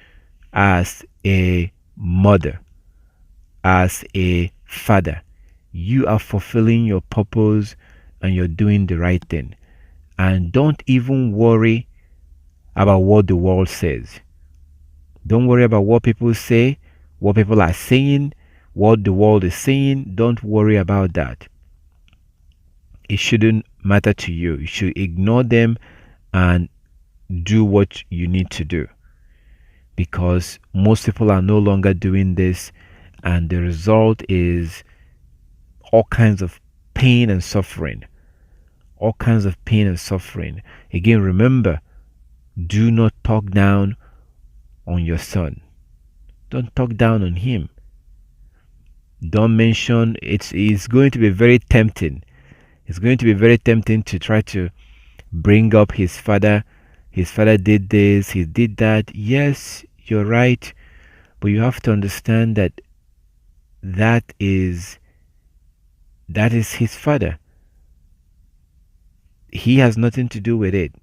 as a mother, as a father. You are fulfilling your purpose and you're doing the right thing. And don't even worry about what the world says. Don't worry about what people say, what people are saying, what the world is saying. Don't worry about that. It shouldn't matter to you. You should ignore them and do what you need to do. Because most people are no longer doing this, and the result is all kinds of pain and suffering. All kinds of pain and suffering. Again, remember, do not talk down on your son. Don't talk down on him. Don't mention, it's going to be very tempting. It's going to be very tempting to try to bring up his father. His father did this, he did that. Yes, you're right. But you have to understand that that is his father. He has nothing to do with it.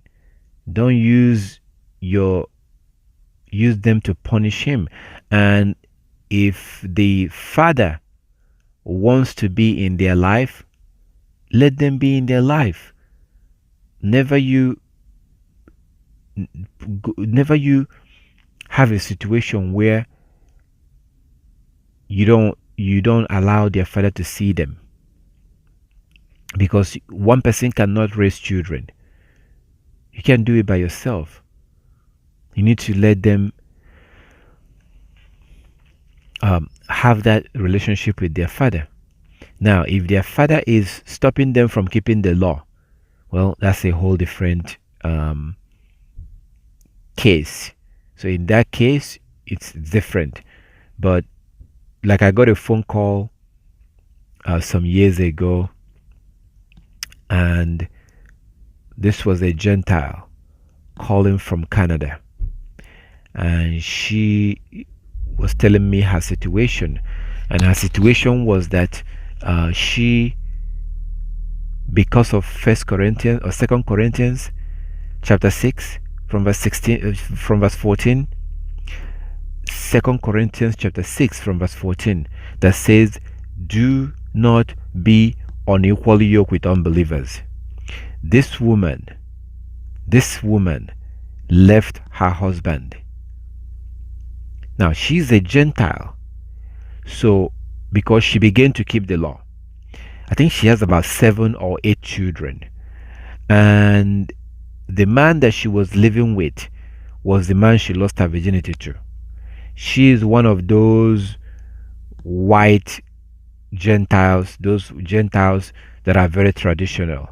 Don't use them to punish him. And if the father wants to be in their life, let them be in their life. Never you have a situation where you don't allow their father to see them, because one person cannot raise children. You can't do it by yourself. You need to let them have that relationship with their father. Now, if their father is stopping them from keeping the law, well, that's a whole different case. So in that case, it's different. But like, I got a phone call some years ago, and this was a Gentile calling from Canada, and she was telling me her situation. And her situation was that she, because of 1 Corinthians or 2 Corinthians chapter 6 from verse 16 from verse 14, 2 Corinthians chapter 6 from verse 14, that says, do not be unequally yoked with unbelievers. This woman left her husband. Now, she's a Gentile, so because she began to keep the law, I think she has about 7 or 8 children, and the man that she was living with was the man she lost her virginity to. She is one of those white Gentiles, those Gentiles that are very traditional.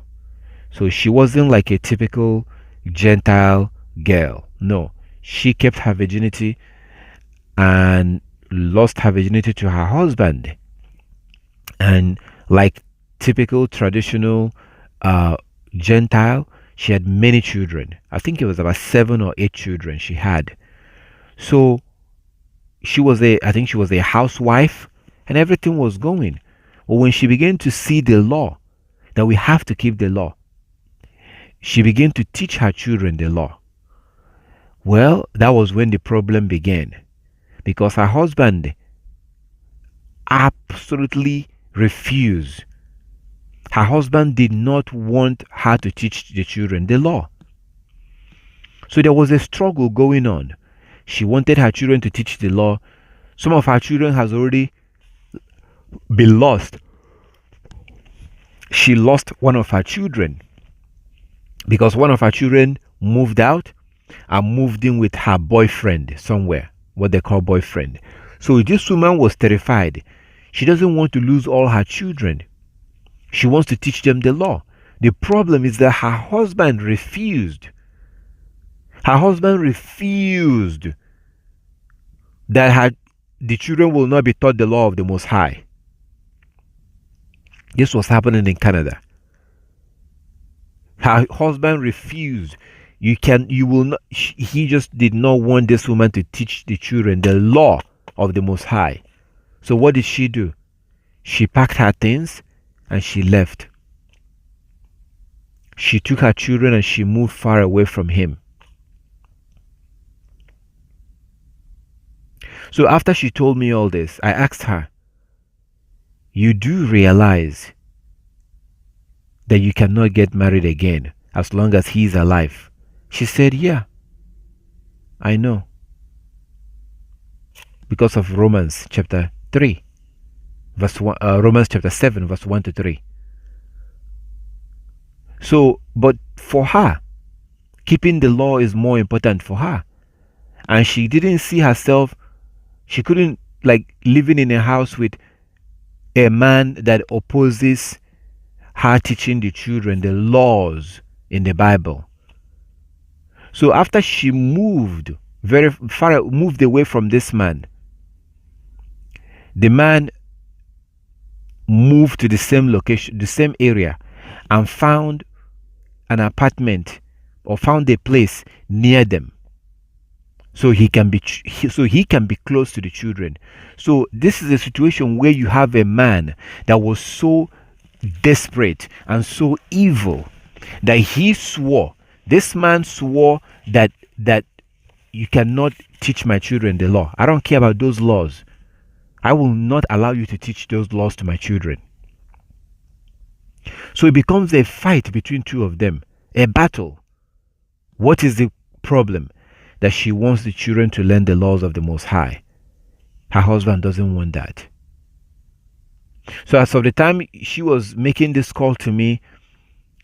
So she wasn't like a typical Gentile girl. No, she kept her virginity and lost her virginity to her husband. And like typical traditional Gentile, she had many children. I think it was about 7 or 8 children she had. So I think she was a housewife, and everything was going. But when she began to see the law, that we have to keep the law, she began to teach her children the law. Well, that was when the problem began, because her husband absolutely refused. Her husband did not want her to teach the children the law. So there was a struggle going on. She wanted her children to teach the law. Some of her children has already be lost. She lost one of her children because one of her children moved out and moved in with her boyfriend somewhere, what they call boyfriend. So this woman was terrified. She doesn't want to lose all her children. She wants to teach them the law. The problem is that her husband refused. Her husband refused that the children will not be taught the law of the Most High. This was happening in Canada. Her husband refused. You will not. He just did not want this woman to teach the children the law of the Most High. So what did she do? She packed her things and she left. She took her children and she moved far away from him. So after she told me all this, I asked her, you do realize that you cannot get married again as long as he's alive? She said, yeah, I know. Because of Romans chapter 3, verse 1, Romans chapter 7, verse 1 to 3. So, but for her, keeping the law is more important for her. And she didn't see herself, she couldn't like living in a house with a man that opposes her teaching the children the laws in the Bible. So after she moved very far, moved away from this man, the man moved to the same location, the same area, and found an apartment or found a place near them, so he can be close to the children. So this is a situation where you have a man that was so desperate and so evil that he swore. This man swore that you cannot teach my children the law. I don't care about those laws. I will not allow you to teach those laws to my children. So it becomes a fight between two of them, a battle. What is the problem? That she wants the children to learn the laws of the Most High. Her husband doesn't want that. So as of the time she was making this call to me,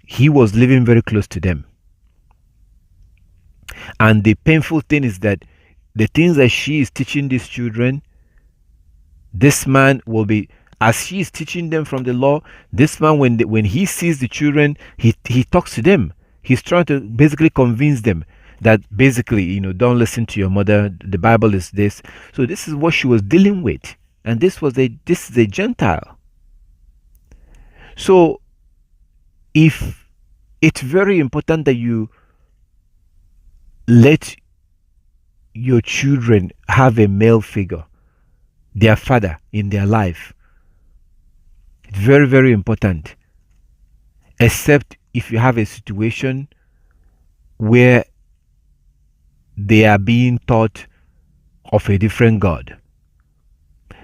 he was living very close to them. And the painful thing is that the things that she is teaching these children, this man will be, as she is teaching them from the law, this man, when he sees the children, he talks to them. He's trying to basically convince them that basically, don't listen to your mother. The Bible is this. So this is what she was dealing with. And this is a Gentile. So if it's very important that you let your children have a male figure, their father in their life. It's very, very important. Except if you have a situation where they are being taught of a different God.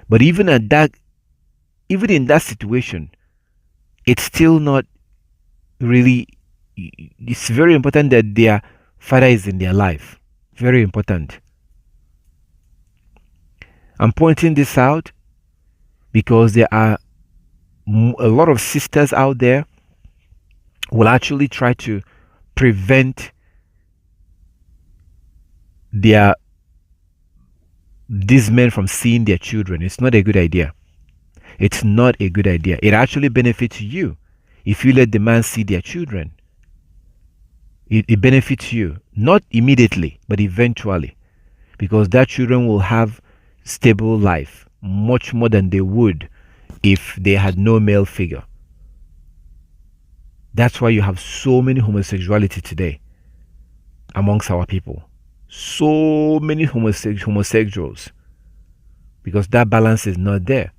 But even in that situation, it's still not really, it's very important that their father is in their life. Very important. I'm pointing this out because there are a lot of sisters out there who will actually try to prevent these men from seeing their children. It's not a good idea. It's not a good idea. It actually benefits you if you let the man see their children. It benefits you, not immediately, but eventually, because that children will have stable life much more than they would if they had no male figure. That's why you have so many homosexuality today amongst our people. So many homosexuals, because that balance is not there.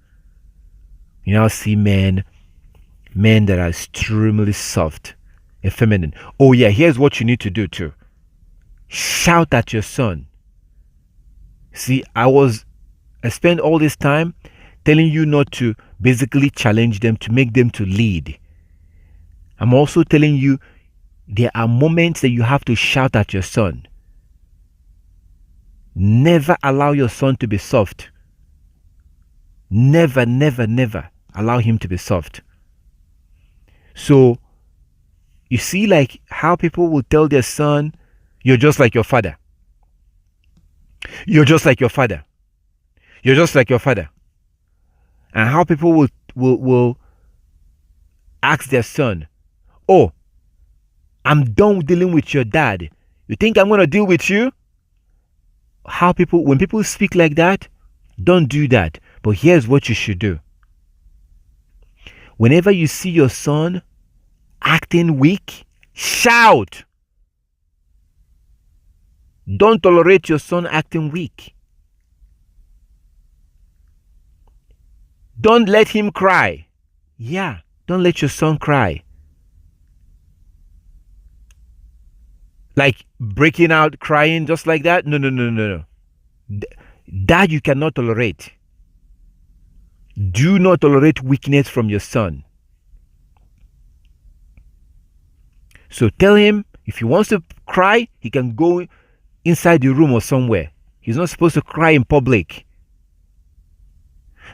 You now see men that are extremely soft, effeminate. Oh yeah, here's what you need to do too. Shout at your son. See, I spent all this time telling you not to basically challenge them, to make them to lead. I'm also telling you there are moments that you have to shout at your son. Never allow your son to be soft. Never, never, never allow him to be soft. So you see, like how people will tell their son, you're just like your father. You're just like your father. You're just like your father. And how people will ask their son, oh, I'm done dealing with your dad. You think I'm going to deal with you? When people speak like that, don't do that. But here's what you should do. Whenever you see your son acting weak, shout. Don't tolerate your son acting weak. Don't let him cry. Yeah, don't let your son cry. Like breaking out crying just like that? No. That you cannot tolerate. Do not tolerate weakness from your son. So tell him if he wants to cry, he can go inside the room or somewhere. He's not supposed to cry in public.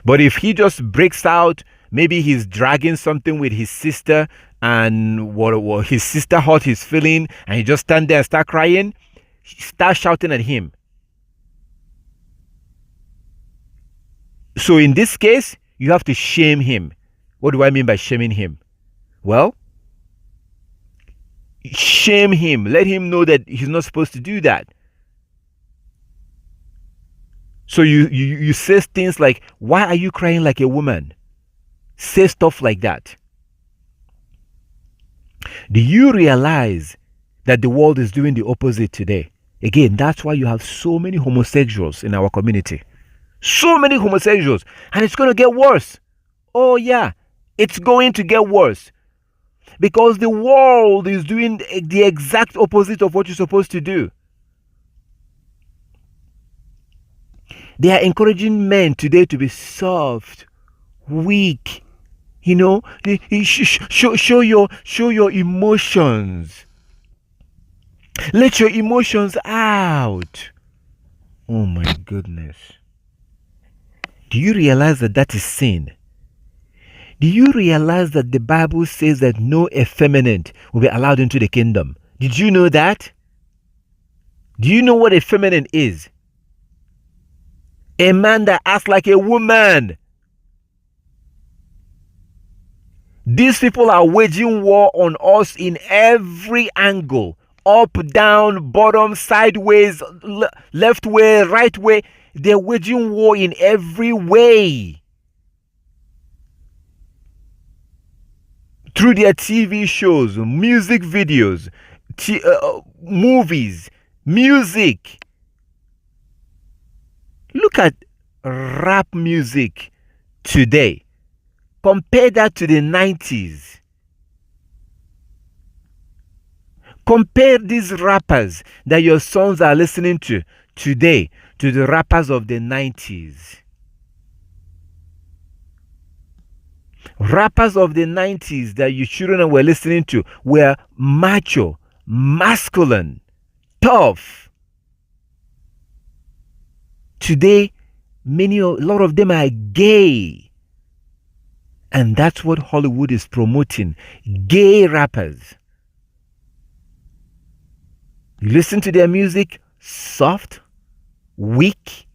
But if he just breaks out, maybe he's dragging something with his sister and what his sister hurt his feeling and he just stand there and start crying, start shouting at him. So in this case, you have to shame him. What do I mean by shaming him? Well, shame him. Let him know that he's not supposed to do that. So you say things like, why are you crying like a woman? Say stuff like that. Do you realize that the world is doing the opposite today? Again, that's why you have so many homosexuals in our community. So many homosexuals. And it's going to get worse. Oh yeah, it's going to get worse. Because the world is doing the exact opposite of what you're supposed to do. They are encouraging men today to be soft, weak. You know, show your emotions. Let your emotions out. Oh my goodness. Do you realize that that is sin? Do you realize that the Bible says that no effeminate will be allowed into the kingdom? Did you know that? Do you know what effeminate is? A man that acts like a woman. These people are waging war on us in every angle. Up, down, bottom, sideways, left way, right way. They're waging war in every way. Through their TV shows, music videos, movies, music. Look at rap music today. Compare that to the 90s. Compare these rappers that your sons are listening to today to the rappers of the 90s. Rappers of the 90s that your children were listening to were macho, masculine, tough. Today, a lot of them are gay. And that's what Hollywood is promoting. Gay rappers. You listen to their music, soft, weak.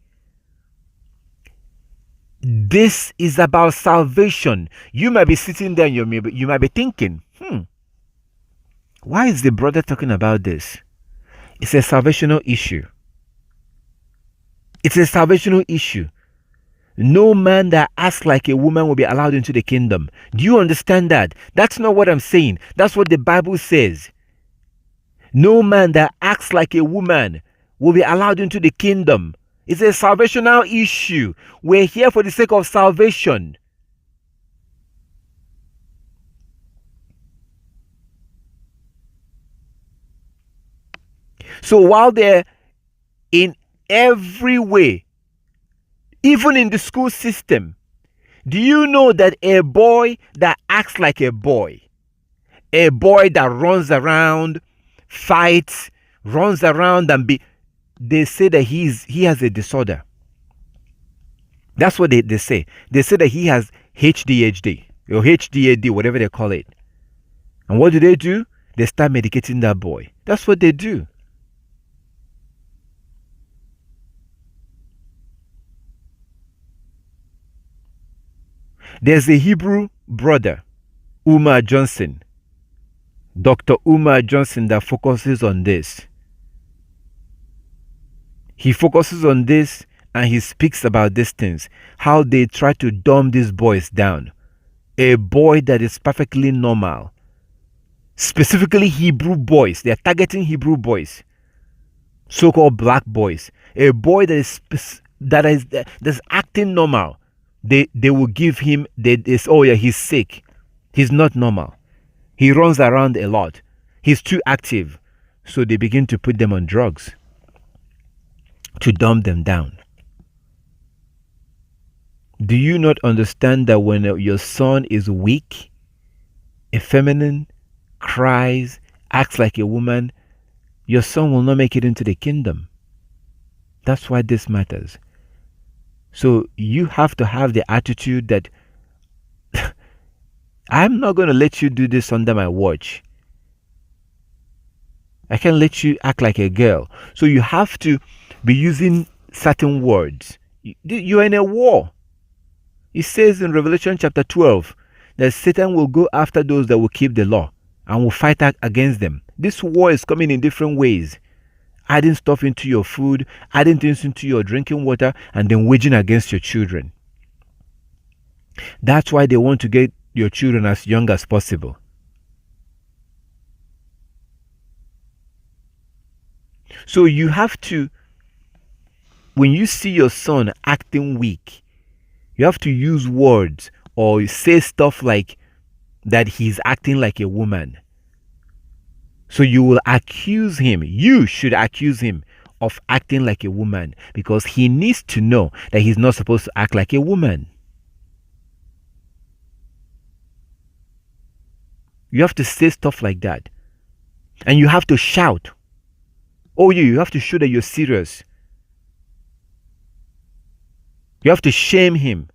This is about salvation. You might be sitting there and you might be thinking, why is the brother talking about this? It's a salvational issue. It's a salvational issue. No man that acts like a woman will be allowed into the kingdom. Do you understand that? That's not what I'm saying. That's what the Bible says. No man that acts like a woman will be allowed into the kingdom. It's a salvational issue. We're here for the sake of salvation. So while they're in every way, even in the school system, do you know that a boy that acts like a boy that runs around, fights, runs around they say that he has a disorder. That's what they say. They say that he has HDHD or HDAD, whatever they call it. And what do? They start medicating that boy. That's what they do. There's a Hebrew brother, Umar Johnson, Dr. Umar Johnson, that focuses on this. He focuses on this and he speaks about these things, how they try to dumb these boys down. A boy that is perfectly normal, specifically Hebrew boys. They are targeting Hebrew boys, so-called black boys. A boy that's acting normal. They will give him this. Oh yeah, he's sick. He's not normal. He runs around a lot. He's too active. So they begin to put them on drugs to dumb them down. Do you not understand that when your son is weak, effeminate, cries, acts like a woman, your son will not make it into the kingdom? That's why this matters. So you have to have the attitude that I'm not going to let you do this under my watch. I can't let you act like a girl. So you have to be using certain words. You're in a war. It says in Revelation chapter 12 that Satan will go after those that will keep the law and will fight against them. This war is coming in different ways. Adding stuff into your food, adding things into your drinking water, and then waging against your children. That's why they want to get your children as young as possible. So you have to, when you see your son acting weak, you have to use words or say stuff like that he's acting like a woman. So you will accuse him. You should accuse him of acting like a woman because he needs to know that he's not supposed to act like a woman. You have to say stuff like that. And you have to shout. Oh, you have to show that you're serious. You have to shame him.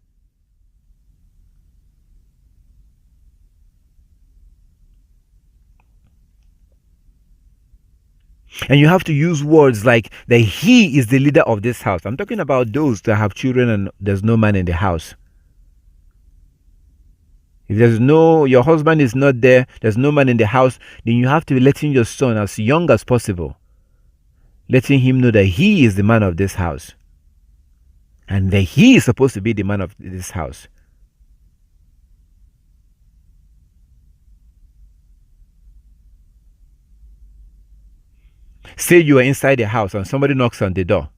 And you have to use words like that he is the leader of this house. I'm talking about those that have children and there's no man in the house. If your husband is not there, there's no man in the house, then you have to be letting your son as young as possible, letting him know that he is the man of this house. And that he is supposed to be the man of this house. Say you are inside the house and somebody knocks on the door.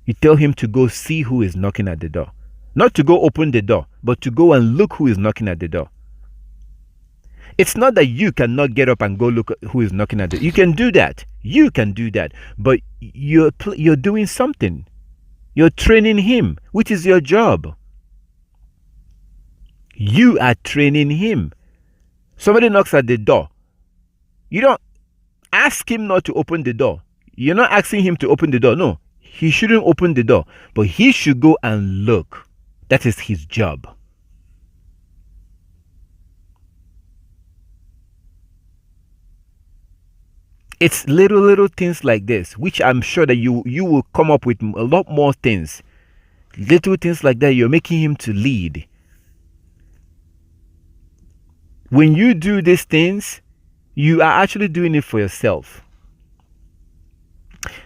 You tell him to go see who is knocking at the door. Not to go open the door, but to go and look who is knocking at the door. It's not that you cannot get up and go look at who is knocking at the door. You can do that. You can do that. But you're doing something. You're training him, which is your job. You are training him. Somebody knocks at the door. You don't ask him not to open the door. You're not asking him to open the door. No, he shouldn't open the door. But he should go and look. That is his job. It's little things like this, which I'm sure that you will come up with a lot more things. Little things like that, you're making him to lead. When you do these things, you are actually doing it for yourself.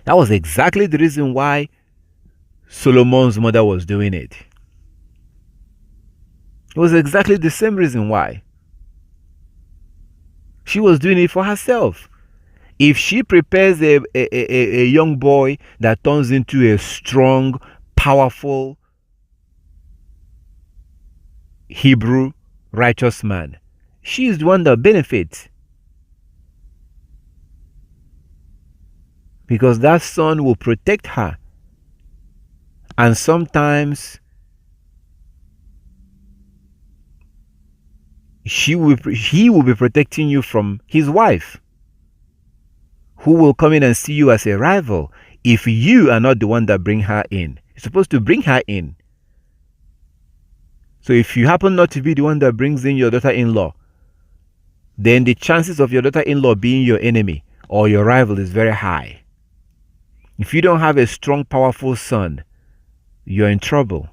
That was exactly the reason why Solomon's mother was doing it. It was exactly the same reason why. She was doing it for herself. If she prepares a young boy that turns into a strong, powerful Hebrew righteous man, she is the one that benefits. Because that son will protect her. And sometimes he will be protecting you from his wife, who will come in and see you as a rival if you are not the one that bring her in. You're supposed to bring her in. So if you happen not to be the one that brings in your daughter-in-law, then the chances of your daughter-in-law being your enemy or your rival is very high. If you don't have a strong, powerful son, you're in trouble.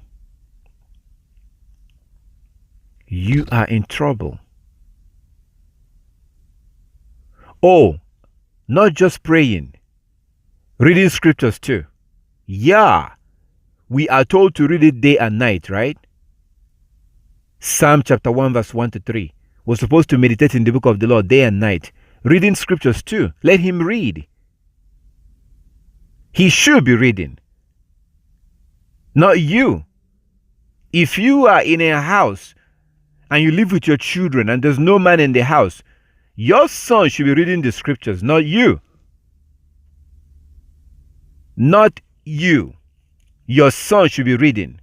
You are in trouble. Oh, not just praying, reading scriptures too. Yeah, we are told to read it day and night, right? Psalm chapter 1 verse 1 to 3. We're supposed to meditate in the book of the Lord day and night. Reading scriptures too. Let him read. He should be reading, not you. If you are in a house and you live with your children and there's no man in the house, your son should be reading the scriptures, not you. Not you. Your son should be reading.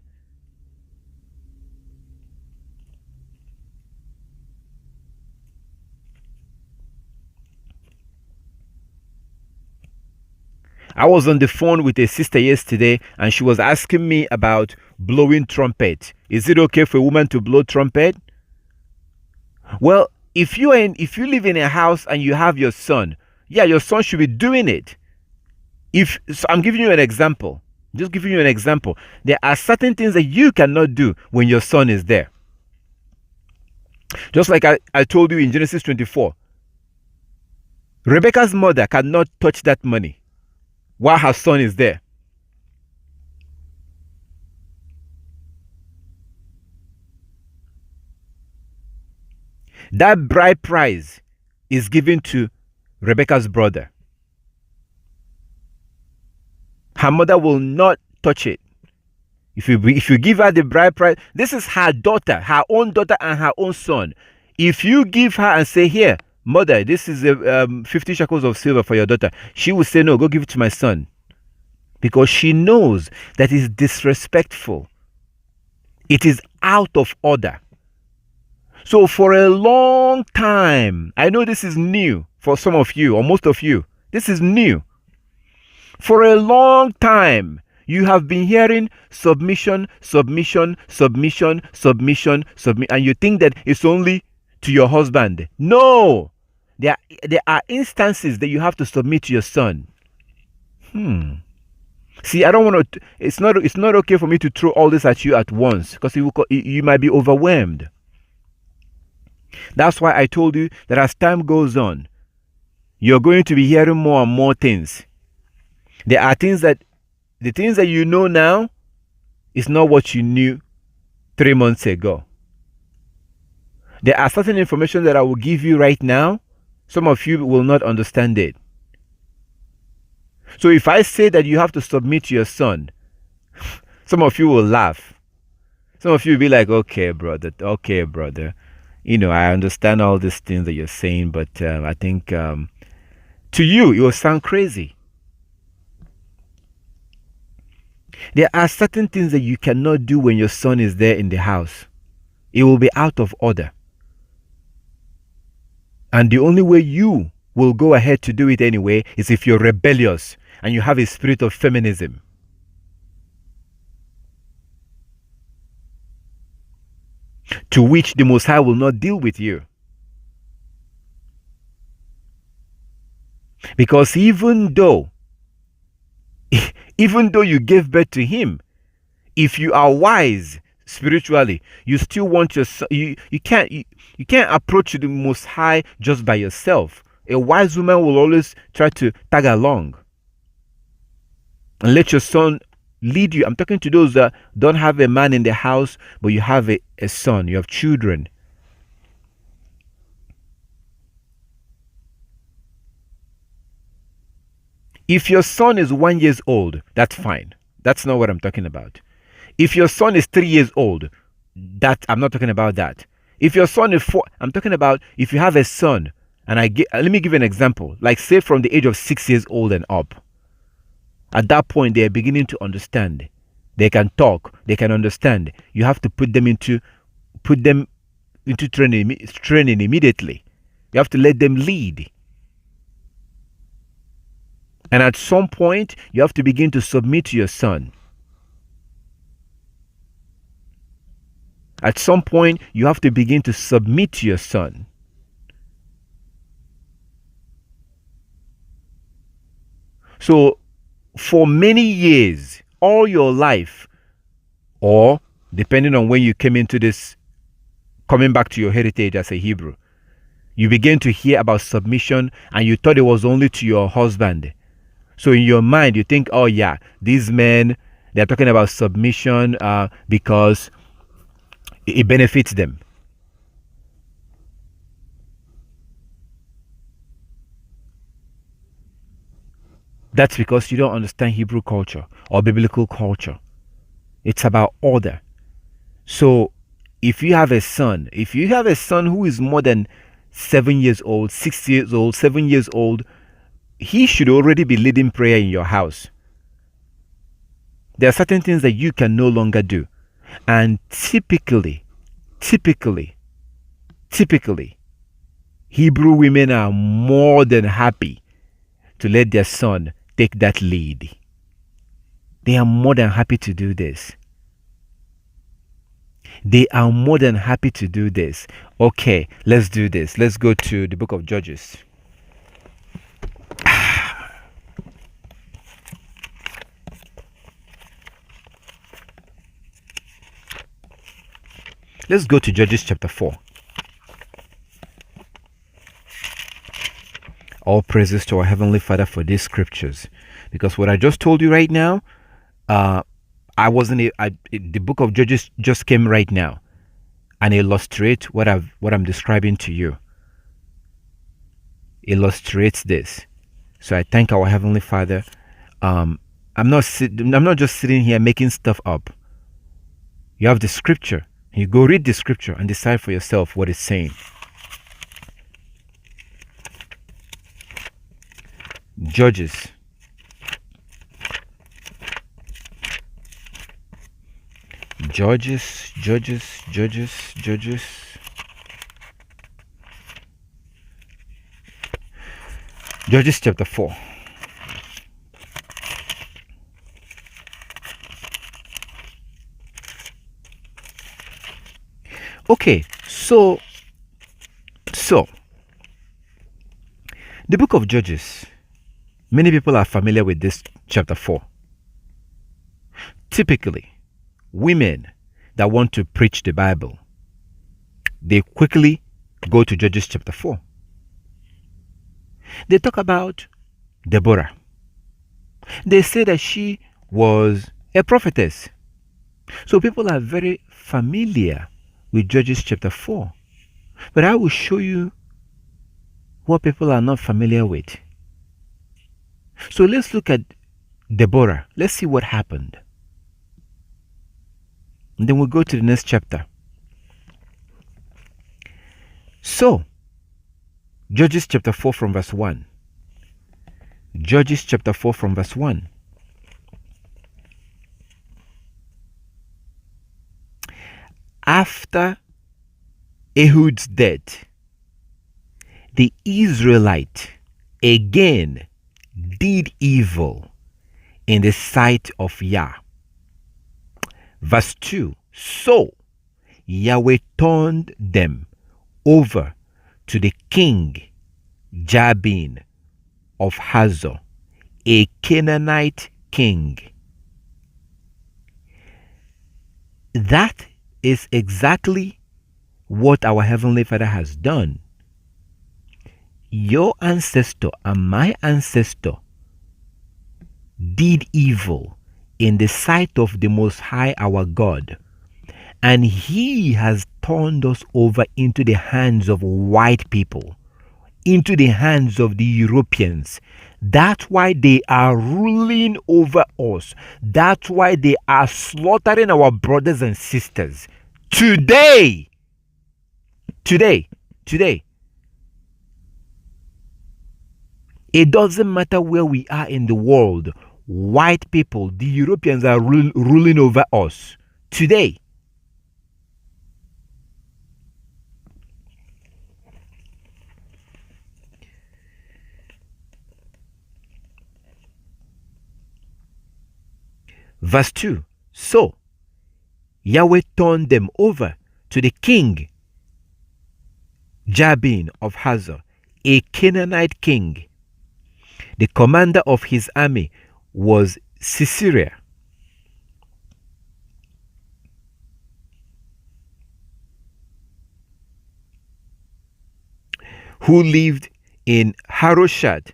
I was on the phone with a sister yesterday and she was asking me about blowing trumpet. Is it okay for a woman to blow trumpet? Well, if you live in a house and you have your son, yeah, your son should be doing it. So I'm giving you an example. Just giving you an example. There are certain things that you cannot do when your son is there. Just like I told you in Genesis 24. Rebecca's mother cannot touch that money while her son is there. That bride price is given to Rebecca's brother. Her mother will not touch it. If you give her the bride price, this is her daughter, her own daughter and her own son. If you give her and say, here, mother, this is 50 shekels of silver for your daughter, she will say, no, go give it to my son. Because she knows that is disrespectful. It is out of order. So for a long time, I know this is new for some of you or most of you. This is new. For a long time, you have been hearing submission, submission, submission, submission, submission, and you think that it's only to your husband. No! There are instances that you have to submit to your son. See, I don't want to. It's not okay for me to throw all this at you at once because you might be overwhelmed. That's why I told you that as time goes on, you're going to be hearing more and more things. There are things that the things that you know now is not what you knew 3 months ago. There are certain information that I will give you right now. Some of you will not understand it. So if I say that you have to submit to your son, some of you will laugh. Some of you will be like, okay, brother. I understand all these things that you're saying, but I think to you, it will sound crazy. There are certain things that you cannot do when your son is there in the house. It will be out of order. And the only way you will go ahead to do it anyway is if you're rebellious and you have a spirit of feminism. To which the Most High will not deal with you. Because even though you gave birth to him, if you are wise spiritually, you still want your son. You can't approach the Most High just by yourself. A wise woman will always try to tag along and let your son lead you. I'm talking to those that don't have a man in the house, but you have a son, you have children. If your son is 1 year old, that's fine. That's not what I'm talking about. If your son is 3 years old, I'm not talking about that. If your son is 4, I'm talking about if you have a son, and let me give you an example. Like say from the age of 6 years old and up. At that point, they are beginning to understand. They can talk. They can understand. You have to put them into training immediately. You have to let them lead. And at some point, you have to begin to submit to your son. At some point, you have to begin to submit to your son. So, for many years, all your life, or depending on when you came into this, coming back to your heritage as a Hebrew, you began to hear about submission and you thought it was only to your husband. So in your mind, you think, oh yeah, these men, they're talking about submission because it benefits them. That's because you don't understand Hebrew culture or biblical culture. It's about order. So if you have a son who is more than 7 years old, 6 years old, 7 years old, he should already be leading prayer in your house. There are certain things that you can no longer do. And typically, Hebrew women are more than happy to let their son take that lead. They are more than happy to do this. They are more than happy to do this. Okay, let's do this. Let's go to the book of Judges. Let's go to Judges chapter 4. All praises to our Heavenly Father for these scriptures. Because what I just told you right now, the book of Judges just came right now and illustrates what I'm describing to you. Illustrates this. So I thank our Heavenly Father. I'm not just sitting here making stuff up. You have the scripture. You go read the scripture and decide for yourself what it's saying. Judges. Judges. Judges chapter 4. Okay, so the book of Judges, many people are familiar with this chapter 4. Typically, women that want to preach the Bible, they quickly go to Judges chapter 4. They talk about Deborah. They say that she was a prophetess. So people are very familiar with Judges chapter 4. But I will show you what people are not familiar with. So let's look at Deborah. Let's see what happened. And then we'll go to the next chapter. So, Judges chapter 4 from verse 1. Judges chapter 4 from verse 1. After Ehud's death, the Israelites again did evil in the sight of Yah. Verse 2. So Yahweh turned them over to the king Jabin of Hazor, a Canaanite king. That is exactly what our Heavenly Father has done. Your ancestor and my ancestor did evil in the sight of the Most High our God, and He has turned us over into the hands of white people, into the hands of the Europeans. That's why they are ruling over us. That's why they are slaughtering our brothers and sisters. Today. It doesn't matter where we are in the world. White people, the Europeans are ruling over us. Today. Verse 2. So Yahweh turned them over to the king Jabin of Hazor, a Canaanite king. The commander of his army was Sisera. Who lived in Haroshat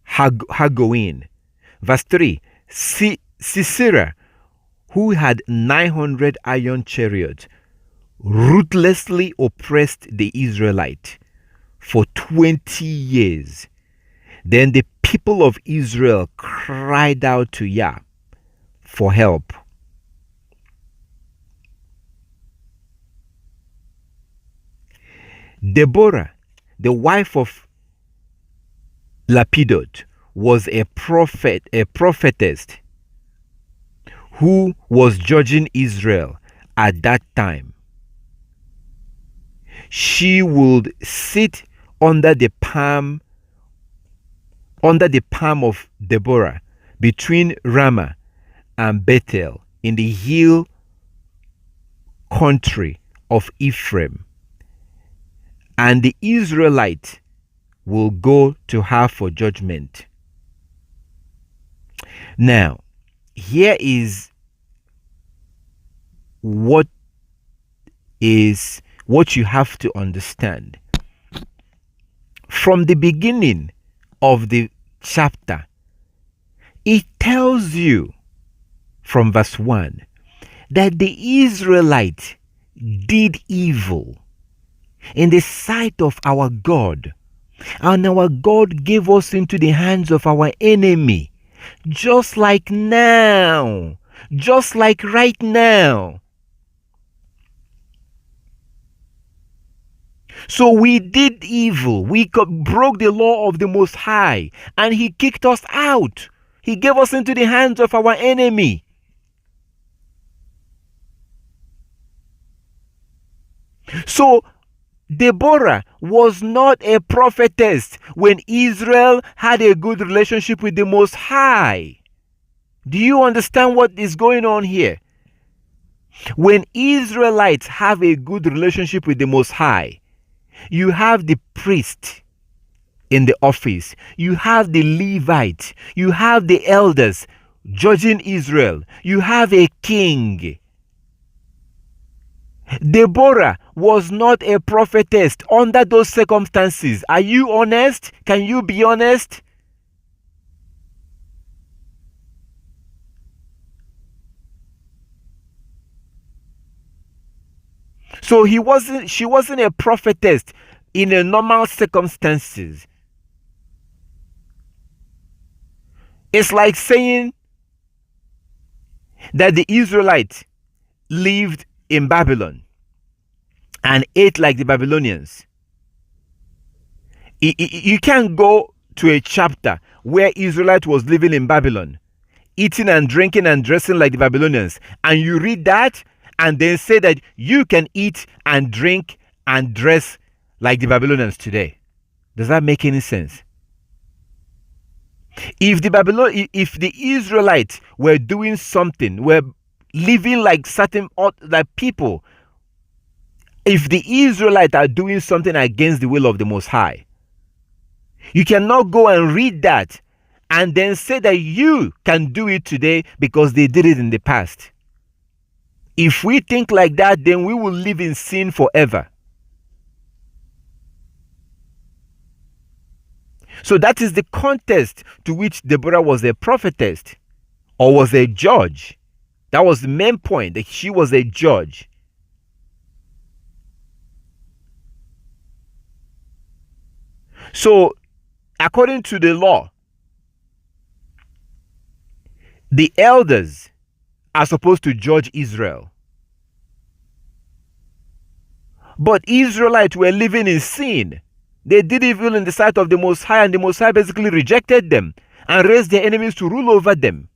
Hagoin. Verse 3. Sisera, who had 900 iron chariots, ruthlessly oppressed the Israelites for 20 years. Then the people of Israel cried out to Yah for help. Deborah, the wife of Lapidot, was a prophetess who was judging Israel at that time. She would sit under the palm of Deborah between Ramah and Bethel in the hill country of Ephraim, and the Israelites will go to her for judgment. Now, here is what you have to understand. From the beginning of the chapter, it tells you from verse 1 that the Israelites did evil in the sight of our God, and our God gave us into the hands of our enemy, just like now, just like right now. So we did evil. We broke the law of the Most High, and He kicked us out. He gave us into the hands of our enemy. So Deborah was not a prophetess when Israel had a good relationship with the Most High. Do you understand what is going on here? When Israelites have a good relationship with the Most High, you have the priest in the office, you have the Levites, you have the elders judging Israel, you have a king. Deborah was not a prophetess under those circumstances. Are you honest? Can you be honest? So she wasn't a prophetess in a normal circumstances. It's like saying that the Israelites lived in Babylon and ate like the Babylonians. You can't go to a chapter where Israelite was living in Babylon, eating and drinking and dressing like the Babylonians, and you read that and then say that you can eat and drink and dress like the Babylonians today. Does that make any sense? If the Israelites were doing something, were living like certain like people, if the Israelites are doing something against the will of the Most High, you cannot go and read that and then say that you can do it today because they did it in the past. If we think like that, then we will live in sin forever. So that is the context to which Deborah was a prophetess or was a judge. That was the main point, that she was a judge. So, according to the law, the elders are supposed to judge Israel. But Israelites were living in sin. They did evil in the sight of the Most High, and the Most High basically rejected them and raised their enemies to rule over them.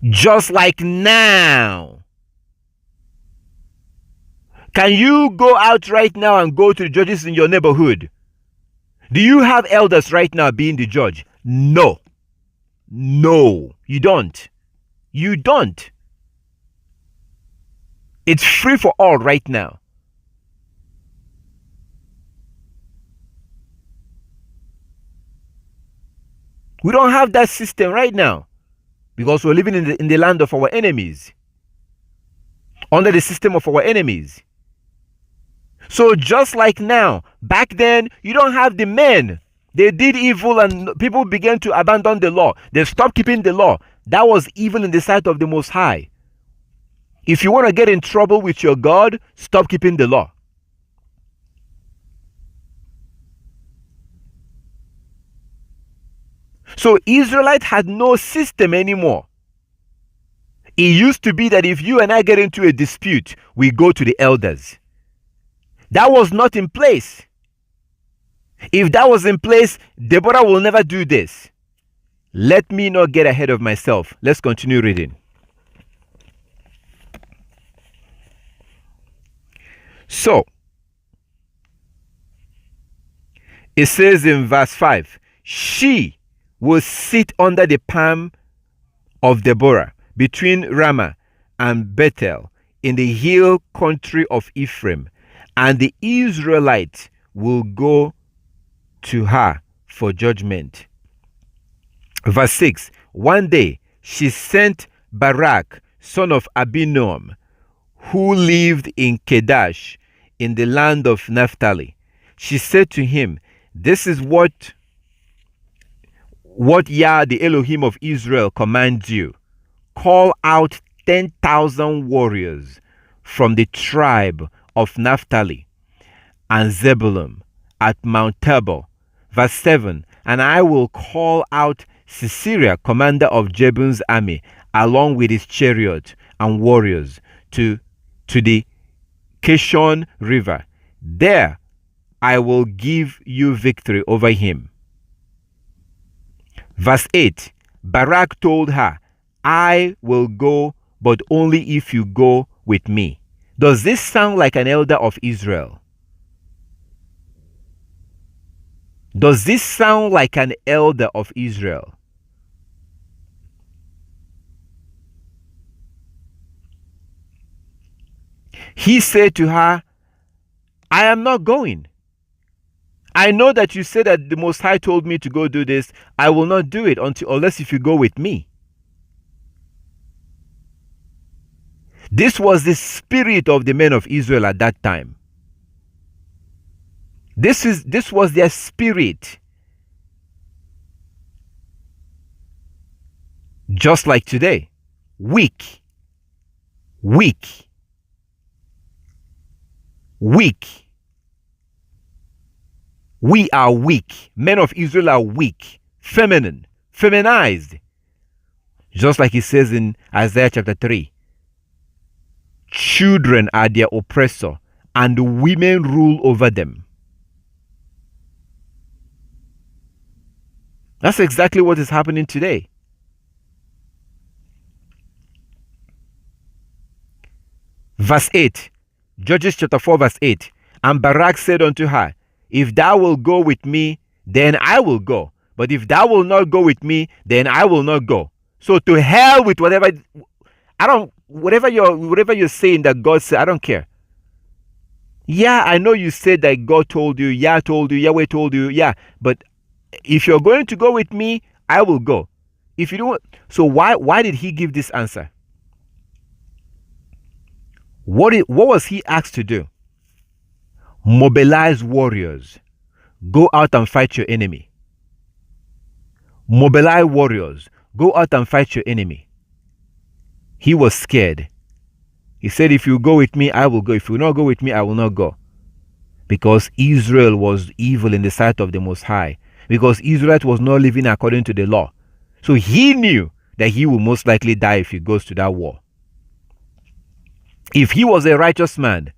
Just like now. Can you go out right now and go to the judges in your neighborhood? Do you have elders right now being the judge? No. No, you don't. You don't. It's free for all right now. We don't have that system right now because we're living in the land of our enemies, under the system of our enemies. So just like now, back then, you don't have the men. They did evil and people began to abandon the law. They stopped keeping the law. That was evil in the sight of the Most High. If you want to get in trouble with your God, stop keeping the law. So Israelite had no system anymore. It used to be that if you and I get into a dispute, we go to the elders. That was not in place. If that was in place, Deborah will never do this. Let me not get ahead of myself. Let's continue reading. So, it says in verse 5, she will sit under the palm of Deborah between Ramah and Bethel in the hill country of Ephraim, and the Israelites will go to her for judgment. Verse 6, one day she sent Barak, son of Abinoam, who lived in Kedash in the land of Naphtali. She said to him, this is what Yah, the Elohim of Israel, commands you. Call out 10,000 warriors from the tribe of Naphtali and Zebulun at Mount Tabor. Verse 7, and I will call out Sisera, commander of Jebun's army, along with his chariot and warriors to the Kishon River. There I will give you victory over him. Verse 8, Barak told her, I will go, but only if you go with me. Does this sound like an elder of Israel? Does this sound like an elder of Israel? He said to her, I am not going. I know that you said that the Most High told me to go do this. I will not do it unless if you go with me. This was the spirit of the men of Israel at that time. This was their spirit. Just like today. Weak. Weak. Weak. We are weak. Men of Israel are weak. Feminine. Feminized. Just like he says in Isaiah chapter 3. Children are their oppressor, and women rule over them. That's exactly what is happening today. Verse 8. Judges chapter 4 verse 8. And Barak said unto her, if thou wilt go with me, then I will go. But if thou wilt not go with me, then I will not go. So to hell with whatever you're saying that God said, I don't care. Yeah, I know you said that God told you, Yah told you, Yahweh told you, yeah. But if you're going to go with me, I will go. If you don't, so why did he give this answer? What was he asked to do? Mobilize warriors. Go out and fight your enemy. Mobilize warriors. Go out and fight your enemy. He was scared. He said, if you go with me, I will go. If you will not go with me, I will not go. Because Israel was evil in the sight of the Most High. Because Israel was not living according to the law. So he knew that he will most likely die if he goes to that war. If he was a righteous man,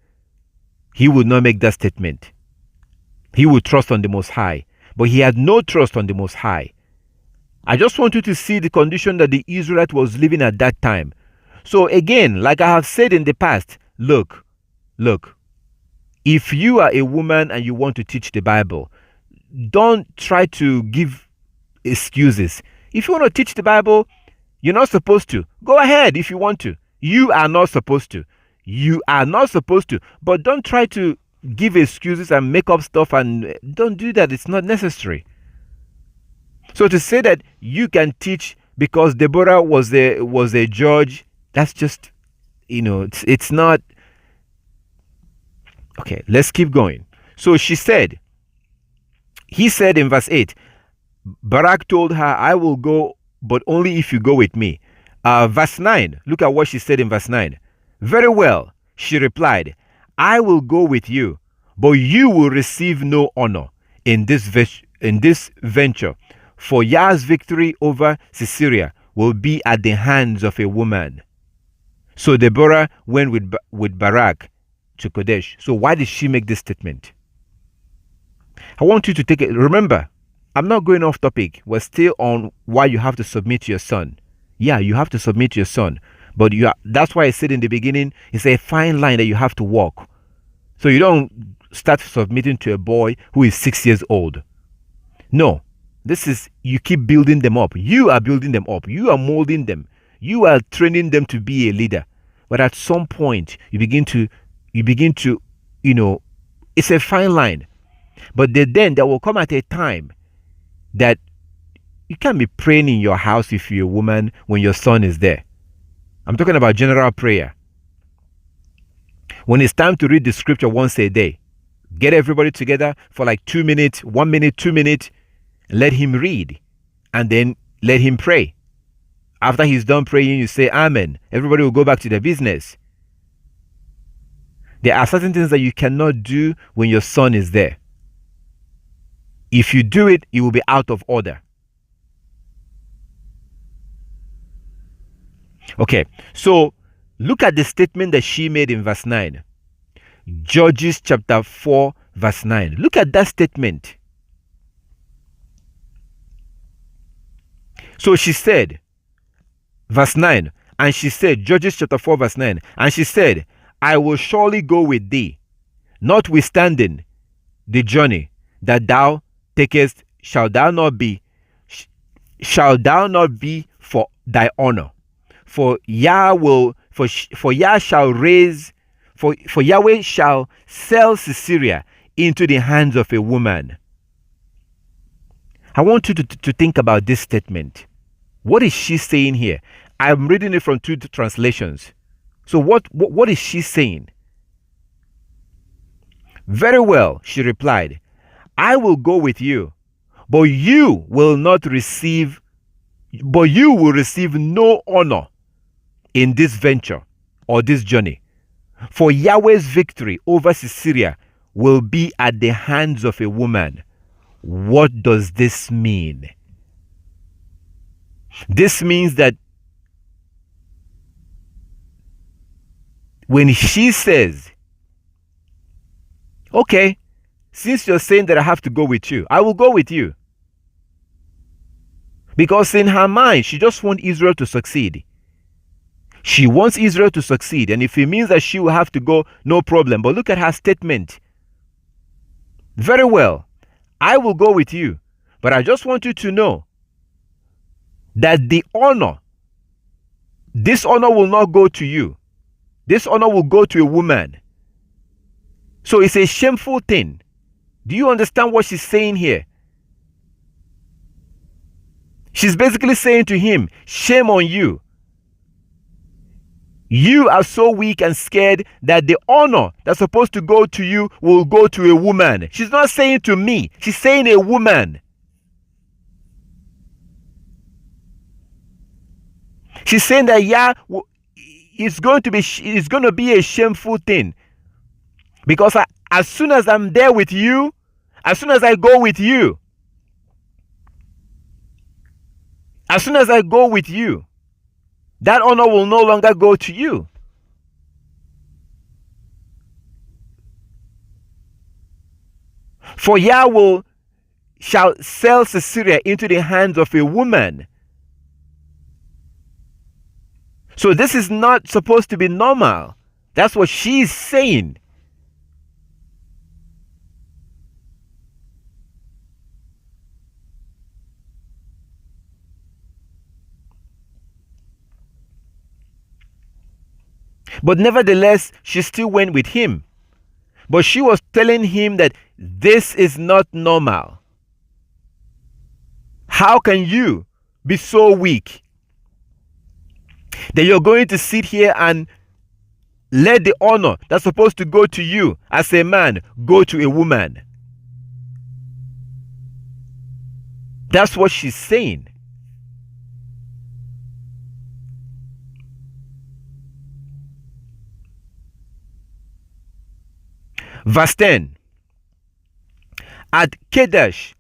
he would not make that statement. He would trust on the Most High. But he had no trust on the Most High. I just want you to see the condition that the Israelite was living at that time. So again, like I have said in the past, look, if you are a woman and you want to teach the Bible, don't try to give excuses. If you want to teach the Bible, you're not supposed to. Go ahead if you want to. You are not supposed to. You are not supposed to. But don't try to give excuses and make up stuff, and don't do that. It's not necessary. So to say that you can teach because Deborah was a judge, that's just, it's not. Okay, let's keep going. So he said in verse 8, Barak told her, I will go, but only if you go with me. Verse 9, look at what she said in verse 9. Very well, she replied, I will go with you, but you will receive no honor in this venture, for Yah's victory over Sisera will be at the hands of a woman. So Deborah went with Barak to Kadesh. So why did she make this statement? I want you to take it. Remember, I'm not going off topic. We're still on why you have to submit to your son. Yeah, you have to submit to your son. But that's why I said in the beginning, it's a fine line that you have to walk. So you don't start submitting to a boy who is 6 years old. No, you keep building them up. You are building them up. You are molding them. You are training them to be a leader. But at some point, you begin to, it's a fine line. But then there will come at a time that you can't be praying in your house if you're a woman when your son is there. I'm talking about general prayer. When it's time to read the scripture once a day, get everybody together for like 2 minutes, 1 minute, 2 minutes, let him read, and then let him pray. After he's done praying, you say amen. Everybody will go back to their business. There are certain things that you cannot do when your son is there. If you do it, you will be out of order. Okay, so look at the statement that she made in verse 9. Judges chapter 4, verse 9. Look at that statement. So she said, verse 9, and she said, Judges chapter 4, verse 9, and she said, I will surely go with thee, notwithstanding the journey that thou takest shall thou not be for thy honor. For Yahweh shall sell Sisera into the hands of a woman. I want you to think about this statement. What is she saying here? I'm reading it from 2 translations. So what is she saying? Very well, she replied, I will go with you, but you will receive no honor in this venture or this journey. For Yahweh's victory over Sisera will be at the hands of a woman. What does this mean? This means that when she says, okay, since you're saying that I have to go with you, I will go with you. Because in her mind, she just wants Israel to succeed. She wants Israel to succeed. And if it means that she will have to go, no problem. But look at her statement. Very well, I will go with you. But I just want you to know that this honor will not go to you. This honor will go to a woman. So it's a shameful thing. Do you understand what she's saying here? She's basically saying to him, shame on you. You are so weak and scared that the honor that's supposed to go to you will go to a woman. She's not saying to me, she's saying a woman. She's saying that it's going to be a shameful thing. Because as soon as I'm there with you, as soon as I go with you, that honor will no longer go to you. For Yahweh shall sell Sisera into the hands of a woman. So this is not supposed to be normal. That's what she's saying. But nevertheless, she still went with him. But she was telling him that this is not normal. How can you be so weak that you're going to sit here and let the honor that's supposed to go to you as a man go to a woman? That's what she's saying. Verse 10. At Kadesh,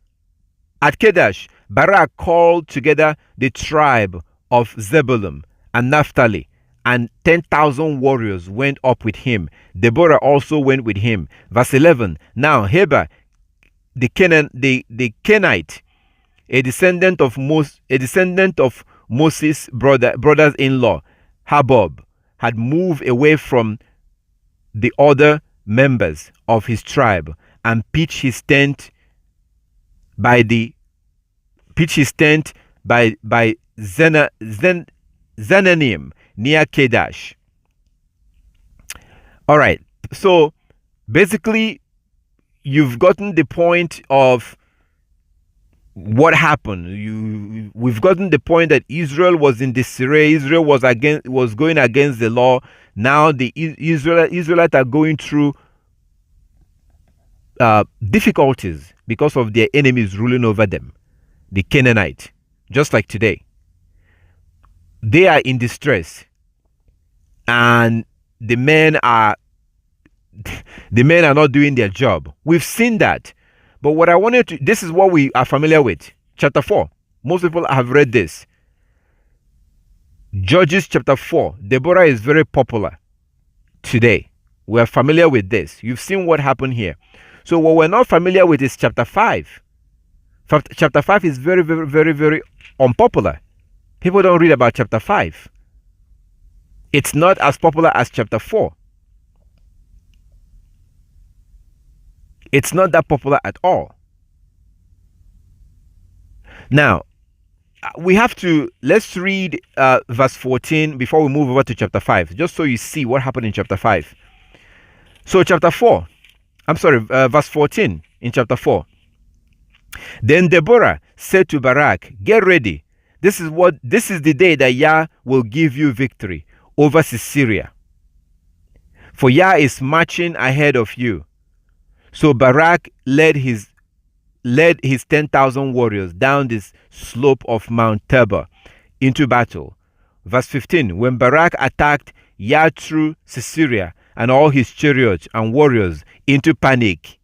Barak called together the tribe of Zebulun and Naphtali, and 10,000 warriors went up with him. Deborah also went with him. Verse 11. Now Heber, the Kenite, a descendant of Moses' brothers-in-law, Habob, had moved away from the other members of his tribe and pitched his tent by Zananim near Kadesh. All right, so basically you've gotten the point of what happened. We've gotten the point that Israel was in disarray. Israel was going against the law. Now the Israelites are going through difficulties because of their enemies ruling over them, the Canaanite. Just like today, they are in distress, and the men are not doing their job. We've seen that. But what I wanted to, this is what we are familiar with. Chapter 4. Most people have read this. Judges chapter 4. Deborah is very popular today. We are familiar with this. You've seen what happened here. So what we're not familiar with is chapter 5. Chapter 5 is very, very, very, very unpopular. People don't read about chapter 5. It's not as popular as chapter 4. It's not that popular at all. Now, let's read verse 14 before we move over to chapter 5, just so you see what happened in chapter 5. So verse 14 in chapter 4. Then Deborah said to Barak, "Get ready. This is the day that Yah will give you victory over Sisera. For Yah is marching ahead of you." So Barak led his 10,000 warriors down this slope of Mount Tabor into battle. Verse 15. When Barak attacked, Yah threw Sisera and all his chariots and warriors into panic.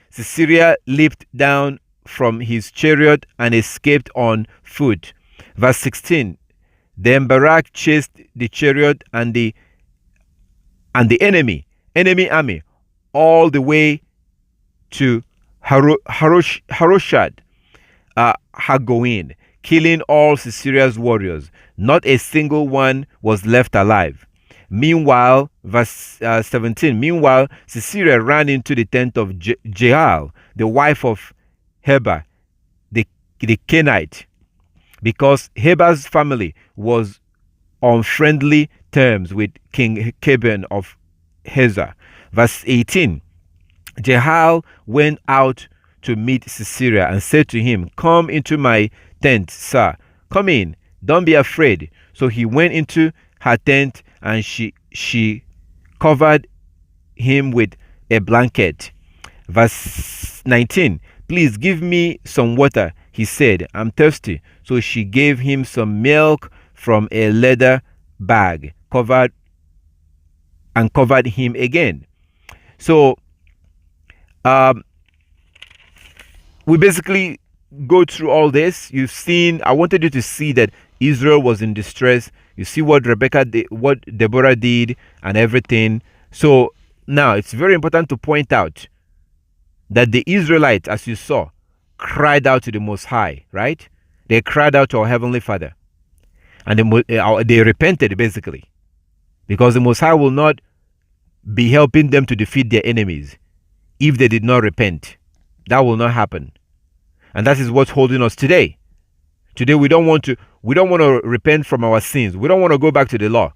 Sisera leaped down from his chariot and escaped on foot. Verse 16. Then Barak chased the chariot and the enemy army all the way to Haroshad Hagoin, killing all Sisera's warriors. Not a single one was left alive. Meanwhile, verse 17, meanwhile, Sisera ran into the tent of Jael, the wife of Heber, the Kenite, because Heber's family was on friendly terms with King Keben of Hazor. Verse 18, Jael went out to meet Sisera and said to him, "Come into my tent, sir. Come in. Don't be afraid." So he went into her tent, and she covered him with a blanket. Verse 19, "Please give me some water," he said. "I'm thirsty." So she gave him some milk from a leather bag, covered him again. So we basically go through all this. You've seen, I wanted you to see that Israel was in distress. You see what what Deborah did and everything. So now it's very important to point out that the Israelites, as you saw, cried out to the Most High, right? They cried out to our Heavenly Father. And they repented, basically. Because the Most High will not be helping them to defeat their enemies if they did not repent. That will not happen. And that is what's holding us today. Today we don't want to repent from our sins. We don't want to go back to the law.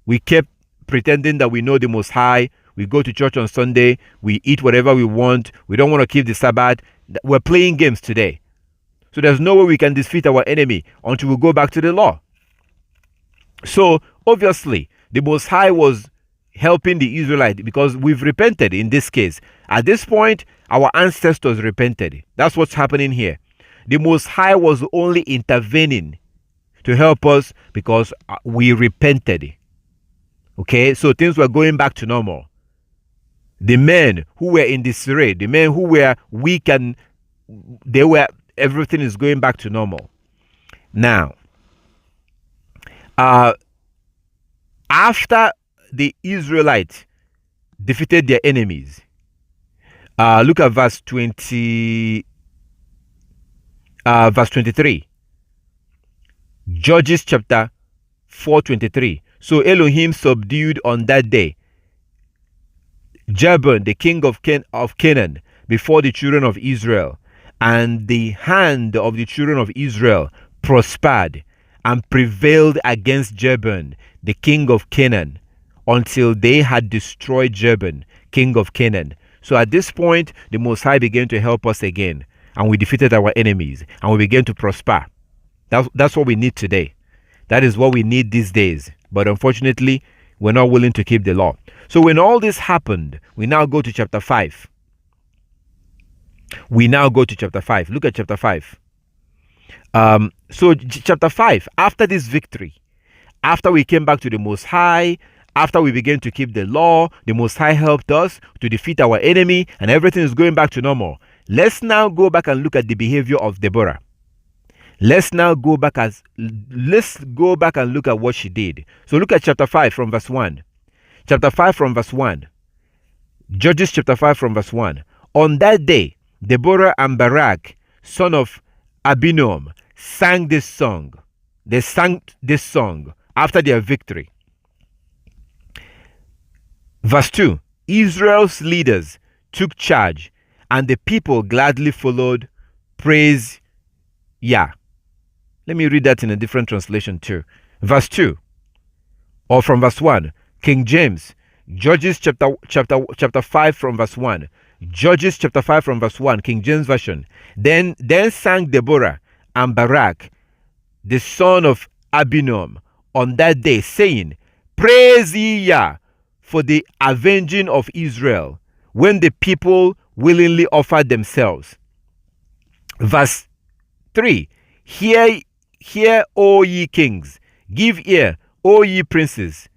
We kept pretending that we know the Most High. We go to church on Sunday. We eat whatever we want. We don't want to keep the Sabbath. We're playing games today. So there's no way we can defeat our enemy until we go back to the law. So obviously, the Most High was helping the Israelites because we've repented in this case. At this point, our ancestors repented. That's what's happening here. The Most High was only intervening to help us because we repented. Okay, so things were going back to normal. The men who were in disarray, the men who were weak, and everything is going back to normal. Now, after the Israelites defeated their enemies, look at verse 23. Judges chapter 4:23. So Elohim subdued on that day Jabin, the king of Canaan, before the children of Israel, and the hand of the children of Israel prospered and prevailed against Jabin, the king of Canaan, until they had destroyed Jabin, king of Canaan. So at this point, the Most High began to help us again, and we defeated our enemies, and we began to prosper. That's what we need today. That is what we need these days. But unfortunately, we're not willing to keep the law. So when all this happened, we now go to chapter 5. Look at chapter 5. Chapter 5, after this victory, after we came back to the Most High, after we began to keep the law, the Most High helped us to defeat our enemy, and everything is going back to normal. Let's now go back and look at the behavior of Deborah. Let's go back and look at what she did. So look at chapter 5 from verse 1. Chapter 5 from verse 1. Judges chapter 5 from verse 1. On that day, Deborah and Barak, son of Abinoam, sang this song. They sang this song after their victory. Verse 2. Israel's leaders took charge, and the people gladly followed. Praise Yah. Let me read that in a different translation too. Verse 2, or from verse 1, King James. Judges chapter 5 from verse 1. Judges chapter 5 from verse 1, King James Version. Then sang Deborah and Barak, the son of Abinoam, on that day, saying, Praise ye Yah for the avenging of Israel, when the people willingly offered themselves. Verse 3, Hear, O ye kings, give ear, O ye princes.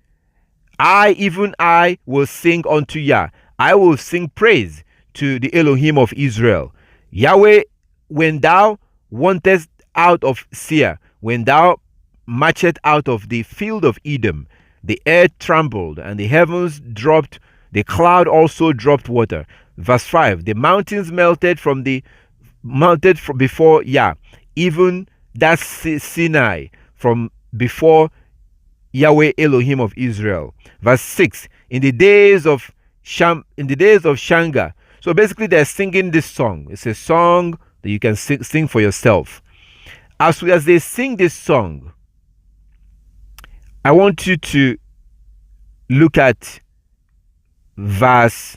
Even I, will sing unto Yah. I will sing praise to the Elohim of Israel. Yahweh, when thou wantest out of Seir, when thou marchest out of the field of Edom, the earth trembled, and the heavens dropped, the cloud also dropped water. Verse 5, the mountains melted before Yah, even that Sinai from before Yahweh Elohim of Israel. Verse 6, in the days of Shanga. So basically they're singing this song. It's a song that you can sing for yourself. As they sing this song, I want you to look at verse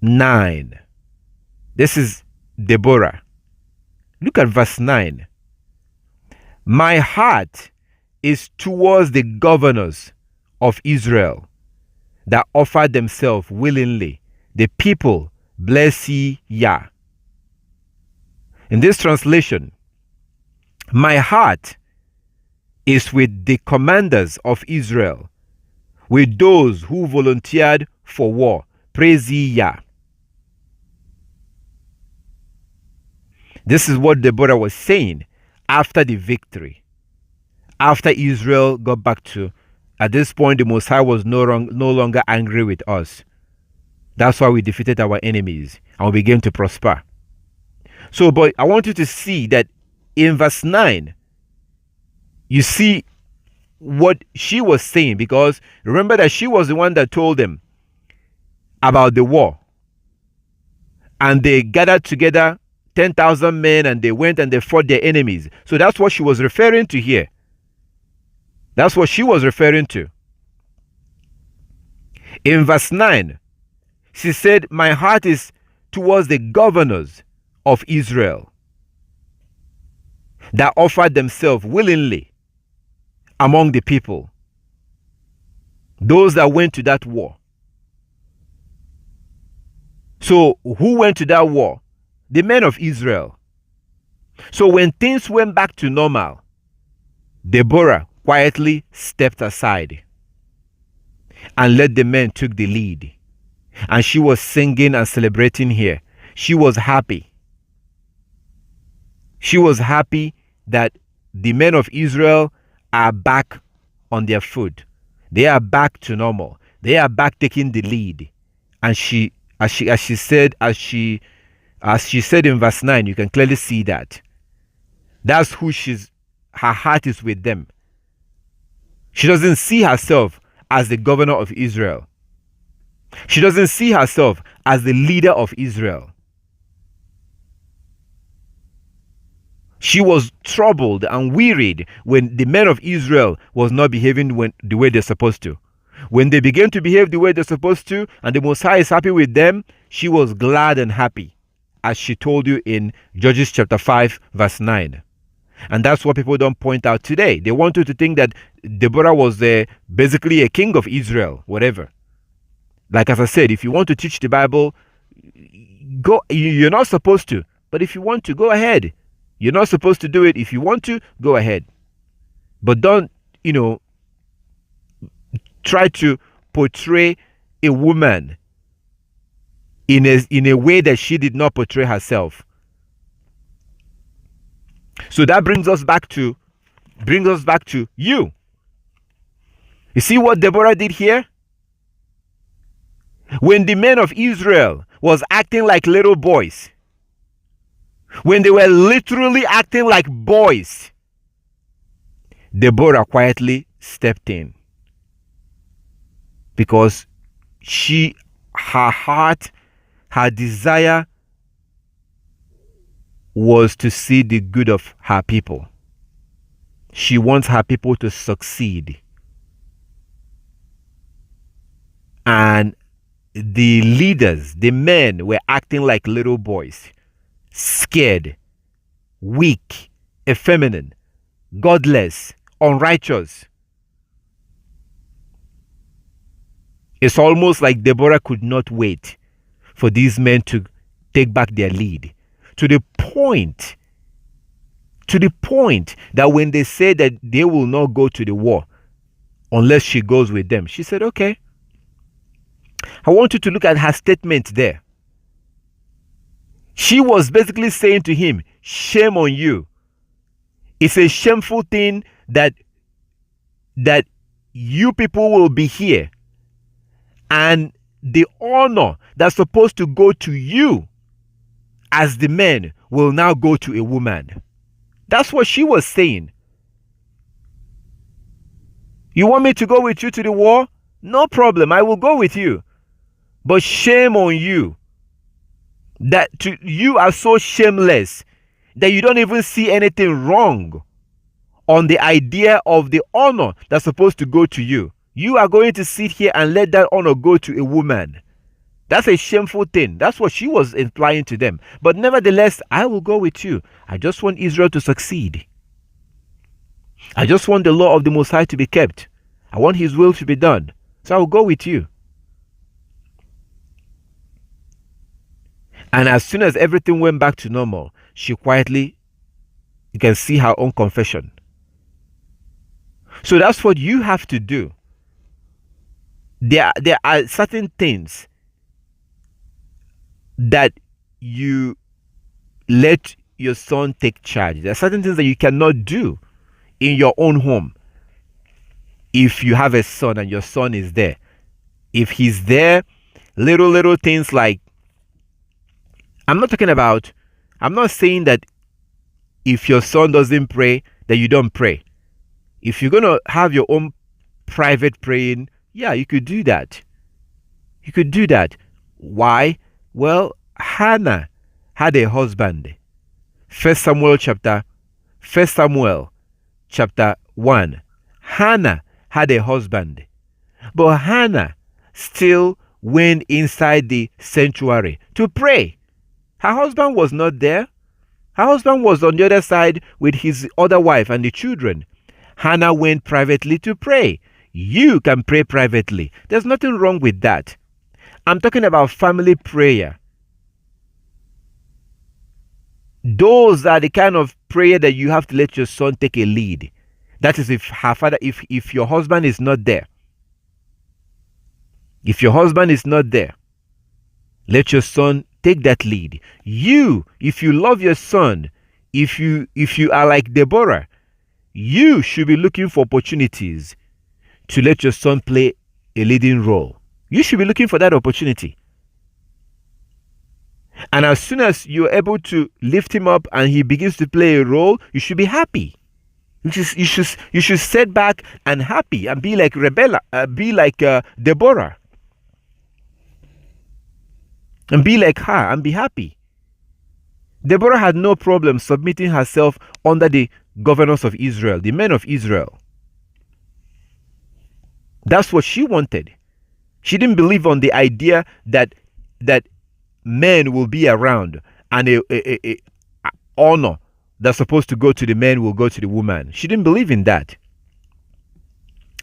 9. This is Deborah. Look at verse 9. My heart is towards the governors of Israel that offered themselves willingly. The people bless ye Yah. In this translation, my heart is with the commanders of Israel, with those who volunteered for war. Praise ye Yah. This is what Deborah was saying after the victory. After Israel got back to, at this point, the Most High was no longer angry with us. That's why we defeated our enemies and we began to prosper. So, but I want you to see that in verse 9, you see what she was saying, because remember that she was the one that told them about the war. And they gathered together 10,000 men and they went and they fought their enemies. So that's what she was referring to here. That's what she was referring to. In verse 9, she said, my heart is towards the governors of Israel that offered themselves willingly among the people, those that went to that war. So who went to that war? The men of Israel. So when things went back to normal, Deborah quietly stepped aside and let the men took the lead. And she was singing and celebrating here. She was happy. She was happy that the men of Israel are back on their foot. They are back to normal. They are back taking the lead. And she said in verse 9, you can clearly see that. That's who her heart is with them. She doesn't see herself as the governor of Israel. She doesn't see herself as the leader of Israel. She was troubled and wearied when the men of Israel was not behaving the way they're supposed to. When they began to behave the way they're supposed to, and the Most High is happy with them, she was glad and happy, as she told you in Judges chapter 5, verse 9. And that's what people don't point out today. They want you to think that Deborah was basically a king of Israel, whatever. Like as I said, if you want to teach the Bible, go. You're not supposed to. But if you want to, go ahead. You're not supposed to do it. If you want to, go ahead. But don't, try to portray a woman in a way that she did not portray herself. So that brings us back to you. You see what Deborah did here? When the men of Israel was acting like little boys, when they were literally acting like boys, Deborah quietly stepped in. Because her heart, her desire was to see the good of her people. She wants her people to succeed. And the leaders, the men, were acting like little boys, scared, weak, effeminate, godless, unrighteous. It's almost like Deborah could not wait for these men to take back their lead, to the point that when they said that they will not go to the war unless she goes with them, she said, okay. I want you to look at her statement there. She was basically saying to him, shame on you. It's a shameful thing that you people will be here, and the honor that's supposed to go to you as the men will now go to a woman. That's what she was saying. You want me to go with you to the war? No problem, I will go with you. But shame on you that you are so shameless that you don't even see anything wrong on the idea of the honor that's supposed to go to you. You are going to sit here and let that honor go to a woman. That's a shameful thing. That's what she was implying to them. But nevertheless, I will go with you. I just want Israel to succeed. I just want the law of the Most High to be kept. I want His will to be done. So I will go with you. And as soon as everything went back to normal, she quietly, you can see her own confession. So that's what you have to do. There are certain things that you let your son take charge. There are certain things that you cannot do in your own home. If you have a son and your son is there, if he's there, little things like, I'm not saying that if your son doesn't pray, that you don't pray. If you're going to have your own private praying, yeah, you could do that. You could do that. Why? Well, Hannah had a husband. 1 Samuel chapter 1. Hannah had a husband. But Hannah still went inside the sanctuary to pray. Her husband was not there. Her husband was on the other side with his other wife and the children. Hannah went privately to pray. You can pray privately. There's nothing wrong with that. I'm talking about family prayer. Those are the kind of prayer that you have to let your son take a lead. That is if your husband is not there. If your husband is not there, let your son take that lead. You, if you love your son, if you are like Deborah, you should be looking for opportunities to let your son play a leading role. You should be looking for that opportunity. And as soon as you're able to lift him up and he begins to play a role, you should be happy. You should sit back and happy and be like Deborah. And be like her and be happy. Deborah had no problem submitting herself under the governors of Israel, the men of Israel. That's what she wanted. She didn't believe on the idea that men will be around and a honor that's supposed to go to the man will go to the woman. She didn't believe in that.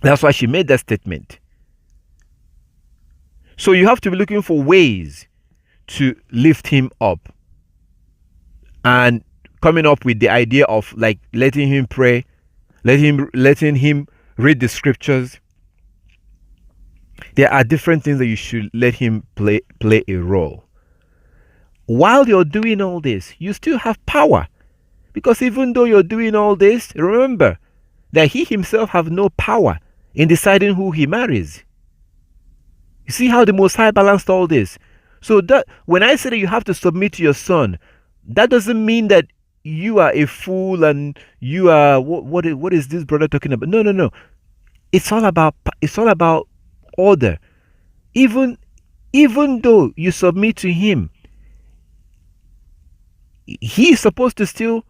That's why she made that statement. So you have to be looking for ways to lift him up and coming up with the idea of like letting him pray, letting him read the scriptures. There are different things that you should let him play a role. While you're doing all this, you still have power, because even though you're doing all this, remember that he himself have no power in deciding who he marries. You see how the Most High balanced all this. So that when I say that you have to submit to your son, that doesn't mean that you are a fool and you are what is this brother talking about? No. It's all about order. Even though you submit to him, he is supposed to still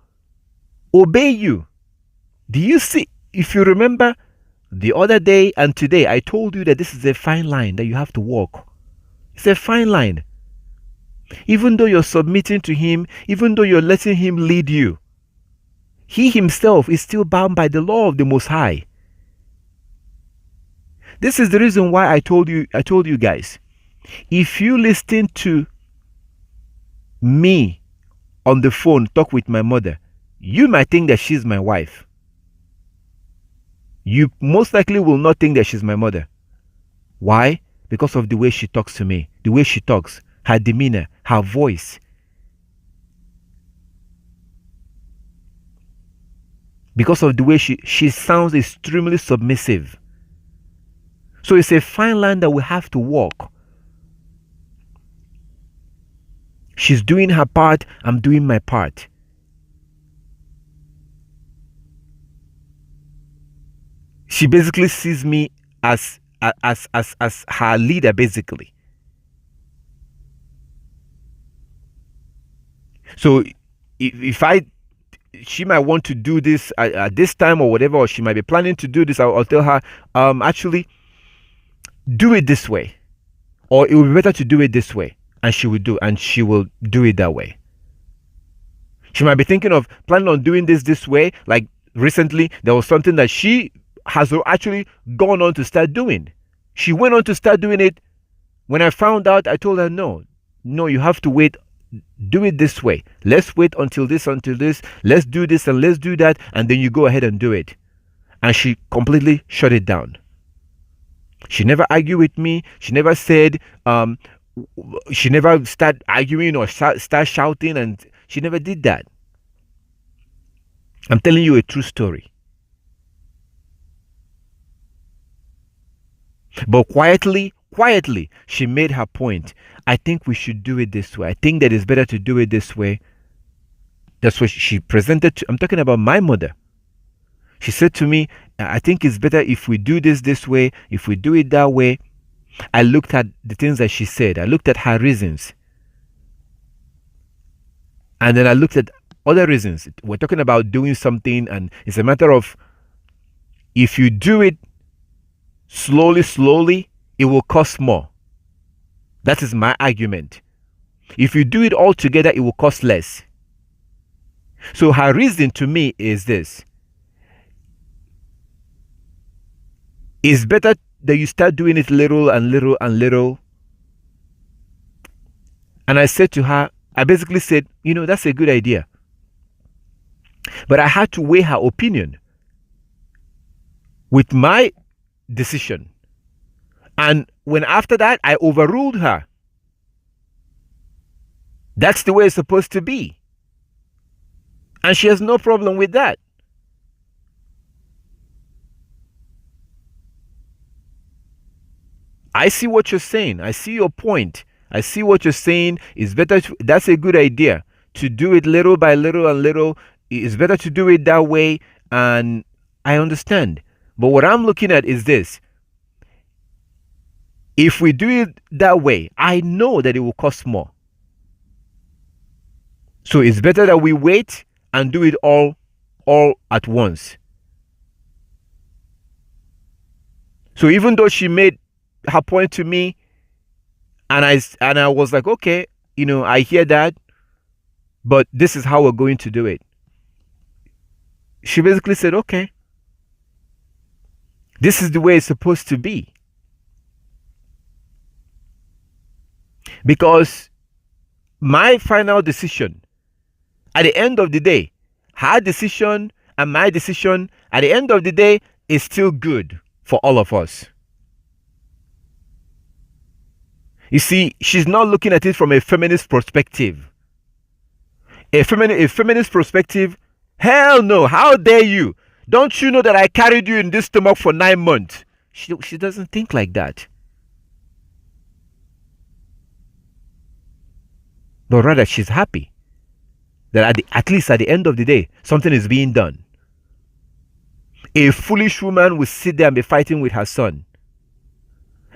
obey you. Do you see? If you remember the other day and today, I told you that this is a fine line that you have to walk. It's a fine line. Even though you're submitting to him, even though you're letting him lead you, he himself is still bound by the law of the Most High. This is the reason why I told you guys, if you listen to me on the phone talk with my mother, you might think that she's my wife. You most likely will not think that she's my mother. Why? Because of the way she talks to me, the way she talks, her demeanor, her voice. Because of the way she sounds extremely submissive. So it's a fine line that we have to walk. She's doing her part, I'm doing my part. She basically sees me as her leader, basically. So if she might want to do this at this time or whatever, or she might be planning to do this, I'll tell her, actually, do it this way, or it will be better to do it this way, and she will do it that way. She might be thinking of planning on doing this way. Like recently, there was something that she has actually gone on to start doing. She went on to start doing it. When I found out, I told her, no, you have to wait. Do it this way. Let's wait until this. Let's do this and let's do that, and then you go ahead and do it. And she completely shut it down. She never argued with me. She never said, she never started arguing or start shouting, and she never did that. I'm telling you a true story. But quietly, she made her point. I think we should do it this way. I think that it's better to do it this way. That's what she presented. I'm talking about my mother. She said to me, I think it's better if we do this way, if we do it that way. I looked at the things that she said. I looked at her reasons. And then I looked at other reasons. We're talking about doing something, and it's a matter of if you do it slowly, it will cost more. That is my argument. If you do it all together, it will cost less. So her reason to me is this. It's better that you start doing it little and little and little. And I said to her, I basically said, that's a good idea. But I had to weigh her opinion with my decision. And when after that, I overruled her. That's the way it's supposed to be. And she has no problem with that. I see what you're saying. I see your point. I see what you're saying. It's better. That's a good idea. To do it little by little and little. It's better to do it that way. And I understand. But what I'm looking at is this. If we do it that way, I know that it will cost more. So it's better that we wait and do it all at once. So even though she made her point to me, and I was like, okay, I hear that, but this is how we're going to do it. She basically said, okay, this is the way it's supposed to be. Because my final decision, at the end of the day, her decision and my decision, at the end of the day, is still good for all of us. You see, she's not looking at it from a feminist perspective. A feminist perspective, hell no, how dare you? Don't you know that I carried you in this stomach for 9 months? She doesn't think like that. But rather, she's happy that at least at the end of the day, something is being done. A foolish woman will sit there and be fighting with her son.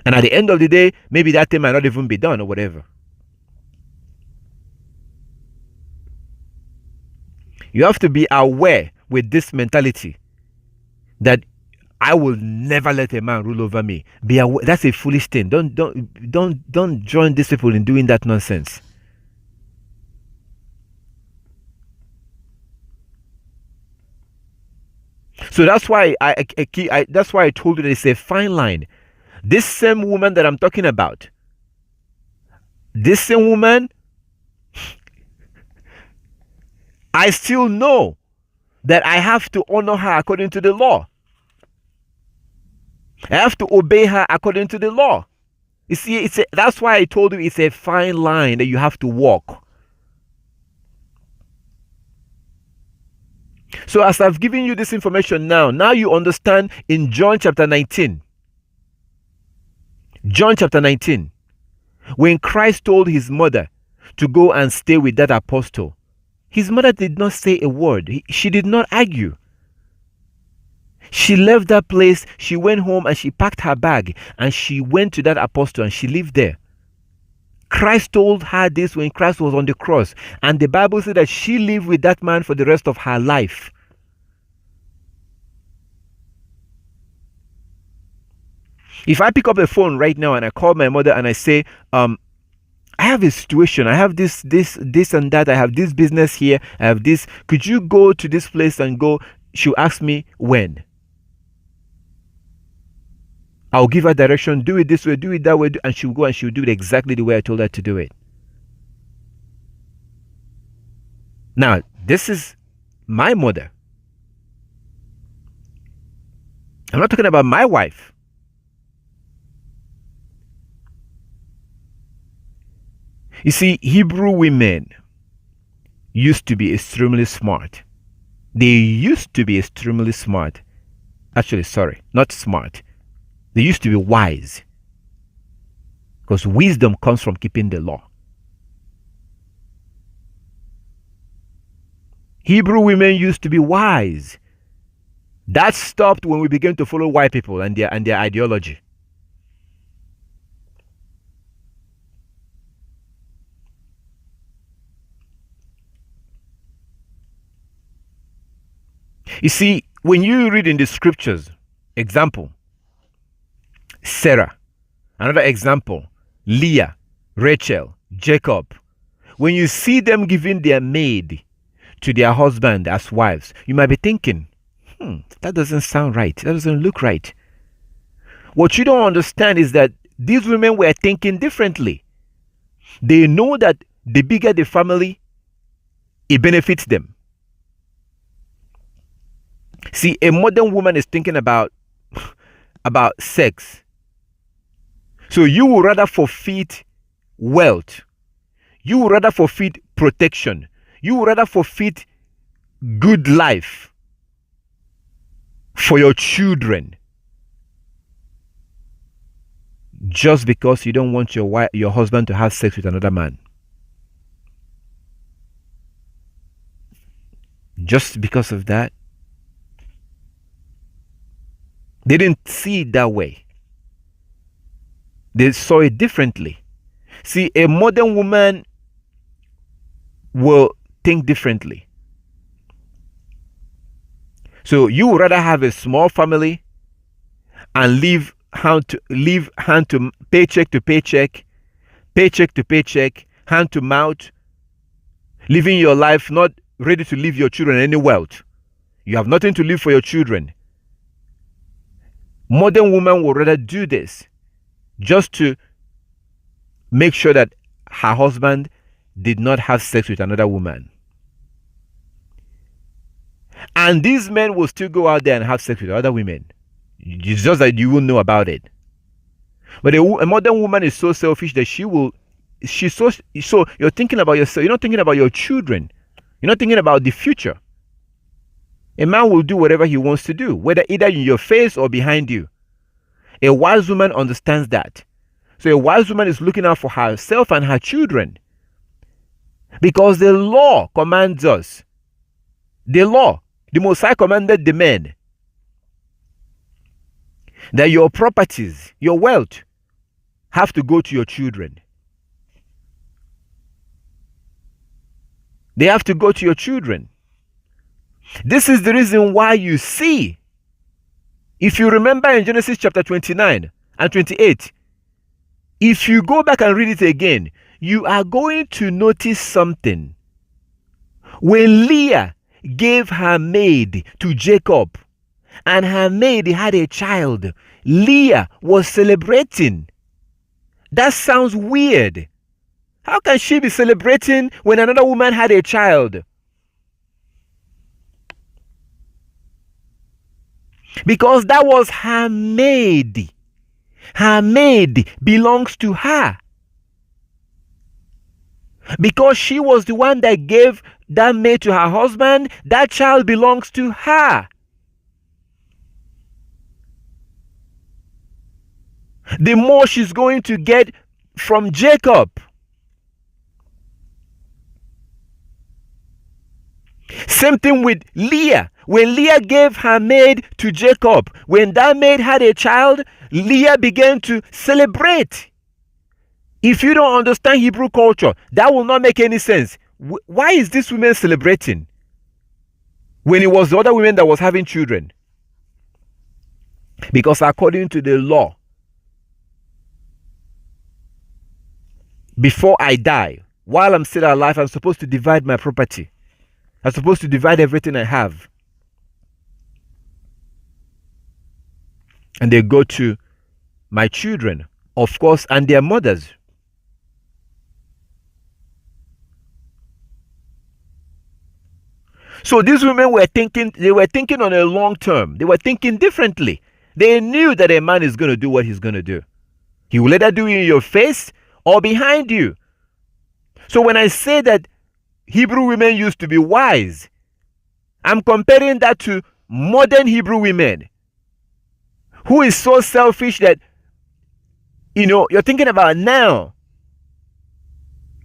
And at the end of the day, maybe that thing might not even be done or whatever. You have to be aware with this mentality that I will never let a man rule over me. Be aware. That's a foolish thing. Don't join these people in doing that nonsense. So that's why that's why I told you that it's a fine line. This same woman that I'm talking about, this same woman, I still know that I have to honor her according to the law. I have to obey her according to the law. You see, that's why I told you it's a fine line that you have to walk. So as I've given you this information now you understand in John chapter 19. John chapter 19. When Christ told his mother to go and stay with that apostle, his mother did not say a word. She did not argue. She left that place. She went home and she packed her bag and she went to that apostle and she lived there. Christ told her this when Christ was on the cross, and the Bible said that she lived with that man for the rest of her life. If I pick up the phone right now and I call my mother and I say, I have a situation, I have this and that, I have this business here, I have this, could you go to this place and go? She'll ask me when. I'll give her direction, do it this way, do it that way, and she'll go and she'll do it exactly the way I told her to do it. Now, this is my mother. I'm not talking about my wife. You see, Hebrew women used to be extremely smart. They used to be extremely smart. Actually, sorry, not smart. They used to be wise. Because wisdom comes from keeping the law. Hebrew women used to be wise. That stopped when we began to follow white people and their ideology. You see, when you read in the scriptures, example, Sarah. Another example, Leah, Rachel, Jacob. When you see them giving their maid to their husband as wives, you might be thinking, that doesn't sound right. That doesn't look right. What you don't understand is that these women were thinking differently. They know that the bigger the family, it benefits them. See, a modern woman is thinking about sex. So you would rather forfeit wealth. You would rather forfeit protection. You would rather forfeit good life for your children just because you don't want your husband to have sex with another man. Just because of that. They didn't see it that way. They saw it differently. See, a modern woman will think differently. So you would rather have a small family and live hand to paycheck to paycheck, hand to mouth, living your life not ready to leave your children any wealth. You have nothing to leave for your children. Modern woman would rather do this just to make sure that her husband did not have sex with another woman. And these men will still go out there and have sex with other women. It's just that you won't know about it. But a modern woman is so selfish that so you're thinking about yourself. You're not thinking about your children. You're not thinking about the future. A man will do whatever he wants to do, whether either in your face or behind you. A wise woman understands that. So a wise woman is looking out for herself and her children. Because the law commands us. The law, the Most High commanded the men that your properties, your wealth, have to go to your children. They have to go to your children. This is the reason why you see, if you remember in Genesis chapter 29 and 28, if you go back and read it again, you are going to notice something. When Leah gave her maid to Jacob and her maid had a child, Leah was celebrating. That sounds weird. How can she be celebrating when another woman had a child? Because that was her maid. Her maid belongs to her. Because she was the one that gave that maid to her husband, that child belongs to her. The more she's going to get from Jacob. Same thing with Leah. When Leah gave her maid to Jacob, when that maid had a child, Leah began to celebrate. If you don't understand Hebrew culture, that will not make any sense. Why is this woman celebrating when it was the other women that was having children? Because according to the law, before I die, while I'm still alive, I'm supposed to divide my property. I'm supposed to divide everything I have. And they go to my children, of course, and their mothers. So these women were thinking on a long term. They were thinking differently. They knew that a man is going to do what he's going to do. He will either do it in your face or behind you. So when I say that Hebrew women used to be wise, I'm comparing that to modern Hebrew women who is so selfish that, you're thinking about now.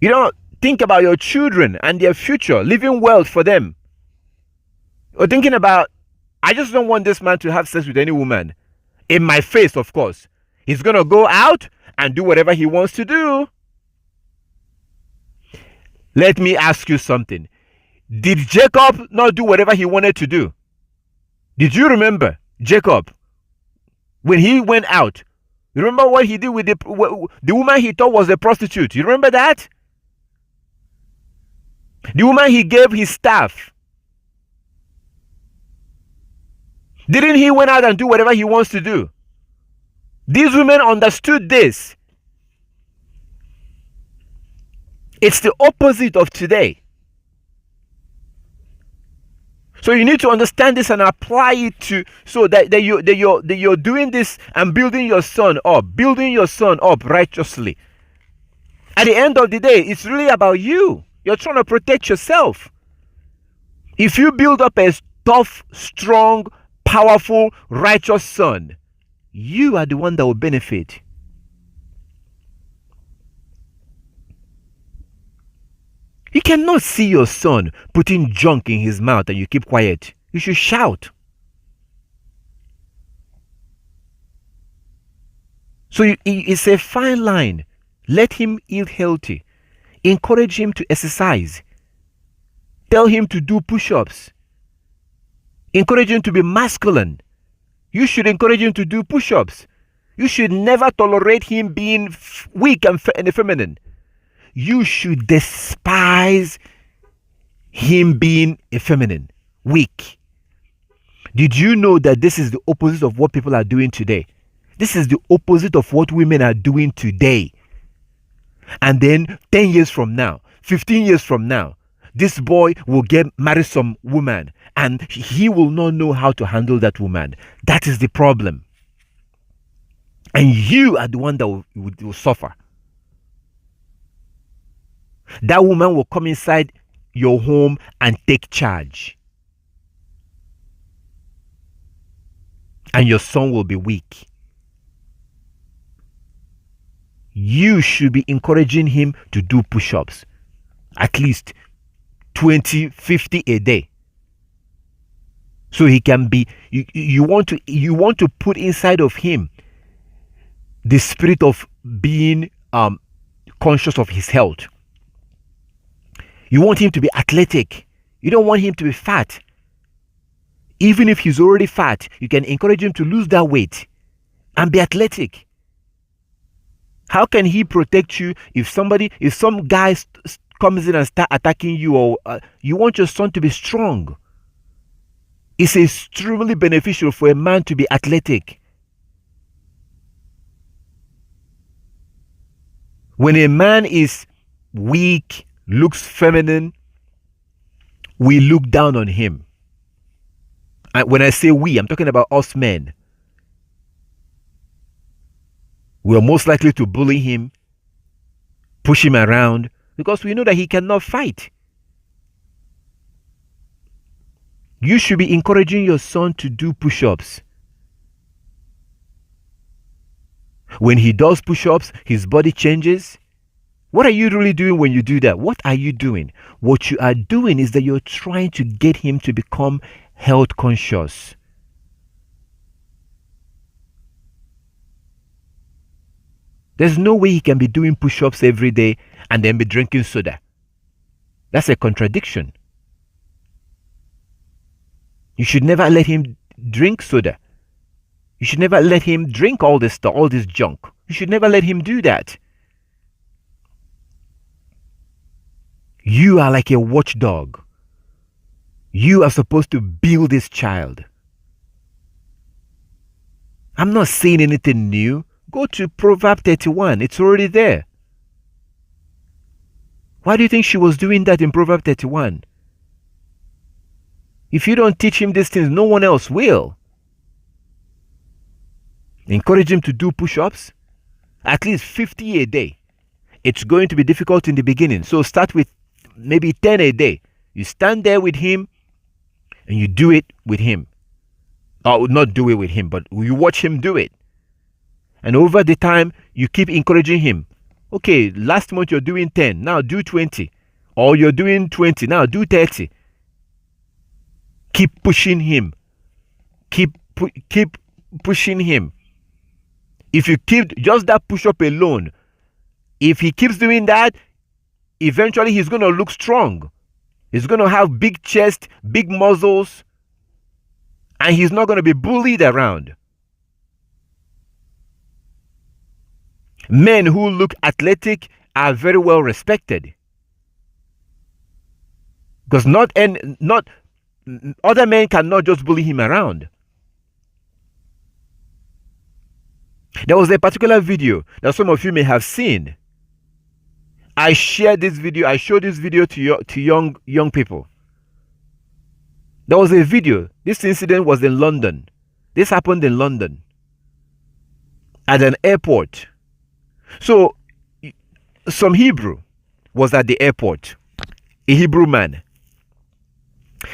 You don't think about your children and their future, leaving wealth for them. You're thinking about, I just don't want this man to have sex with any woman. In my face, of course. He's going to go out and do whatever he wants to do. Let me ask you something. Did Jacob not do whatever he wanted to do? Did you remember Jacob? When he went out, You remember what he did with the woman he thought was a prostitute? You remember that? The woman he gave his staff. Didn't he went out and do whatever he wants to do? These women understood this. It's the opposite of today. So you need to understand this and apply it to, so that you're doing this and building your son up righteously. At the end of the day, it's really about you. You're trying to protect yourself. If you build up a tough, strong, powerful, righteous son, you are the one that will benefit. You cannot see your son putting junk in his mouth and you keep quiet. You should shout. So it's a fine line. Let him eat healthy. Encourage him to exercise. Tell him to do push-ups. Encourage him to be masculine. You should encourage him to do push-ups. You should never tolerate him being weak and effeminate. You should despise him being effeminate, weak. Did you know that this is the opposite of what people are doing today? This is the opposite of what women are doing today. And then 10 years from now, 15 years from now, this boy will marry some woman and he will not know how to handle that woman. That is the problem. And you are the one that will suffer. That woman will come inside your home and take charge. And your son will be weak. You should be encouraging him to do push-ups. At least 20, 50 a day. So he can be, you want to put inside of him the spirit of being conscious of his health. You want him to be athletic. You don't want him to be fat. Even if he's already fat, you can encourage him to lose that weight and be athletic. How can he protect you if some guy comes in and start attacking you, or you want your son to be strong? It's extremely beneficial for a man to be athletic. When a man is weak, looks feminine, we look down on him. And when I say we, I'm talking about us men. We're most likely to bully him, push him around, because we know that he cannot fight. You should be encouraging your son to do push-ups. When he does push-ups, his body changes. What are you really doing when you do that? What are you doing? What you are doing is that you're trying to get him to become health conscious. There's no way he can be doing push-ups every day and then be drinking soda. That's a contradiction. You should never let him drink soda. You should never let him drink all this stuff, all this junk. You should never let him do that. You are like a watchdog. You are supposed to build this child. I'm not saying anything new. Go to Proverbs 31. It's already there. Why do you think she was doing that in Proverbs 31? If you don't teach him these things, no one else will. Encourage him to do push-ups. At least 50 a day. It's going to be difficult in the beginning. So start with maybe 10 a day. You stand there with him and you do it with him. Or not do it with him, but you watch him do it. And over the time, you keep encouraging him. Okay, last month you're doing 10, now do 20. Or you're doing 20, now do 30. Keep pushing him. Keep pushing him. If you keep just that push-up alone, if he keeps doing that, eventually he's going to look strong. He's going to have big chest, big muscles, and he's not going to be bullied around. Men who look athletic are very well respected. Because not other men cannot just bully him around. There was a particular video that some of you may have seen. I shared this video. I showed this video to young people. There was a video. This incident was in London. This happened in London at an airport. So some Hebrew was at the airport. A Hebrew man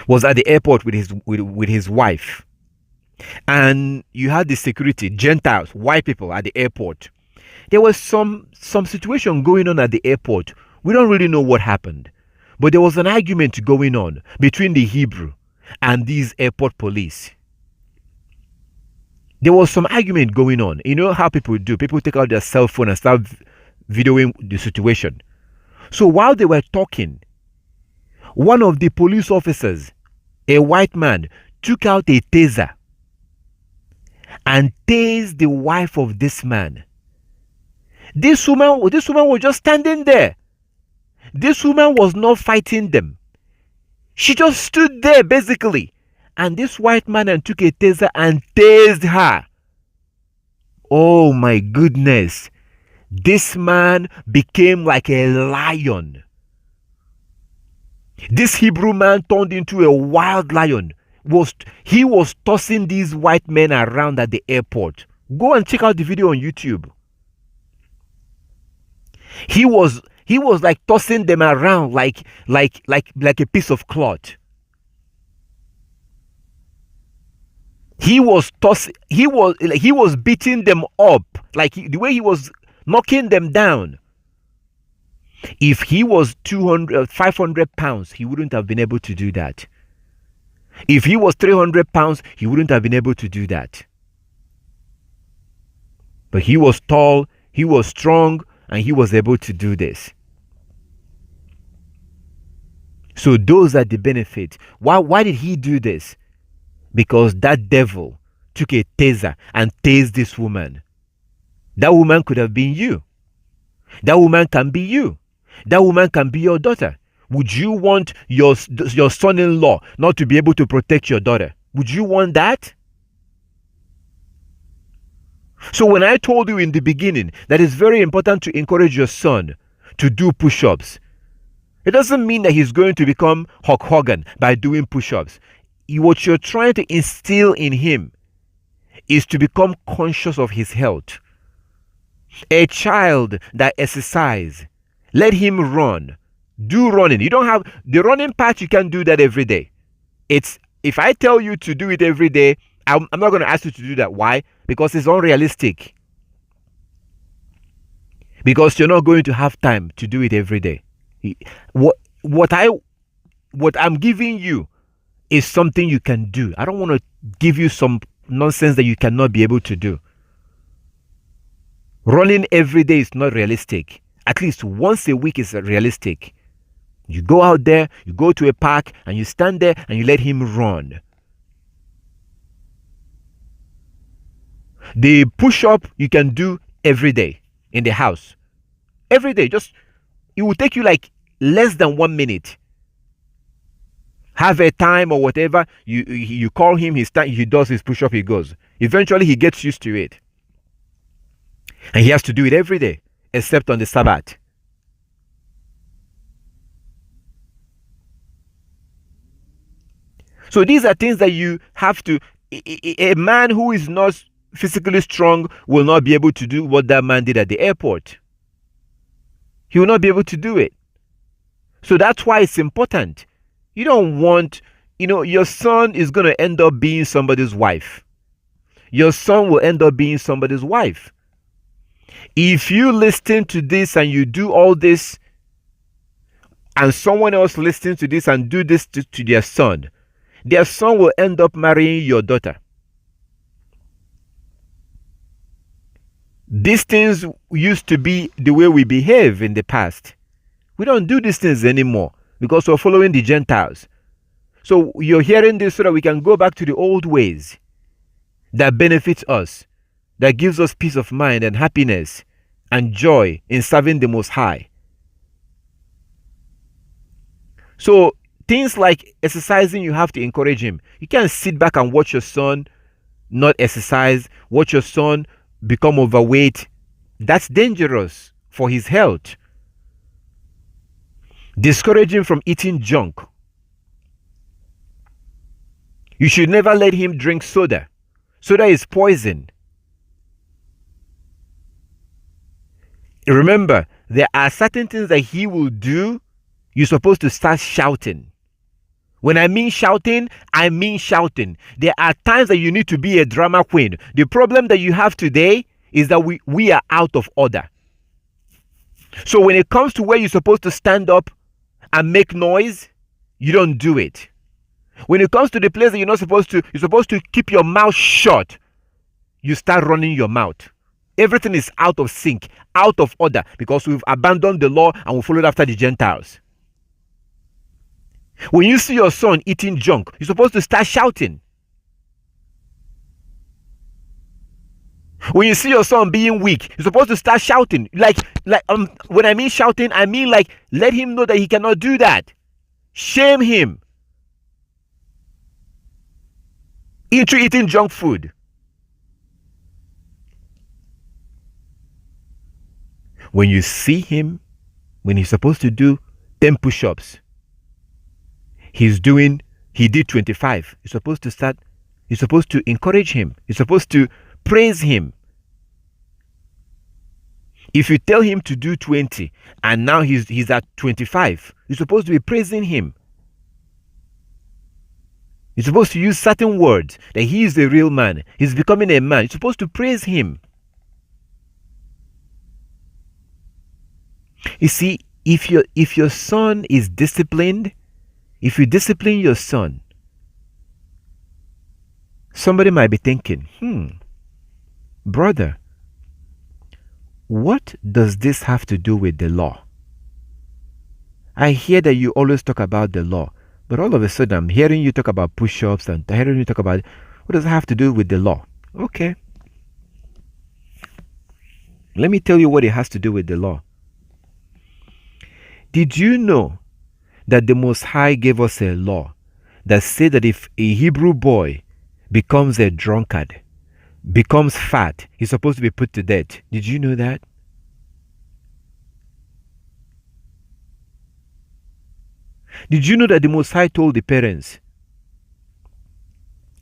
was at the airport with his wife. And you had the security, Gentiles, white people at the airport. There was some situation going on at the airport. We don't really know what happened. But there was an argument going on between the Hebrew and these airport police. There was some argument going on. You know how people do. People take out their cell phone and start videoing the situation. So while they were talking, one of the police officers, a white man, took out a taser and tased the wife of this man. This woman was just standing there. This woman was not fighting them. She just stood there basically. And this white man took a taser and tased her. Oh my goodness. This man became like a lion. This Hebrew man turned into a wild lion. He was tossing these white men around at the airport. Go and check out the video on YouTube. He was like tossing them around like a piece of cloth. He was beating them up, like the way he was knocking them down. If he was 500 pounds, he wouldn't have been able to do that. If he was 300 pounds, he wouldn't have been able to do that. But he was tall, he was strong, and he was able to do this. So those are the benefits. Why did he do this? Because that devil took a taser and tased this woman. That woman could have been you. That woman can be you. That woman can be your daughter. Would you want your son-in-law not to be able to protect your daughter? Would you want that? So when I told you in the beginning that it's very important to encourage your son to do push-ups, it doesn't mean that he's going to become Hulk Hogan by doing push-ups. What you're trying to instill in him is to become conscious of his health. A child that exercises, let him run. Do running. You don't have the running part, you can't do that every day. If I tell you to do it every day, I'm not going to ask you to do that. Why? Because it's unrealistic. Because you're not going to have time to do it every day. What I'm giving you is something you can do. I don't want to give you some nonsense that you cannot be able to do. Running every day is not realistic. At least once a week is realistic. You go out there, you go to a park, and you stand there and you let him run. The push-up you can do every day in the house. Every day. It will take you like less than 1 minute. Have a time or whatever, you call him, he does his push-up, he goes. Eventually he gets used to it. And he has to do it every day, except on the Sabbath. So these are things that you have to, a man who is not physically strong will not be able to do what that man did at the airport. He will not be able to do it. So that's why it's important. You don't want, your son is going to end up being somebody's wife. Your son will end up being somebody's wife. If you listen to this and you do all this, and someone else listens to this and do this to their son will end up marrying your daughter. These things used to be the way we behave in the past. We don't do these things anymore because we're following the Gentiles. So you're hearing this so that we can go back to the old ways that benefits us, that gives us peace of mind and happiness and joy in serving the Most High. So things like exercising, you have to encourage him. You can't sit back and watch your son not exercise, watch your son become overweight. That's dangerous for his health. Discourage him from eating junk. You should never let him drink soda. Soda is poison. Remember, there are certain things that he will do. You're supposed to start shouting. When I mean shouting, I mean shouting. There are times that you need to be a drama queen. The problem that you have today is that we are out of order. So when it comes to where you're supposed to stand up and make noise, you don't do it. When it comes to the place that you're supposed to keep your mouth shut, you start running your mouth. Everything is out of sync, out of order, because we've abandoned the law and we followed after the Gentiles. When you see your son eating junk, you're supposed to start shouting. When you see your son being weak, you're supposed to start shouting. When I mean shouting, I mean like let him know that he cannot do that. Shame him into eating junk food. When you see him, when he's supposed to do 10 push-ups, he did 25. You're supposed to encourage him. You're supposed to praise him. If you tell him to do 20 and now he's at 25, you're supposed to be praising him. You're supposed to use certain words that he is a real man. He's becoming a man. You're supposed to praise him. You see, if your son is disciplined, if you discipline your son, somebody might be thinking, brother, what does this have to do with the law? I hear that you always talk about the law, but all of a sudden I'm hearing you talk about push-ups and hearing you talk about, what does it have to do with the law? Okay. Let me tell you what it has to do with the law. Did you know that the Most High gave us a law that said that if a Hebrew boy becomes a drunkard, becomes fat, he's supposed to be put to death? Did you know that? Did you know that the Most High told the parents,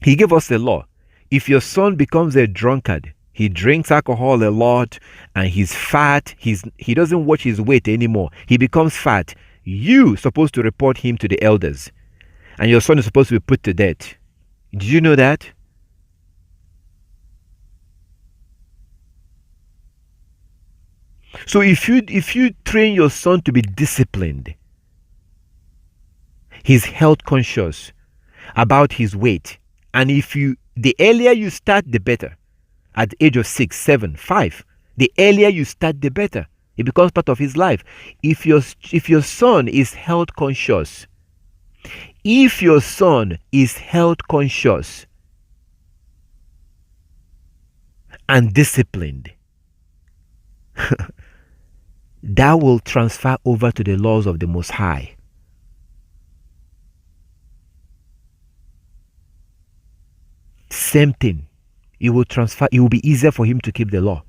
he gave us a law, if your son becomes a drunkard, he drinks alcohol a lot and he's fat, he doesn't watch his weight anymore, he becomes fat, you're supposed to report him to the elders and your son is supposed to be put to death. Did you know that? So if you train your son to be disciplined, he's health conscious about his weight, and the earlier you start, the better. At the age of 6, 7, 5, the earlier you start, the better. It becomes part of his life. If your son is health conscious, and disciplined, that will transfer over to the laws of the Most High. Same thing. It will transfer. It will be easier for him to keep the law.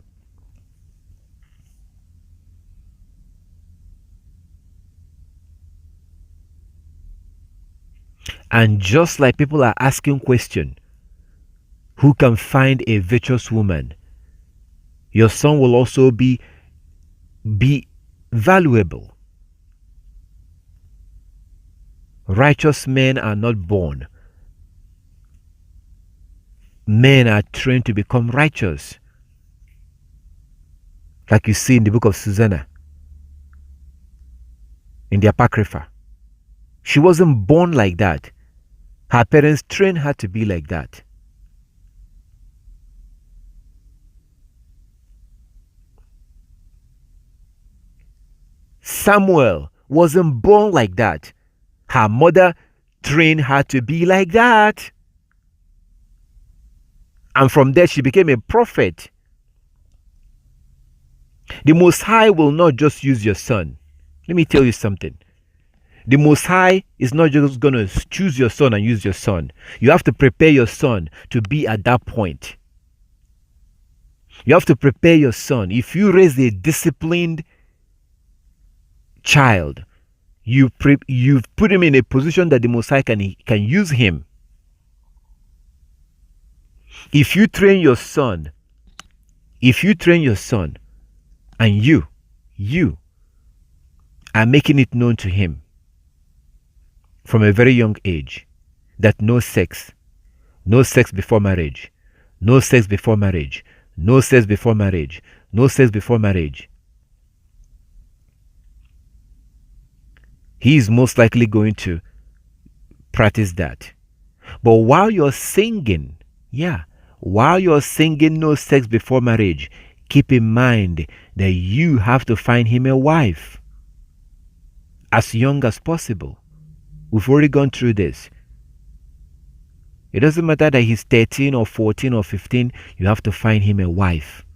And just like people are asking question, who can find a virtuous woman? Your son will also be valuable. Righteous men are not born. Men are trained to become righteous. Like you see in the book of Susanna, in the Apocrypha. She wasn't born like that. Her parents trained her to be like that. Samuel wasn't born like that. Her mother trained her to be like that. And from there she became a prophet. The Most High will not just use your son. Let me tell you something. The Most High is not just going to choose your son and use your son. You have to prepare your son to be at that point. You have to prepare your son. If you raise a disciplined child, you've put him in a position that the Most High can use him. If you train your son, and you are making it known to him from a very young age that no sex before marriage, no sex before marriage, no sex before marriage, no sex before marriage, he is most likely going to practice that. But while you're singing, no sex before marriage, keep in mind that you have to find him a wife as young as possible. We've already gone through this. It doesn't matter that he's 13 or 14 or 15, you have to find him a wife.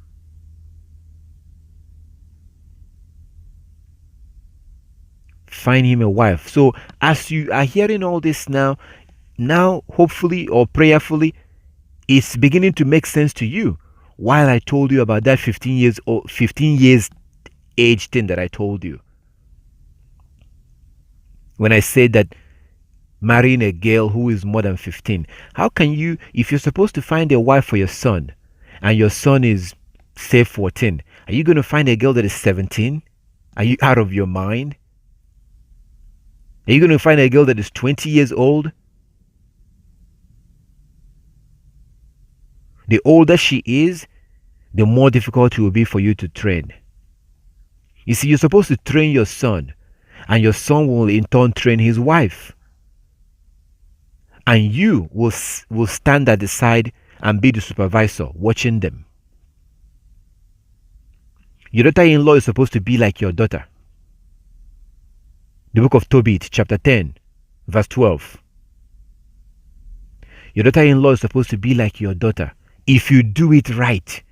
Find him a wife. So as you are hearing all this now hopefully or prayerfully, it's beginning to make sense to you. While I told you about that 15 years age thing that I told you. When I said that marrying a girl who is more than 15, how can you, if you're supposed to find a wife for your son and your son is say 14, are you going to find a girl that is 17? Are you out of your mind? Are you going to find a girl that is 20 years old? The older she is, the more difficult it will be for you to train. You see, you're supposed to train your son, and your son will in turn train his wife. And you will stand at the side and be the supervisor, watching them. Your daughter-in-law is supposed to be like your daughter. The book of Tobit, chapter 10, verse 12. Your daughter-in-law is supposed to be like your daughter if you do it right.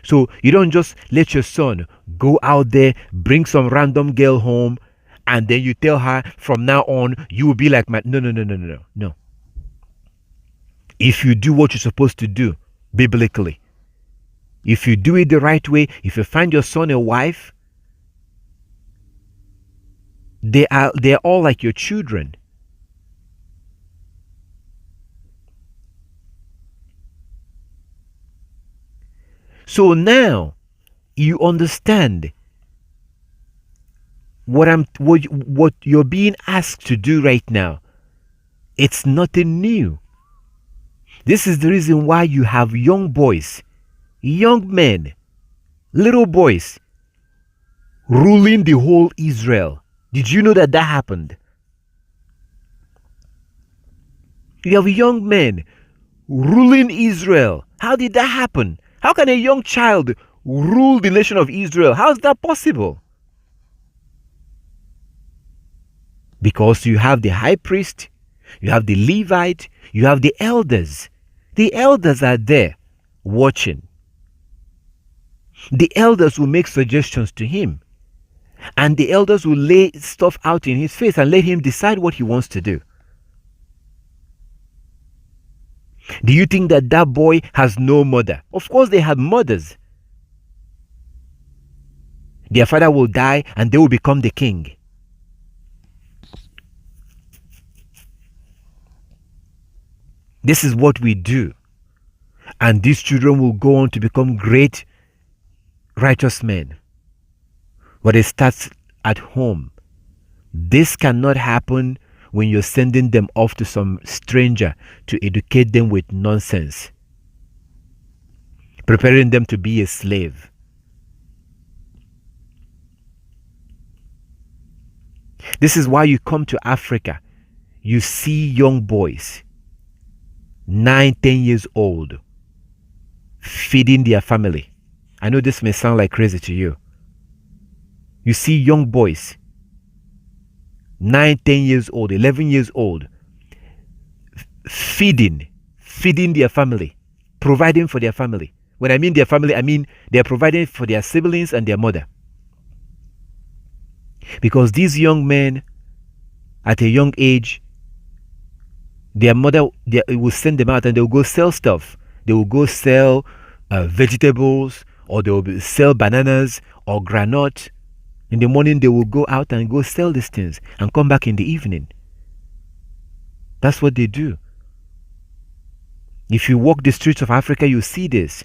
So you don't just let your son go out there, bring some random girl home, and then you tell her from now on you will be like my... No. If you do what you're supposed to do biblically, if you do it the right way, if you find your son a wife, they're all like your children. So now you understand what you're being asked to do right now. It's nothing new. This is the reason why you have young boys, young men, little boys ruling the whole Israel. Did you know that happened? You have young men ruling Israel. How did that happen? How can a young child rule the nation of Israel? How is that possible? Because you have the high priest, you have the Levite, you have the elders. The elders are there watching. The elders will make suggestions to him. And the elders will lay stuff out in his face and let him decide what he wants to do. Do you think that boy has no mother? Of course they have mothers. Their father will die and they will become the king. This is what we do. And these children will go on to become great righteous men. But it starts at home. This cannot happen when you're sending them off to some stranger to educate them with nonsense, preparing them to be a slave. This is why you come to Africa, you see young boys, 9, 10 years old, feeding their family. I know this may sound like crazy to you. You see young boys, 9, 10 years old, 11 years old, feeding their family, providing for their family. When I mean their family, I mean they're providing for their siblings and their mother. Because these young men, at a young age, their mother will send them out and they'll go sell stuff. They will go sell vegetables, or they will sell bananas or granite. In the morning, they will go out and go sell these things and come back in the evening. That's what they do. If you walk the streets of Africa, you see this.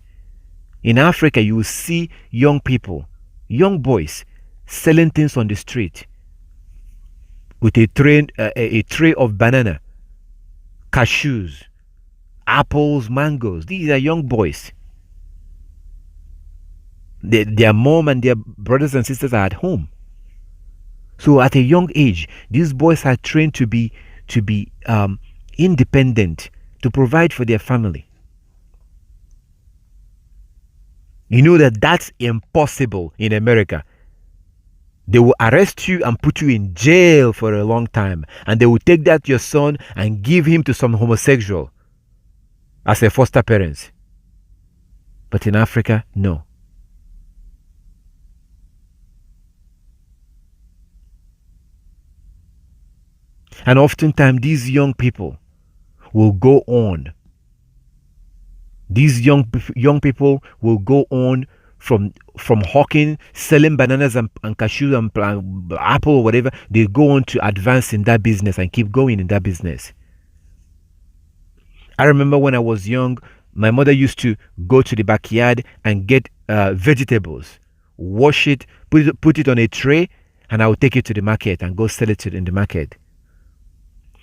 In Africa, you will see young people, young boys, selling things on the street with a tray of banana, cashews, apples, mangoes. These are young boys. Their mom and their brothers and sisters are at home. So at a young age, these boys are trained to be independent, to provide for their family. You know that that's impossible in America. They will arrest you and put you in jail for a long time, and they will take that your son and give him to some homosexual as a foster parent. But in Africa, no. And oftentimes these young people will go on. These young people will go on from hawking, selling bananas and cashews and apple or whatever. They go on to advance in that business and keep going in that business. I remember when I was young, my mother used to go to the backyard and get vegetables, wash it, put it on a tray, and I would take it to the market and go sell it in the market.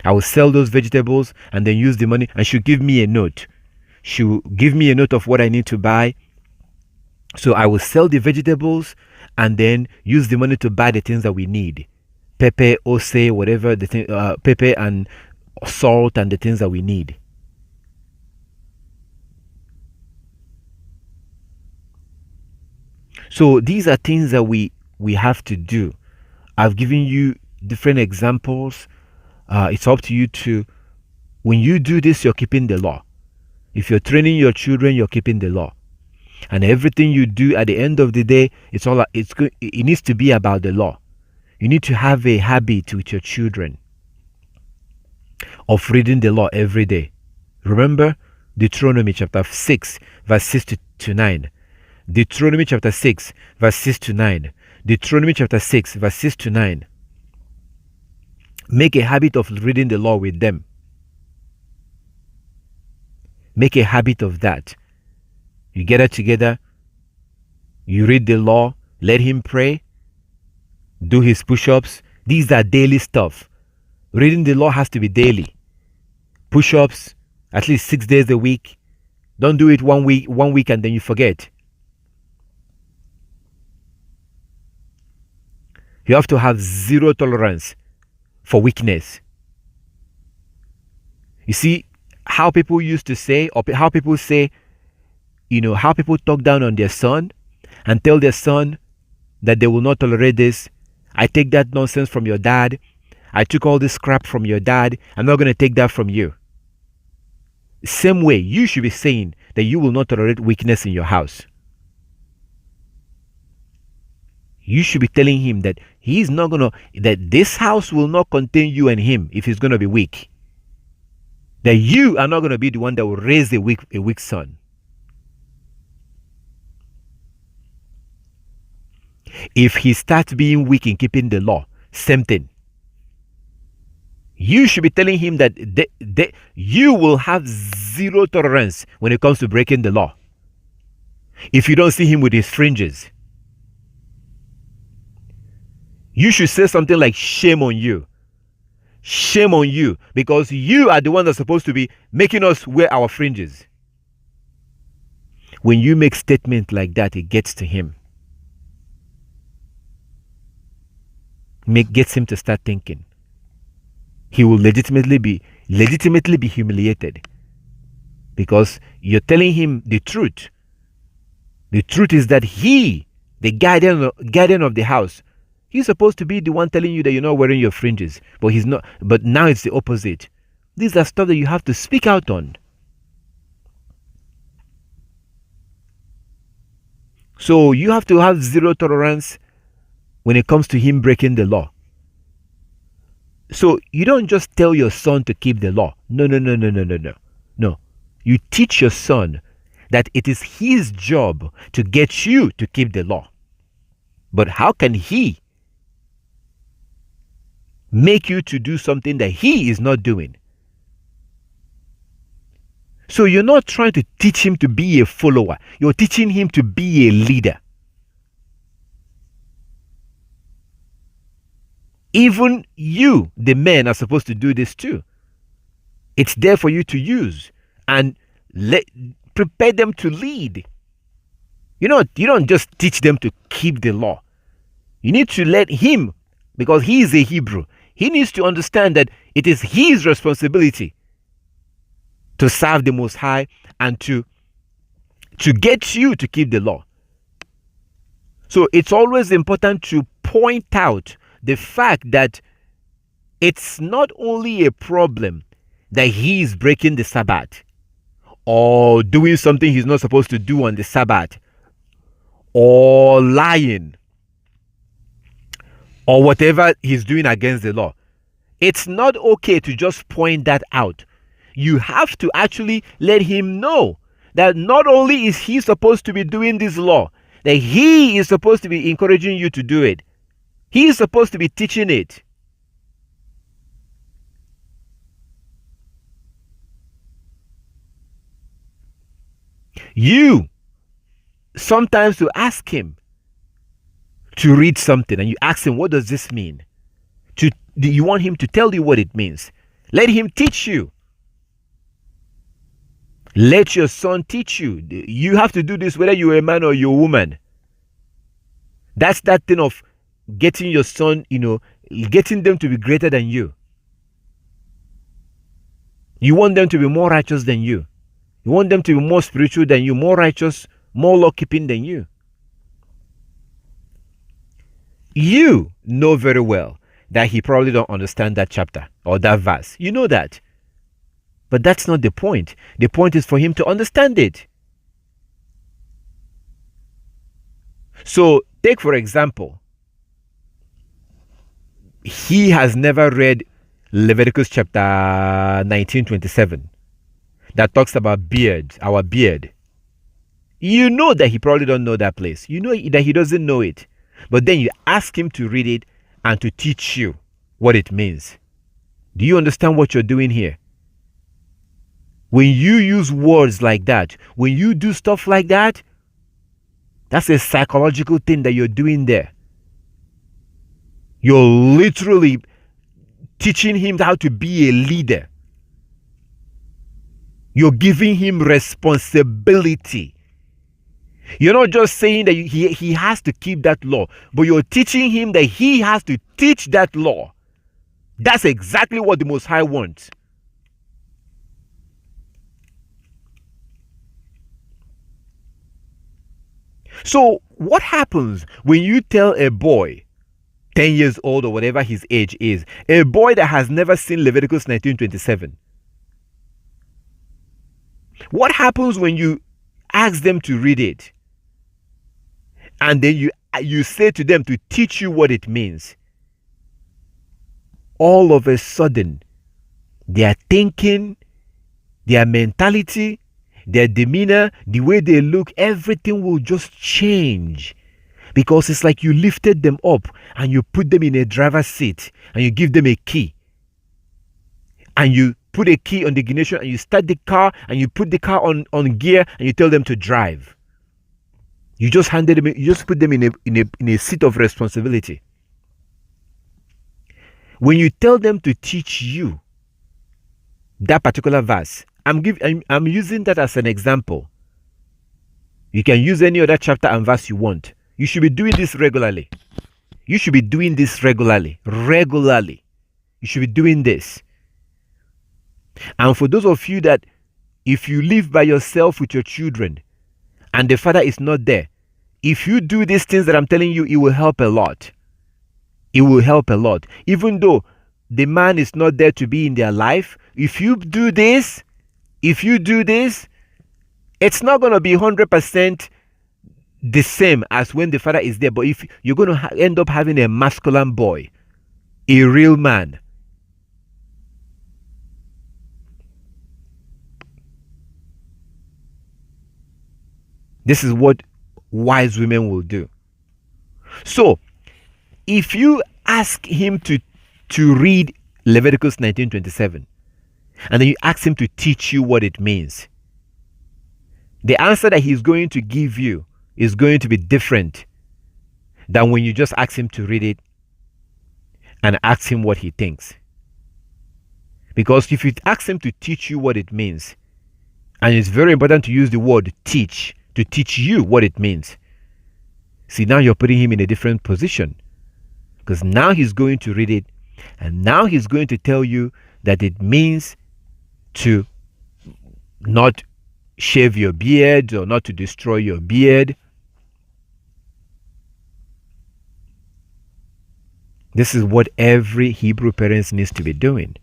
I will sell those vegetables and then use the money, and she'll give me a note. She'll give me a note of what I need to buy. So I will sell the vegetables and then use the money to buy the things that we need. Pepper, ose, whatever, the thing, pepper and salt and the things that we need. So these are things that we have to do. I've given you different examples. It's up to you to, when you do this, you're keeping the law. If you're training your children, you're keeping the law. And everything you do at the end of the day, it needs to be about the law. You need to have a habit with your children of reading the law every day. Remember Deuteronomy chapter 6, verse 6 to 9. Deuteronomy chapter 6, verse 6 to 9. Deuteronomy chapter 6, verse 6 to 9. Make a habit of reading the law with them. Make a habit of that. You gather together, you read the law, let him pray, do his push-ups. These are daily stuff. Reading the law has to be daily. Push-ups, at least 6 days a week. Don't do it one week and then you forget. You have to have zero tolerance for weakness. You see how people used to say, or how people say, how people talk down on their son and tell their son that they will not tolerate this. I take that nonsense from your dad. I took all this crap from your dad. I'm not going to take that from you. Same way, you should be saying that you will not tolerate weakness in your house. You should be telling him that that this house will not contain you and him if he's going to be weak. That you are not going to be the one that will raise a weak son. If he starts being weak in keeping the law, same thing. You should be telling him that you will have zero tolerance when it comes to breaking the law. If you don't see him with his fringes, you should say something like, shame on you. Shame on you, because you are the one that's supposed to be making us wear our fringes. When you make statements like that, it gets to him. Gets him to start thinking. He will legitimately be humiliated, because you're telling him the truth. The truth is that he, the guardian of the house, he's supposed to be the one telling you that you're not wearing your fringes, but he's not. But now it's the opposite. These are stuff that you have to speak out on. So you have to have zero tolerance when it comes to him breaking the law. So you don't just tell your son to keep the law. No, no, no, no, no, no, no. No. You teach your son that it is his job to get you to keep the law. But how can he make you to do something that he is not doing? So you're not trying to teach him to be a follower. You're teaching him to be a leader. Even you, the men, are supposed to do this too. It's there for you to use and prepare them to lead. You don't just teach them to keep the law. You need to let him, because he is a Hebrew, he needs to understand that it is his responsibility to serve the Most High and to get you to keep the law. So it's always important to point out the fact that it's not only a problem that he is breaking the Sabbath or doing something he's not supposed to do on the Sabbath or lying or whatever he's doing against the law. It's not okay to just point that out. You have to actually let him know that not only is he supposed to be doing this law, that he is supposed to be encouraging you to do it. He is supposed to be teaching it. You sometimes will ask him to read something and you ask him, what does this mean? You want him to tell you what it means. Let him teach you. Let your son teach you. You have to do this whether you're a man or you're a woman. That's that thing of getting your son, getting them to be greater than you. You want them to be more righteous than you. You want them to be more spiritual than you, more righteous, more law-keeping than you. You know very well that he probably don't understand that chapter or that verse. You know that. But that's not the point. The point is for him to understand it. So, take for example, he has never read Leviticus chapter 19:27 that talks about beard, our beard. You know that he probably don't know that place. You know that he doesn't know it. But then you ask him to read it and to teach you what it means. Do you understand what you're doing here? When you use words like that, when you do stuff like that, that's a psychological thing that you're doing there. You're literally teaching him how to be a leader. You're giving him responsibility. You're not just saying that he has to keep that law, but you're teaching him that he has to teach that law. That's exactly what the Most High wants. So what happens when you tell a boy, 10 years old or whatever his age is, a boy that has never seen Leviticus 19:27? What happens when you ask them to read it and then you say to them to teach you what it means? All of a sudden, their thinking, their mentality, their demeanor, the way they look, everything will just change. Because it's like you lifted them up and you put them in a driver's seat and you give them a key. And you put a key on the ignition and you start the car and you put the car on gear and you tell them to drive. You just put them in a seat of responsibility. When you tell them to teach you that particular verse, I'm using that as an example. You can use any other chapter and verse you want. You should be doing this regularly. You should be doing this regularly. Regularly. You should be doing this. And for those of you that, if you live by yourself with your children and the father is not there, if you do these things that I'm telling you, it will help a lot. It will help a lot. Even though the man is not there to be in their life, if you do this, it's not going to be 100% the same as when the father is there. But if you're going to end up having a masculine boy, a real man, this is what wise women will do. So if you ask him to read Leviticus 19:27, and then you ask him to teach you what it means, the answer that he's going to give you is going to be different than when you just ask him to read it and ask him what he thinks. Because if you ask him to teach you what it means, and it's very important to use the word teach, to teach you what it means. See, now you're putting him in a different position, because now he's going to read it, and now he's going to tell you that it means to not shave your beard or not to destroy your beard. This is what every Hebrew parent needs to be doing.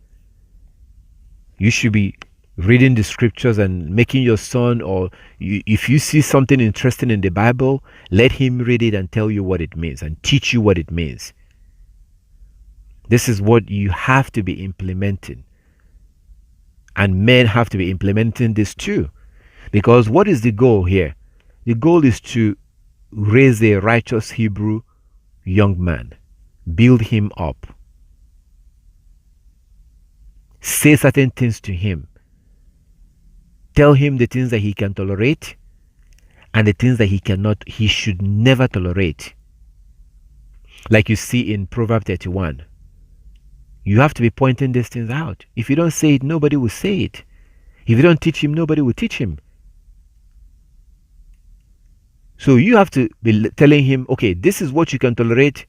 You should be reading the scriptures and making your son, or if you see something interesting in the Bible, let him read it and tell you what it means and teach you what it means. This is what you have to be implementing. And men have to be implementing this too. Because what is the goal here? The goal is to raise a righteous Hebrew young man. Build him up. Say certain things to him. Tell him the things that he can tolerate and the things that he should never tolerate. Like you see in Proverbs 31. You have to be pointing these things out. If you don't say it, nobody will say it. If you don't teach him, nobody will teach him. So you have to be telling him, okay, this is what you can tolerate.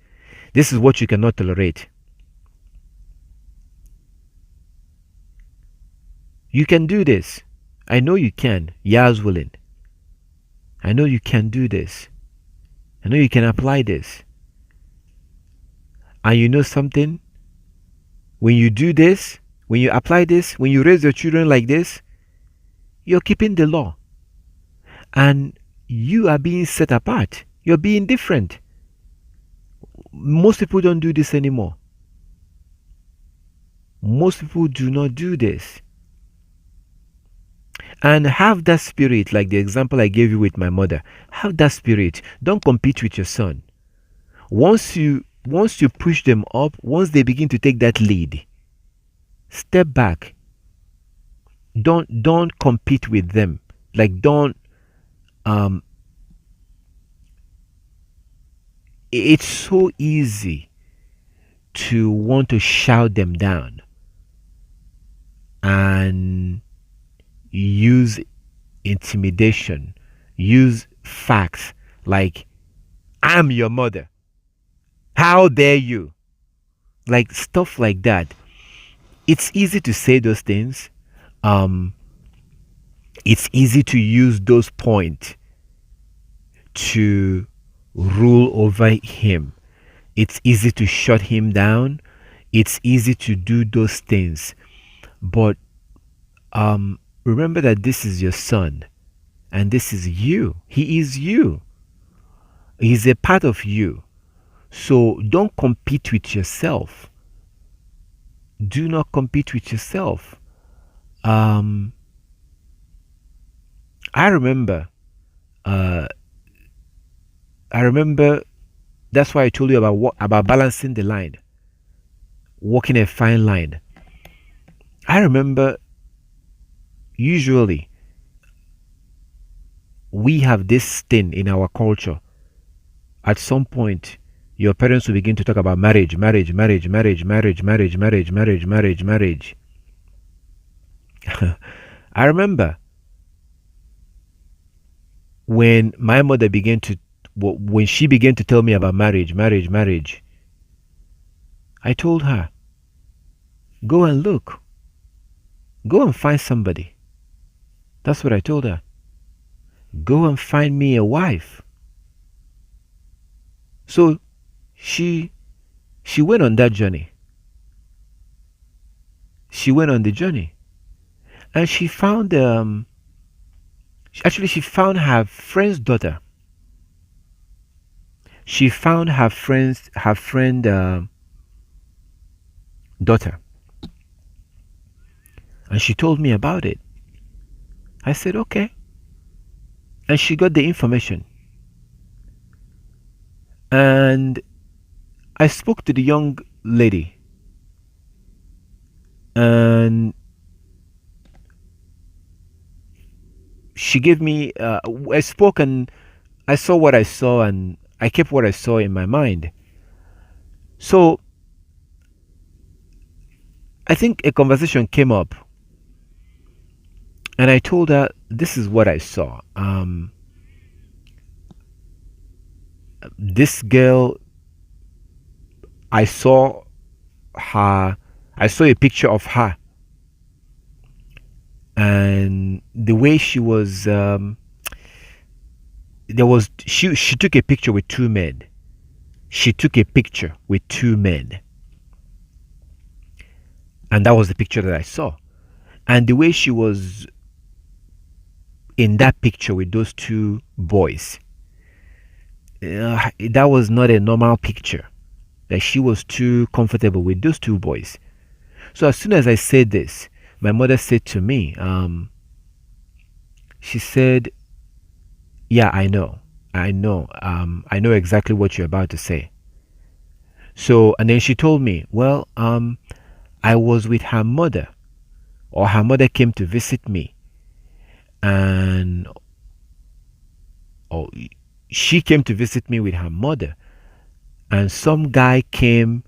This is what you cannot tolerate. You can do this. I know you can. Yah's willing. I know you can do this. I know you can apply this. And you know something? When you do this, when you apply this, when you raise your children like this, you're keeping the law. And you are being set apart. You're being different. Most people don't do this anymore. Most people do not do this. And have that spirit, like the example I gave you with my mother. Have that spirit. Don't compete with your son. Once you push them up, once they begin to take that lead, step back. Don't compete with them. Like it's so easy to want to shout them down and use intimidation, use facts like, I'm your mother. How dare you? Like stuff like that. It's easy to say those things. It's easy to use those points to rule over him. It's easy to shut him down. It's easy to do those things. But remember that this is your son and this is you. He is you. He's a part of you. So don't compete with yourself. Do not compete with yourself. I remember that's why I told you about balancing the line, walking a fine line. I remember usually we have this thing in our culture. At some point, your parents will begin to talk about marriage. I remember when my mother when she began to tell me about marriage, I told her, go and look. Go and find somebody. That's what I told her. Go and find me a wife. So she went on that journey. She went on the journey. And she found she found her friend's daughter. She found her friend daughter, and she told me about it. I said, okay. And she got the information. And I spoke to the young lady, and she gave me, I spoke and I saw what I saw, and I kept what I saw in my mind. So I think a conversation came up, and I told her, this is what I saw. This girl, I saw her, I saw a picture of her, and the way she was, she took a picture with two men. She took a picture with two men, and that was the picture that I saw. And the way she was in that picture with those two boys, that was not a normal picture. That she was too comfortable with those two boys. So as soon as I said this, my mother said to me, she said, yeah, I know. I know exactly what you're about to say. So, and then she told me, well, I was with her mother, or her mother came to visit me, and or she came to visit me with her mother, and some guy came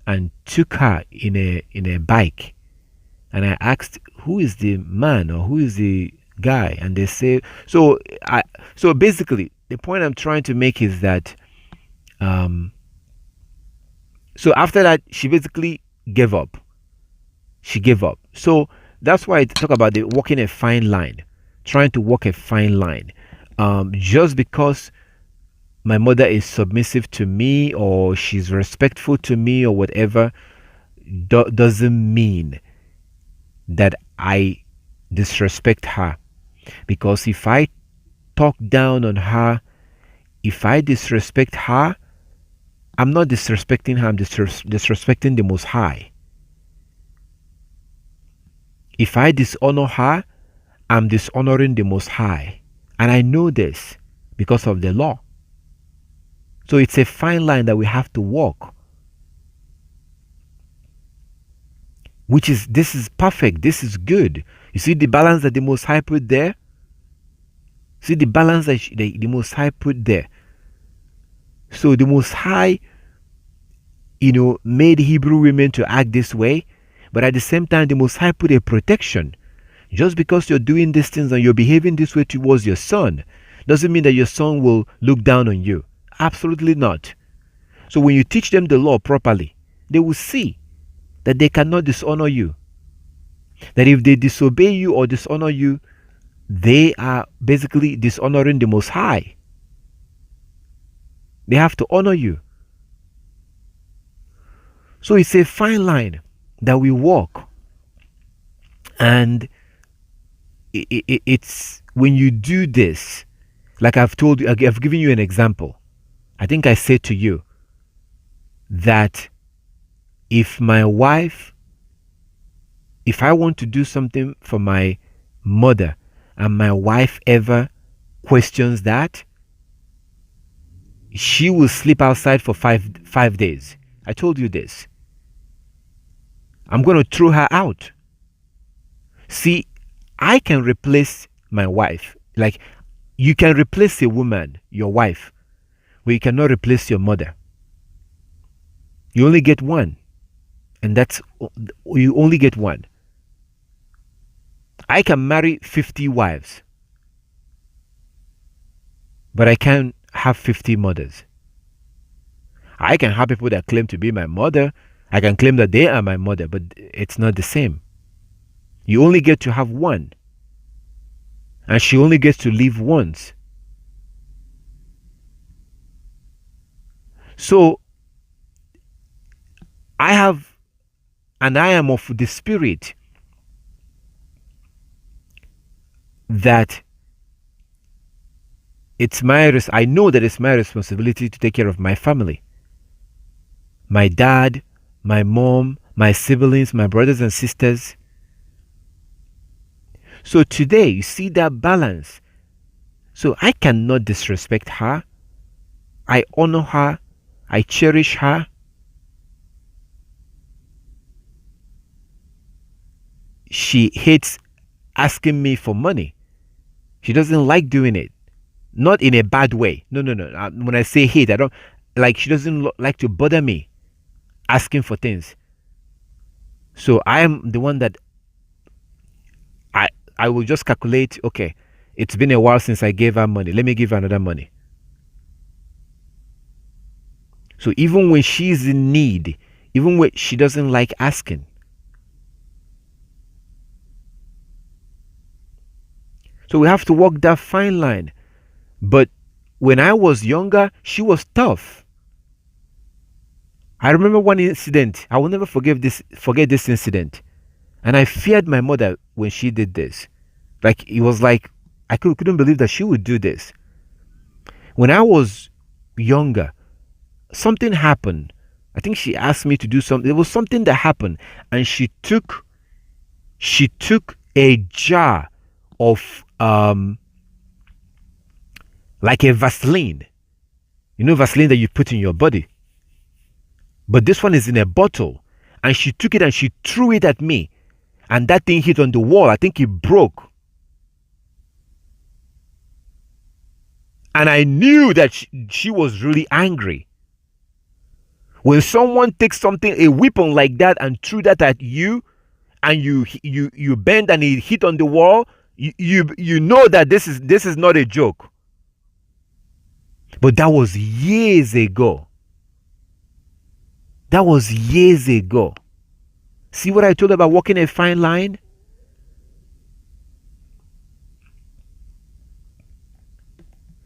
and took her in a bike, and I asked, who is the man or who is the guy? And they say, so basically the point I'm trying to make is that so after that she basically gave up. She gave up. So that's why I talk about the walking a fine line, trying to walk a fine line. Just because my mother is submissive to me or she's respectful to me or whatever, doesn't mean that I disrespect her. Because if I talk down on her, if I disrespect her, I'm not disrespecting her, I'm disrespecting the Most High. If I dishonor her, I'm dishonoring the Most High. And I know this because of the law. So it's a fine line that we have to walk. This is perfect. This is good. You see the balance that the Most High put there? See the balance that the Most High put there. So the Most High, made Hebrew women to act this way. But at the same time, the Most High put a protection. Just because you're doing these things and you're behaving this way towards your son, doesn't mean that your son will look down on you. Absolutely not. So when you teach them the law properly, they will see that they cannot dishonor you. That if they disobey you or dishonor you, they are basically dishonoring the Most High. They have to honor you. So it's a fine line that we walk. And it's when you do this, like I've told you, I've given you an example. I think I said to you that if I want to do something for my mother and my wife ever questions that, she will sleep outside for five days. I told you this. I'm going to throw her out. See, I can replace my wife. Like, you can replace a woman, your wife, but you cannot replace your mother. You only get one. And you only get one. I can marry 50 wives, but I can't have 50 mothers. I can have people that claim to be my mother. I can claim that they are my mother, but it's not the same. You only get to have one. And she only gets to live once. So, I am of the spirit that I know that it's my responsibility to take care of my family. My dad, my mom, my siblings, my brothers and sisters. So today, you see that balance. So I cannot disrespect her. I honor her. I cherish her. She hates asking me for money. She doesn't like doing it. Not in a bad way. No. When I say hate, I don't like, she doesn't like to bother me asking for things. So I am the one that I will just calculate, okay, it's been a while since I gave her money. Let me give her another money. So even when she's in need, even when she doesn't like asking. So we have to walk that fine line. But when I was younger, she was tough. I remember one incident. I will never forget this incident. And I feared my mother when she did this. Like, it was like I couldn't believe that she would do this. When I was younger, something happened. I think she asked me to do something. There was something that happened, and she took a jar of like a Vaseline. You know, Vaseline that you put in your body. But this one is in a bottle. And she took it and she threw it at me. And that thing hit on the wall. I think it broke. And I knew that she was really angry. When someone takes something, a weapon like that, and threw that at you, and you bend and it hit on the wall, you know that this is not a joke. But that was years ago. That was years ago. See what I told about walking a fine line?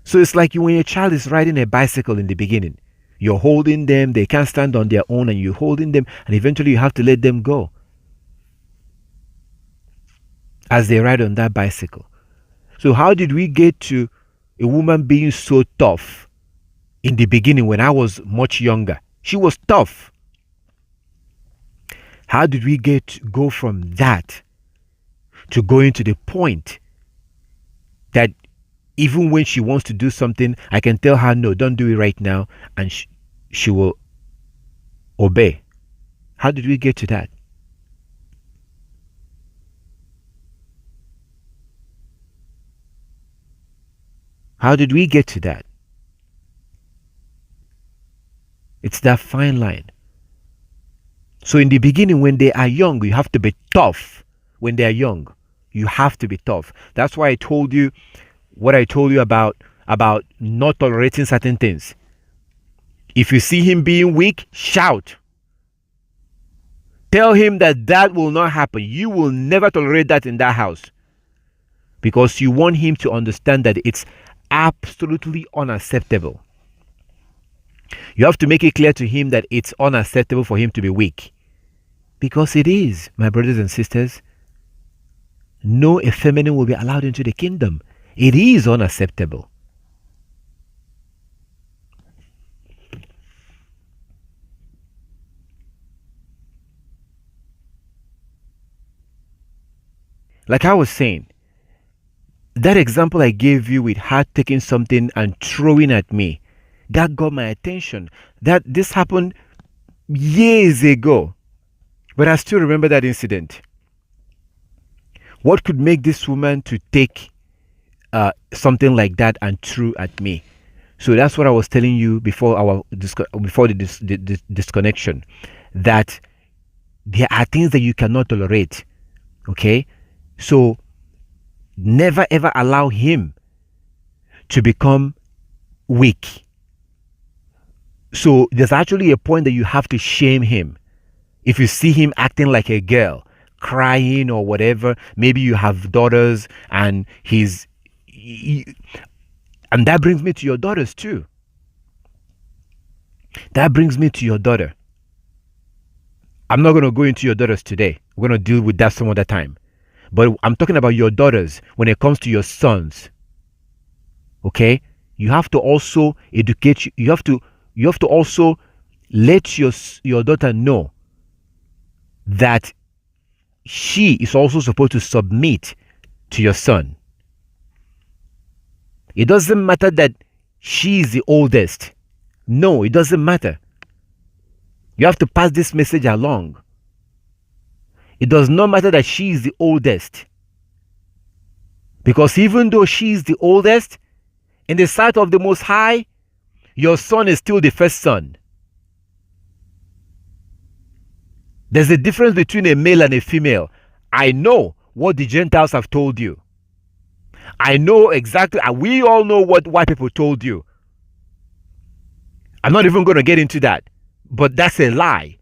So it's like when your child is riding a bicycle in the beginning. You're holding them, they can't stand on their own, and you're holding them, and eventually you have to let them go as they ride on that bicycle. So how did we get to a woman being so tough in the beginning when I was much younger? She was tough. How did we go from that to going to the point that even when she wants to do something, I can tell her, no, don't do it right now, and she will obey? How did we get to that? How did we get to that? It's that fine line. So in the beginning, when they are young, you have to be tough. When they are young, you have to be tough. That's why I told you what I told you about not tolerating certain things. If you see him being weak, shout. Tell him that will not happen. You will never tolerate that in that house. Because you want him to understand that it's absolutely unacceptable. You have to make it clear to him that it's unacceptable for him to be weak. Because it is, my brothers and sisters. No effeminate will be allowed into the kingdom. It is unacceptable. Like I was saying, that example I gave you with her taking something and throwing at me, that got my attention. That this happened years ago. But I still remember that incident. What could make this woman to take something like that and throw at me? So that's what I was telling you before the disconnection, that there are things that you cannot tolerate. Okay, so never ever allow him to become weak. So there's actually a point that you have to shame him. If you see him acting like a girl, crying or whatever, maybe you have daughters and and that brings me to your daughters too. That brings me to your daughter. I'm not going to go into your daughters today. We're going to deal with that some other time. But I'm talking about your daughters when it comes to your sons. Okay? you have to also educate you have to also let your daughter know that she is also supposed to submit to your son. It doesn't matter that she is the oldest. No, it doesn't matter. You have to pass this message along. It does not matter that she is the oldest. Because even though she is the oldest, in the sight of the Most High, your son is still the first son. There's a difference between a male and a female. I know what the Gentiles have told you. I know exactly, and we all know what white people told you. I'm not even going to get into that. But that's a lie.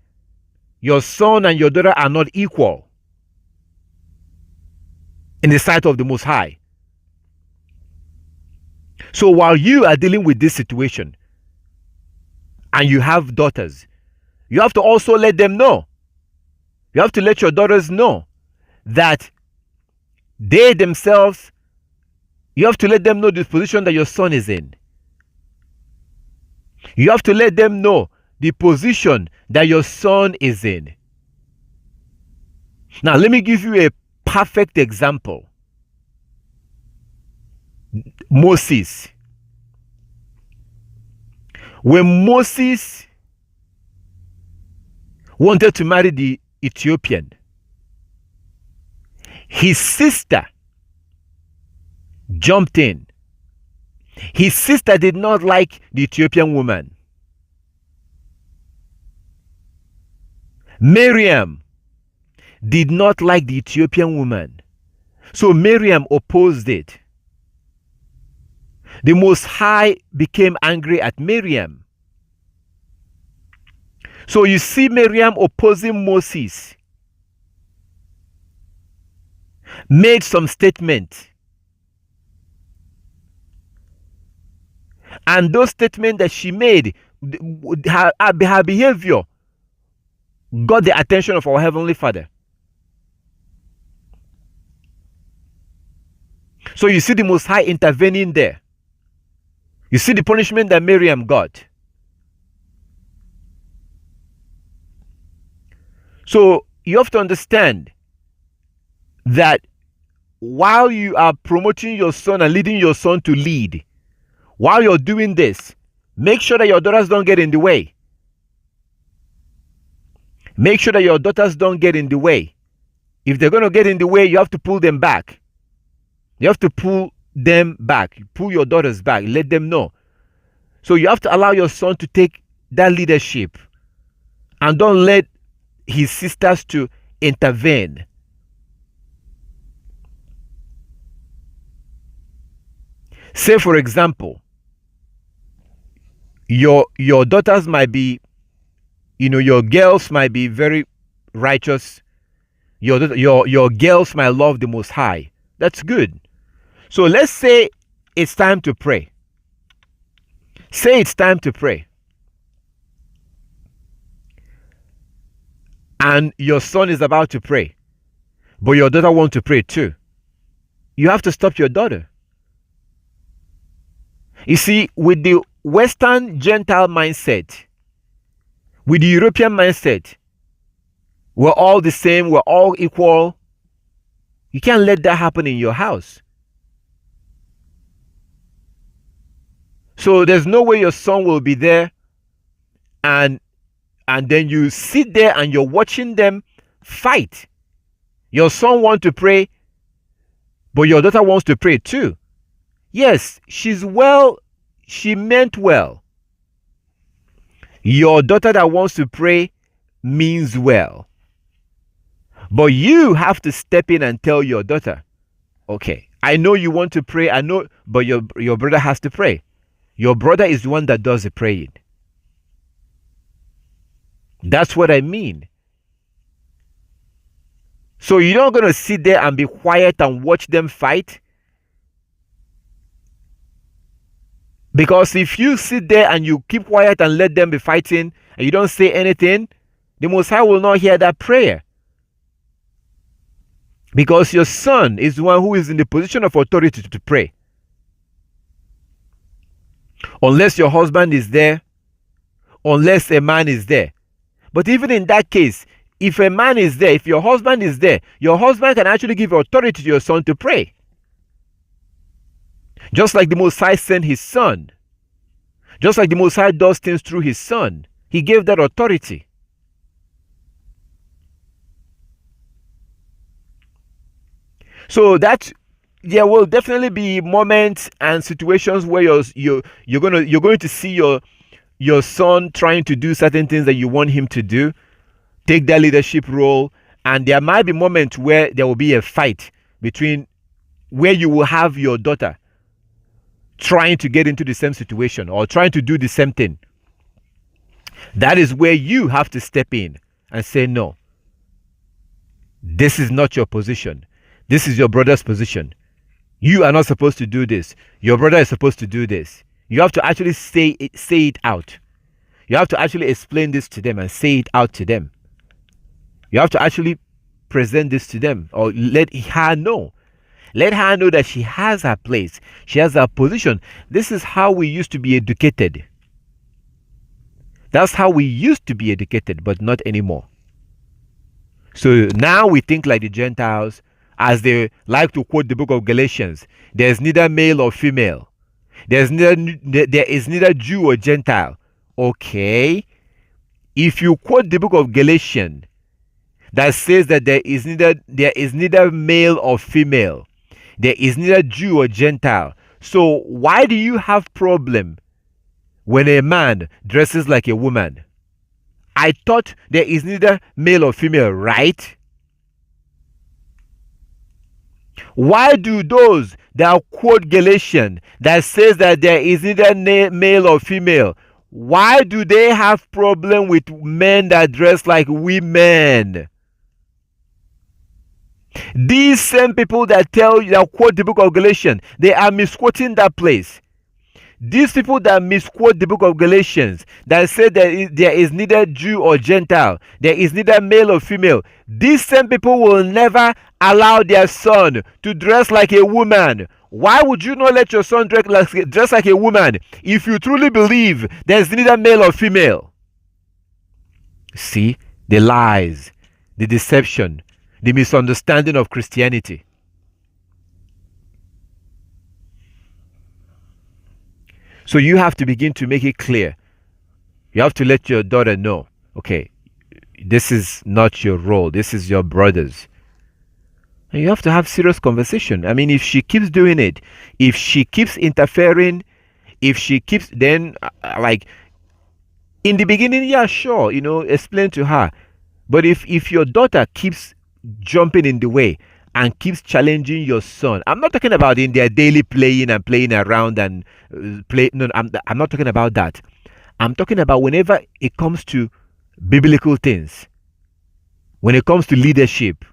Your son and your daughter are not equal in the sight of the Most High. So while you are dealing with this situation and you have daughters, you have to also let them know. You have to let your daughters know that they themselves, you have to let them know the position that your son is in. You have to let them know the position that your son is in. Now, let me give you a perfect example. Moses. When Moses wanted to marry the Ethiopian, his sister jumped in. His sister did not like the Ethiopian woman. Miriam did not like the Ethiopian woman. So Miriam opposed it. The Most High became angry at Miriam. So you see Miriam opposing Moses, made some statement. And those statements that she made, her behavior got the attention of our Heavenly Father. So you see the Most High intervening there. You see the punishment that Miriam got. So you have to understand that while you are promoting your son and leading your son to lead, while you're doing this, make sure that your daughters don't get in the way. Make sure that your daughters don't get in the way. If they're going to get in the way, you have to pull them back. You have to pull them back. Pull your daughters back. Let them know. So you have to allow your son to take that leadership. And don't let his sisters to intervene. Say, for example, your daughters might be, your girls might be very righteous. Your girls might love the Most High. That's good. So let's say it's time to pray. Say it's time to pray. And your son is about to pray, but your daughter wants to pray too. You have to stop your daughter. You see, with the Western Gentile mindset, with the European mindset, we're all the same, we're all equal. You can't let that happen in your house. So there's no way your son will be there and then you sit there and you're watching them fight. Your son wants to pray, but your daughter wants to pray too. Yes, she meant well. Your daughter that wants to pray means well. But you have to step in and tell your daughter, okay, I know you want to pray, I know, but your brother has to pray. Your brother is the one that does the praying. That's what I mean. So you're not going to sit there and be quiet and watch them fight. Because if you sit there and you keep quiet and let them be fighting and you don't say anything, the Most High will not hear that prayer. Because your son is the one who is in the position of authority to pray. Unless your husband is there, unless a man is there. But even in that case, if a man is there, if your husband is there, your husband can actually give authority to your son to pray. Just like the Most High sent his son. Just like the Most High does things through his son. He gave that authority. So that there will definitely be moments and situations where you're going to see your son trying to do certain things that you want him to do, take that leadership role, and there might be moments where there will be a fight between where you will have your daughter trying to get into the same situation or trying to do the same thing. That is where you have to step in and say, no, this is not your position. This is your brother's position. You are not supposed to do this. Your brother is supposed to do this. You have to actually say it out. You have to actually explain this to them and say it out to them. You have to actually present this to them or let her know. Let her know that she has her place. She has her position. This is how we used to be educated. That's how we used to be educated, but not anymore. So now we think like the Gentiles, as they like to quote the book of Galatians. There's neither male or female. There is neither Jew or Gentile. Okay. If you quote the book of Galatians that says that there is neither male or female, there is neither Jew or Gentile. So why do you have problem when a man dresses like a woman? I thought there is neither male or female, right? Why do those that quote Galatians that says that there is neither male or female, why do they have problem with men that dress like women? These same people that quote the book of Galatians, they are misquoting that place. These people that misquote the book of Galatians, that say that there is neither Jew or Gentile, there is neither male or female, these same people will never allow their son to dress like a woman. Why would you not let your son dress like a woman if you truly believe there is neither male or female? See, the lies, the deception, the misunderstanding of Christianity. So you have to begin to make it clear. You have to let your daughter know, okay, this is not your role. This is your brother's. And you have to have serious conversation. I mean, if she keeps doing it, if she keeps interfering, if she keeps, then like in the beginning, yeah, sure, explain to her. But if your daughter keeps jumping in the way and keeps challenging your son, I'm not talking about in their daily playing and playing around and play. No, I'm not talking about that. I'm talking about whenever it comes to biblical things, when it comes to leadership,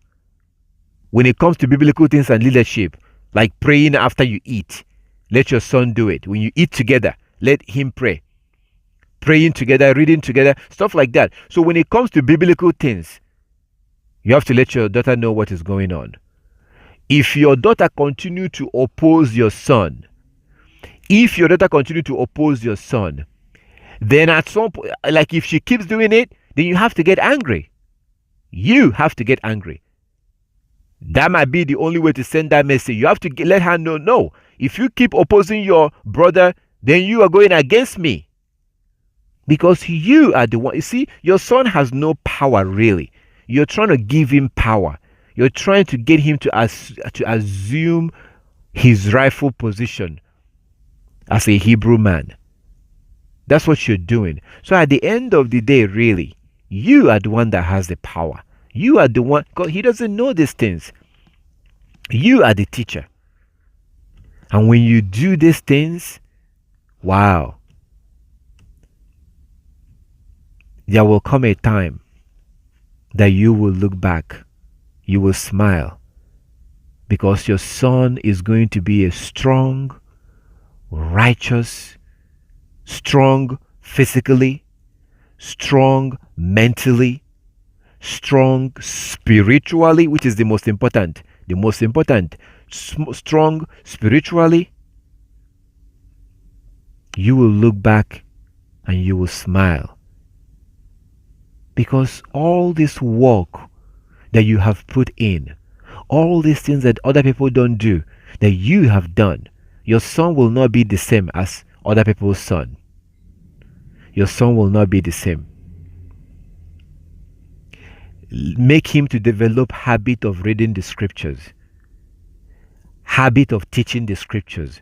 when it comes to biblical things and leadership, like praying after you eat, let your son do it. When you eat together, let him pray. Praying together, reading together, stuff like that. So when it comes to biblical things, you have to let your daughter know what is going on. If your daughter continue to oppose your son, then at some point, like if she keeps doing it, then you have to get angry. You have to get angry. That might be the only way to send that message. You have to let her know, no, if you keep opposing your brother, then you are going against me. Because you are the one. You see, your son has no power really. You're trying to give him power. You're trying to get him to assume his rightful position as a Hebrew man. That's what you're doing. So at the end of the day, really, you are the one that has the power. You are the one, because he doesn't know these things. You are the teacher. And when you do these things, wow, there will come a time that you will look back, you will smile, because your son is going to be a strong, righteous, strong physically, strong mentally, strong spiritually, which is the most important. Strong spiritually, you will look back and you will smile. Because all this work that you have put in, all these things that other people don't do, that you have done, your son will not be the same as other people's son. Your son will not be the same. Make him to develop habit of reading the scriptures, habit of teaching the scriptures.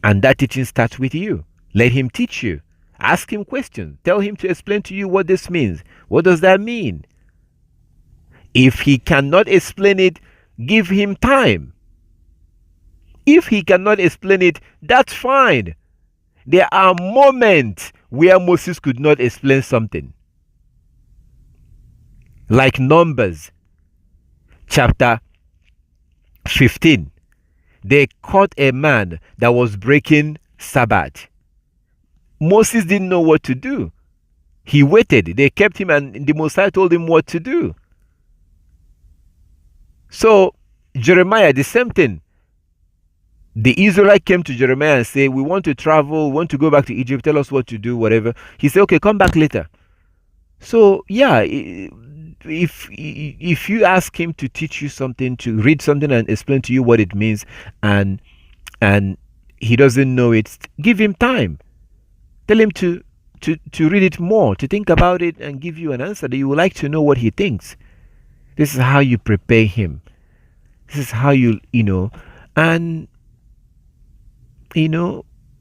And that teaching starts with you. Let him teach you. Ask him questions. Tell him to explain to you what this means. What does that mean? If he cannot explain it, give him time. If he cannot explain it, that's fine. There are moments where Moses could not explain something. Like Numbers chapter 15. They caught a man that was breaking Sabbath. Moses didn't know what to do. He waited. They kept him and the Messiah told him what to do. So Jeremiah, the same thing. The Israelite came to Jeremiah and said, we want to travel, want to go back to Egypt, tell us what to do, whatever. He said, okay, come back later. So yeah, if you ask him to teach you something, to read something and explain to you what it means, and he doesn't know it, give him time. Tell him to read it more, to think about it and give you an answer that you would like to know what he thinks. This is how you prepare him. This is how and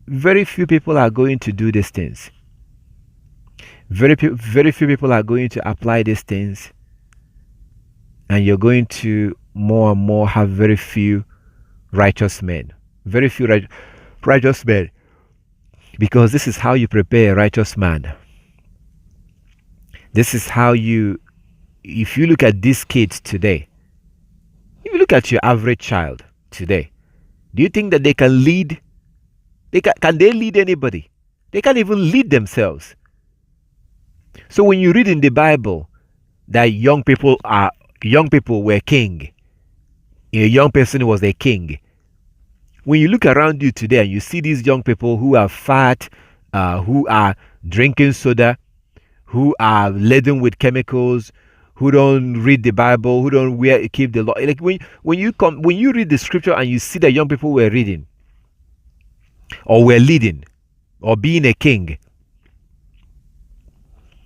very few people are going to do these things. Very few people are going to apply these things, and you're going to more and more have very few righteous men. Very few righteous men. Because this is how you prepare a righteous man. This is how if you look at these kids today, if you look at your average child today, do you think that they can lead? Can they lead anybody? They can't even lead themselves. So when you read in the Bible that young people were king, a young person was a king. When you look around you today and you see these young people who are fat, who are drinking soda, who are laden with chemicals, who don't read the Bible, who don't keep the law. Like when you read the scripture and you see that young people were reading, or were leading, or being a king,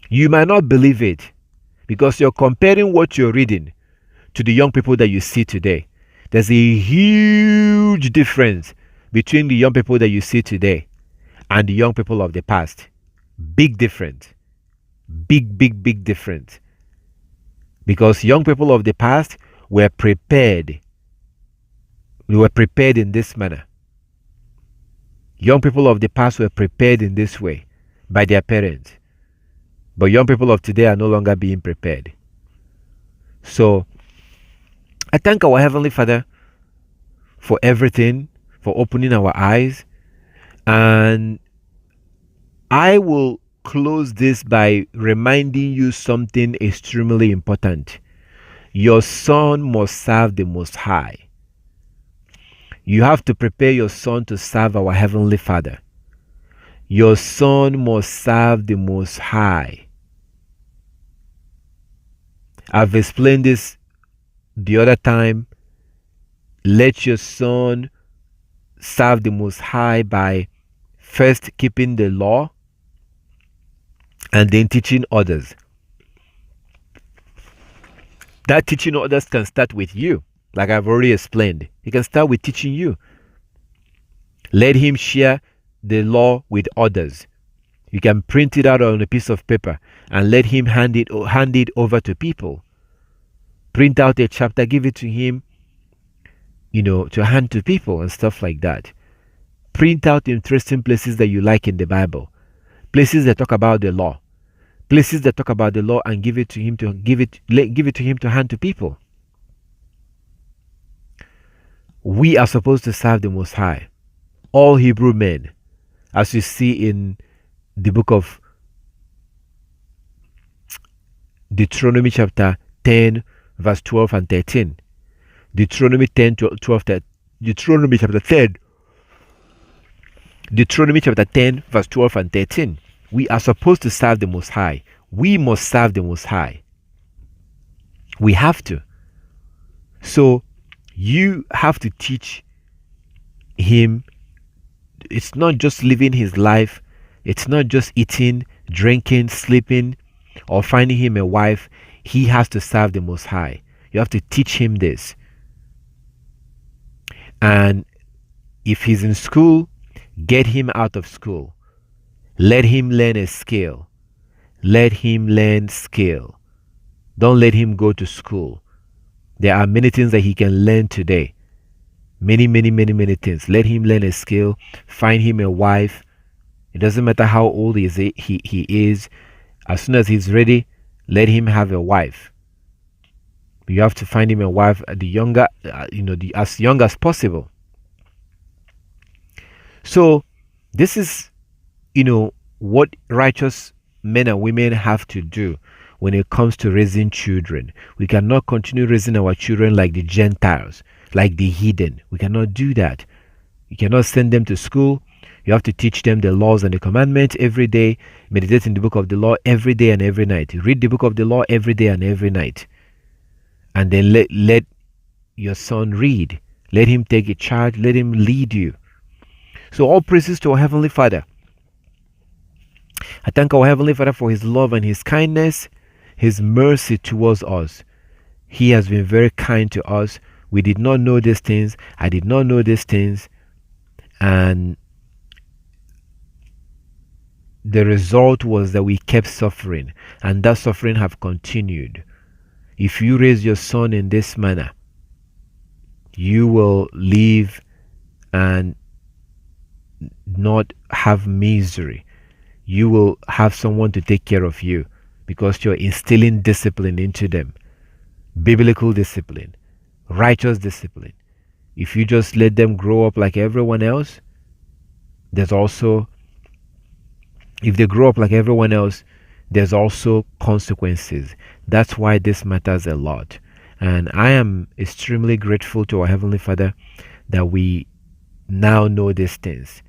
you might not believe it, because you're comparing what you're reading to the young people that you see today. There's a huge difference between the young people that you see today and the young people of the past. Big difference. Big difference. Because young people of the past were prepared. We were prepared in this manner. Young people of the past were prepared in this way by their parents. But young people of today are no longer being prepared. So, I thank our Heavenly Father for everything, for opening our eyes. And I will close this by reminding you something extremely important. Your son must serve the Most High. You have to prepare your son to serve our Heavenly Father. Your son must serve the Most High. I've explained this the other time. Let your son serve the Most High by first keeping the law and then teaching others. That teaching others can start with you, like I've already explained. He can start with teaching you. Let him share the law with others. You can print it out on a piece of paper and let him hand it over to people. Print out a chapter, give it to him, to hand to people and stuff like that. Print out interesting places that you like in the Bible. Places that talk about the law. Places that talk about the law, and give it to him to hand to people. We are supposed to serve the Most High. All Hebrew men, as you see in the book of Deuteronomy chapter 10, verse 12 and 13. Deuteronomy 10, 12, Deuteronomy chapter 10, Deuteronomy chapter 10, verse 12 and 13. We are supposed to serve the Most High. We must serve the Most High. We have to. So you have to teach him. It's not just living his life. It's not just eating, drinking, sleeping, or finding him a wife. He has to serve the Most High. You have to teach him this. And if he's in school, get him out of school. Let him learn a skill. Let him learn skill. Don't let him go to school. There are many things that he can learn today. Many things. Let him learn a skill. Find him a wife. It doesn't matter how old he is. As soon as he's ready, let him have a wife. You have to find him a wife at the younger, as young as possible. So this is, what righteous men and women have to do when it comes to raising children. We cannot continue raising our children like the Gentiles, like the heathen. We cannot do that. You cannot send them to school. You have to teach them the laws and the commandments every day. Meditate in the book of the law every day and every night. Read the book of the law every day and every night. And then let your son read. Let him take a charge. Let him lead you. So all praises to our Heavenly Father. I thank our Heavenly Father for his love and his kindness, his mercy towards us. He has been very kind to us. We did not know these things. I did not know these things. And the result was that we kept suffering. And that suffering have continued. If you raise your son in this manner, you will live and not have misery. You will have someone to take care of you because you're instilling discipline into them. Biblical discipline, righteous discipline. If you just let them grow up like everyone else, if they grow up like everyone else, there's also consequences. That's why this matters a lot. And I am extremely grateful to our Heavenly Father that we now know these things.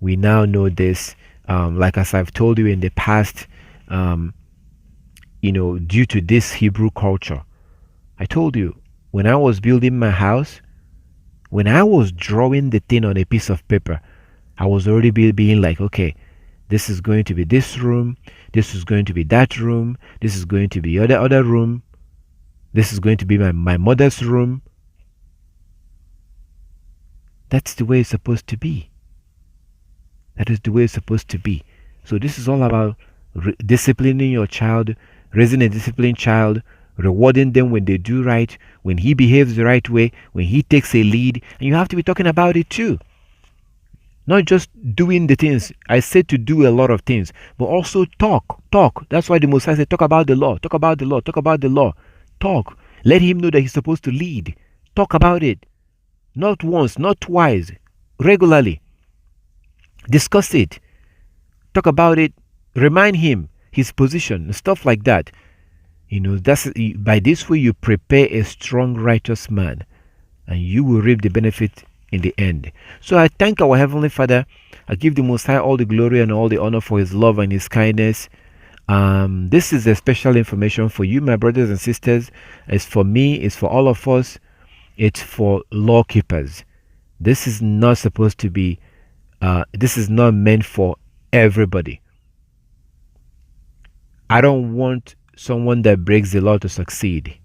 We now know this, like as I've told you in the past, due to this Hebrew culture. I told you, when I was building my house, when I was drawing the thing on a piece of paper, I was already being like, okay, this is going to be this room, this is going to be that room, this is going to be other room, this is going to be my mother's room. That's the way it's supposed to be. That is the way it's supposed to be. So this is all about disciplining your child, raising a disciplined child, rewarding them when they do right, when he behaves the right way, when he takes a lead. And you have to be talking about it too. Not just doing the things. I said to do a lot of things, but also talk. That's why the Most High said, talk about the law, talk about the law, talk about the law. Talk. Let him know that he's supposed to lead. Talk about it. Not once, not twice, regularly. Discuss it. Talk about it. Remind him his position, stuff like that. That's by this way you prepare a strong, righteous man, and you will reap the benefit in the end. So I thank our Heavenly Father. I give the Most High all the glory and all the honor for his love and his kindness. This is a special information for you, my brothers and sisters. It's for me, it's for all of us. It's for law keepers. This is not supposed to be, this is not meant for everybody. I don't want someone that breaks the law to succeed.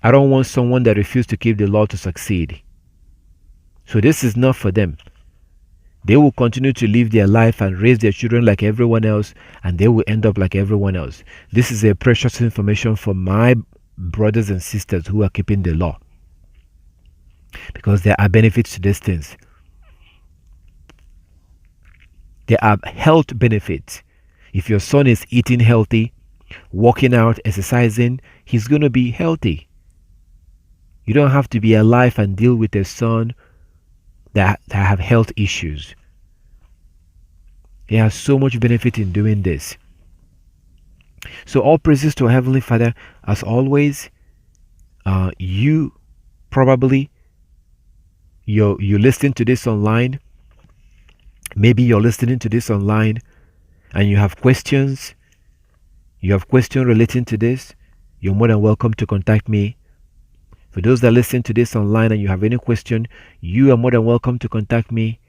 I don't want someone that refuses to keep the law to succeed. So this is not for them. They will continue to live their life and raise their children like everyone else, and they will end up like everyone else. This is a precious information for my brothers and sisters who are keeping the law, because there are benefits to these things. There are health benefits. If your son is eating healthy, working out, exercising, he's going to be healthy. You don't have to be alive and deal with a son that have health issues. There is so much benefit in doing this. So all praises to our Heavenly Father. As always, you probably you listen to this online, Maybe you're listening to this online and you have questions. You have questions relating to this. You're more than welcome to contact me. For those that listen to this online and you have any question, you are more than welcome to contact me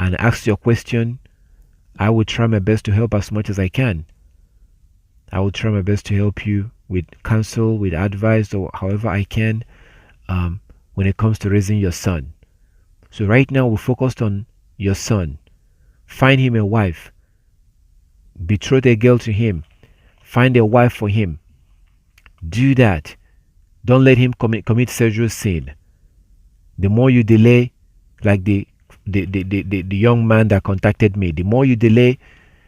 and ask your question. I will try my best to help as much as I can. I will try my best to help you with counsel, with advice, or however I can when it comes to raising your son. So right now we're focused on your son. Find him a wife. Betroth a girl to him. Find a wife for him. Do that. Don't let him commit sexual sin. The more you delay, like the young man that contacted me, the more you delay,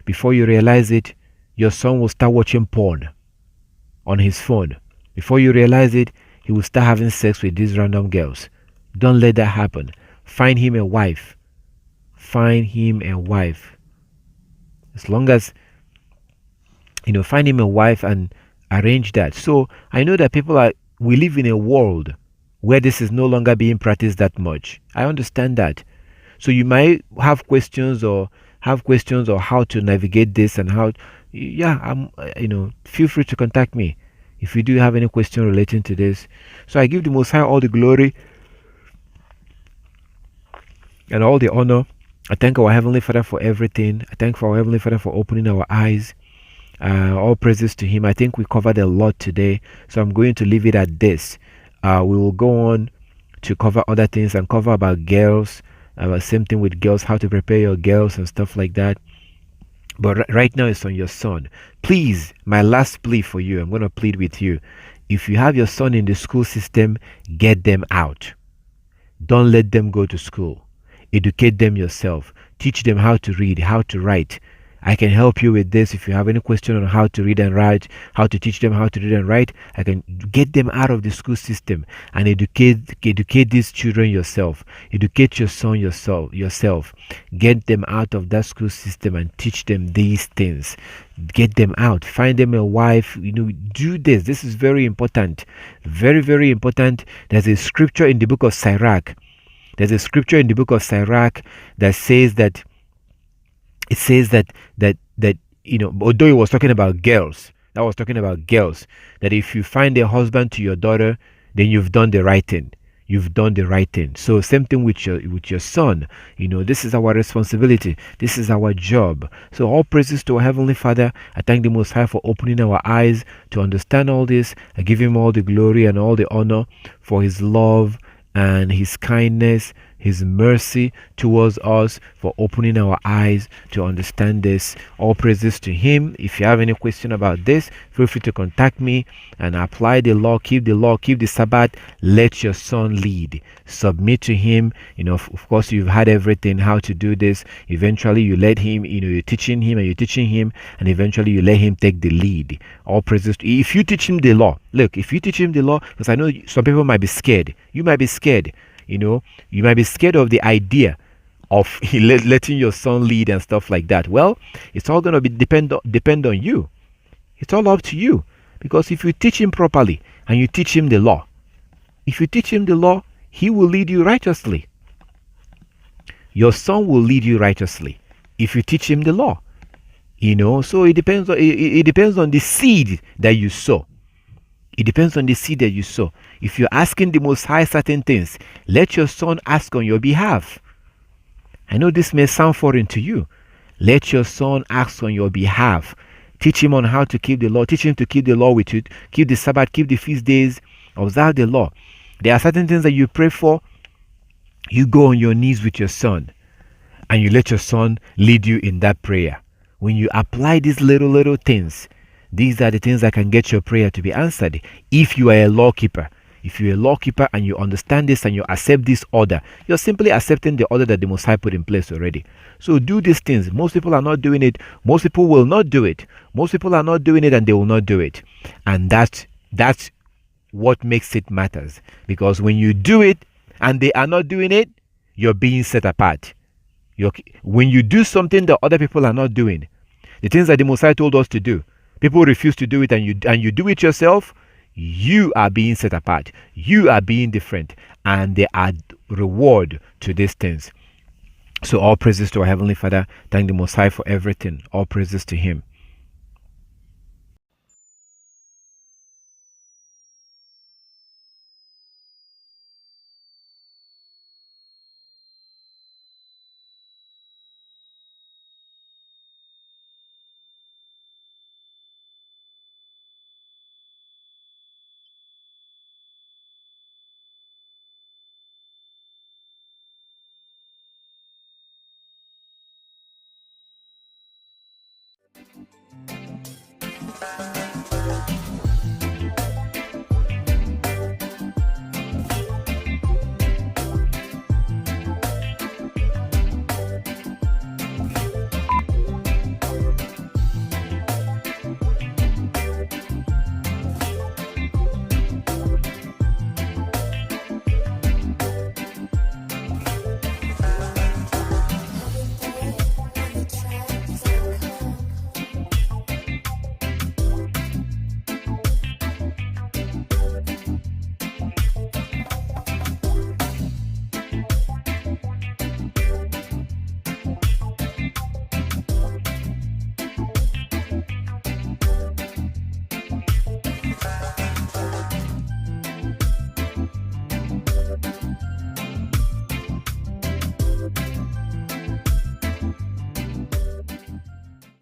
before you realize it, your son will start watching porn on his phone. Before you realize it, he will start having sex with these random girls. Don't let that happen. Find him a wife. Find him a wife. As long as, find him a wife and arrange that. So I know that we live in a world where this is no longer being practiced that much. I understand that. So you might have questions or how to navigate this and how, feel free to contact me if you do have any question relating to this. So I give the Most High all the glory and all the honor. I thank our Heavenly Father for everything. I thank our Heavenly Father for opening our eyes. All praises to Him. I think we covered a lot today, so I'm going to leave it at this. We will go on to cover other things and cover about girls, same thing with girls, how to prepare your girls and stuff like that. But right now it's on your son. Please, my last plea for you, I'm going to plead with you. If you have your son in the school system, get them out. Don't let them go to school. Educate them yourself. Teach them how to read, how to write. I can help you with this. If you have any question on how to read and write, how to teach them how to read and write, I can get them out of the school system and educate these children yourself. Educate your son yourself. Get them out of that school system and teach them these things. Get them out. Find them a wife. Do this. This is very important. Very, very important. There's a scripture in the book of Sirach. There's a scripture in the book of Sirach that says that although it was talking about girls, that if you find a husband to your daughter, then you've done the right thing. You've done the right thing. So same thing with your son. This is our responsibility. This is our job. So all praises to our Heavenly Father. I thank the Most High for opening our eyes to understand all this. I give Him all the glory and all the honor for His love and His kindness, His mercy towards us, for opening our eyes to understand this. All praises to Him. If you have any question about this, feel free to contact me and apply the law, keep the Sabbath. Let your son lead. Submit to Him. Of course, you've had everything, how to do this. Eventually, you let Him, you're teaching Him, and eventually you let Him take the lead. All praises to If you teach Him the law, because I know some people might be scared. You might be scared. You might be scared of the idea of letting your son lead and stuff like that. Well, it's all going to be depend on you. It's all up to you. Because if you teach him properly and you teach him the law, he will lead you righteously. Your son will lead you righteously if you teach him the law. So it depends on the seed that you sow. If you're asking the Most High certain things, let your son ask on your behalf. I know this may sound foreign to you. Let your son ask on your behalf. Teach him on how to keep the law. Teach him to keep the law with you. Keep the Sabbath, keep the feast days. Observe the law. There are certain things that you pray for. You go on your knees with your son and you let your son lead you in that prayer. When you apply these little things, these are the things that can get your prayer to be answered. If you are a law keeper, and you understand this and you accept this order, you're simply accepting the order that the Most High put in place already. So do these things. Most people are not doing it. Most people will not do it. Most people are not doing it and they will not do it. And that's what makes it matters. Because when you do it and they are not doing it, you're being set apart. When you do something that other people are not doing, the things that the Most High told us to do, people refuse to do it and you do it yourself, you are being set apart. You are being different. And there are reward to these things. So all praises to our Heavenly Father. Thank the Most High for everything. All praises to Him.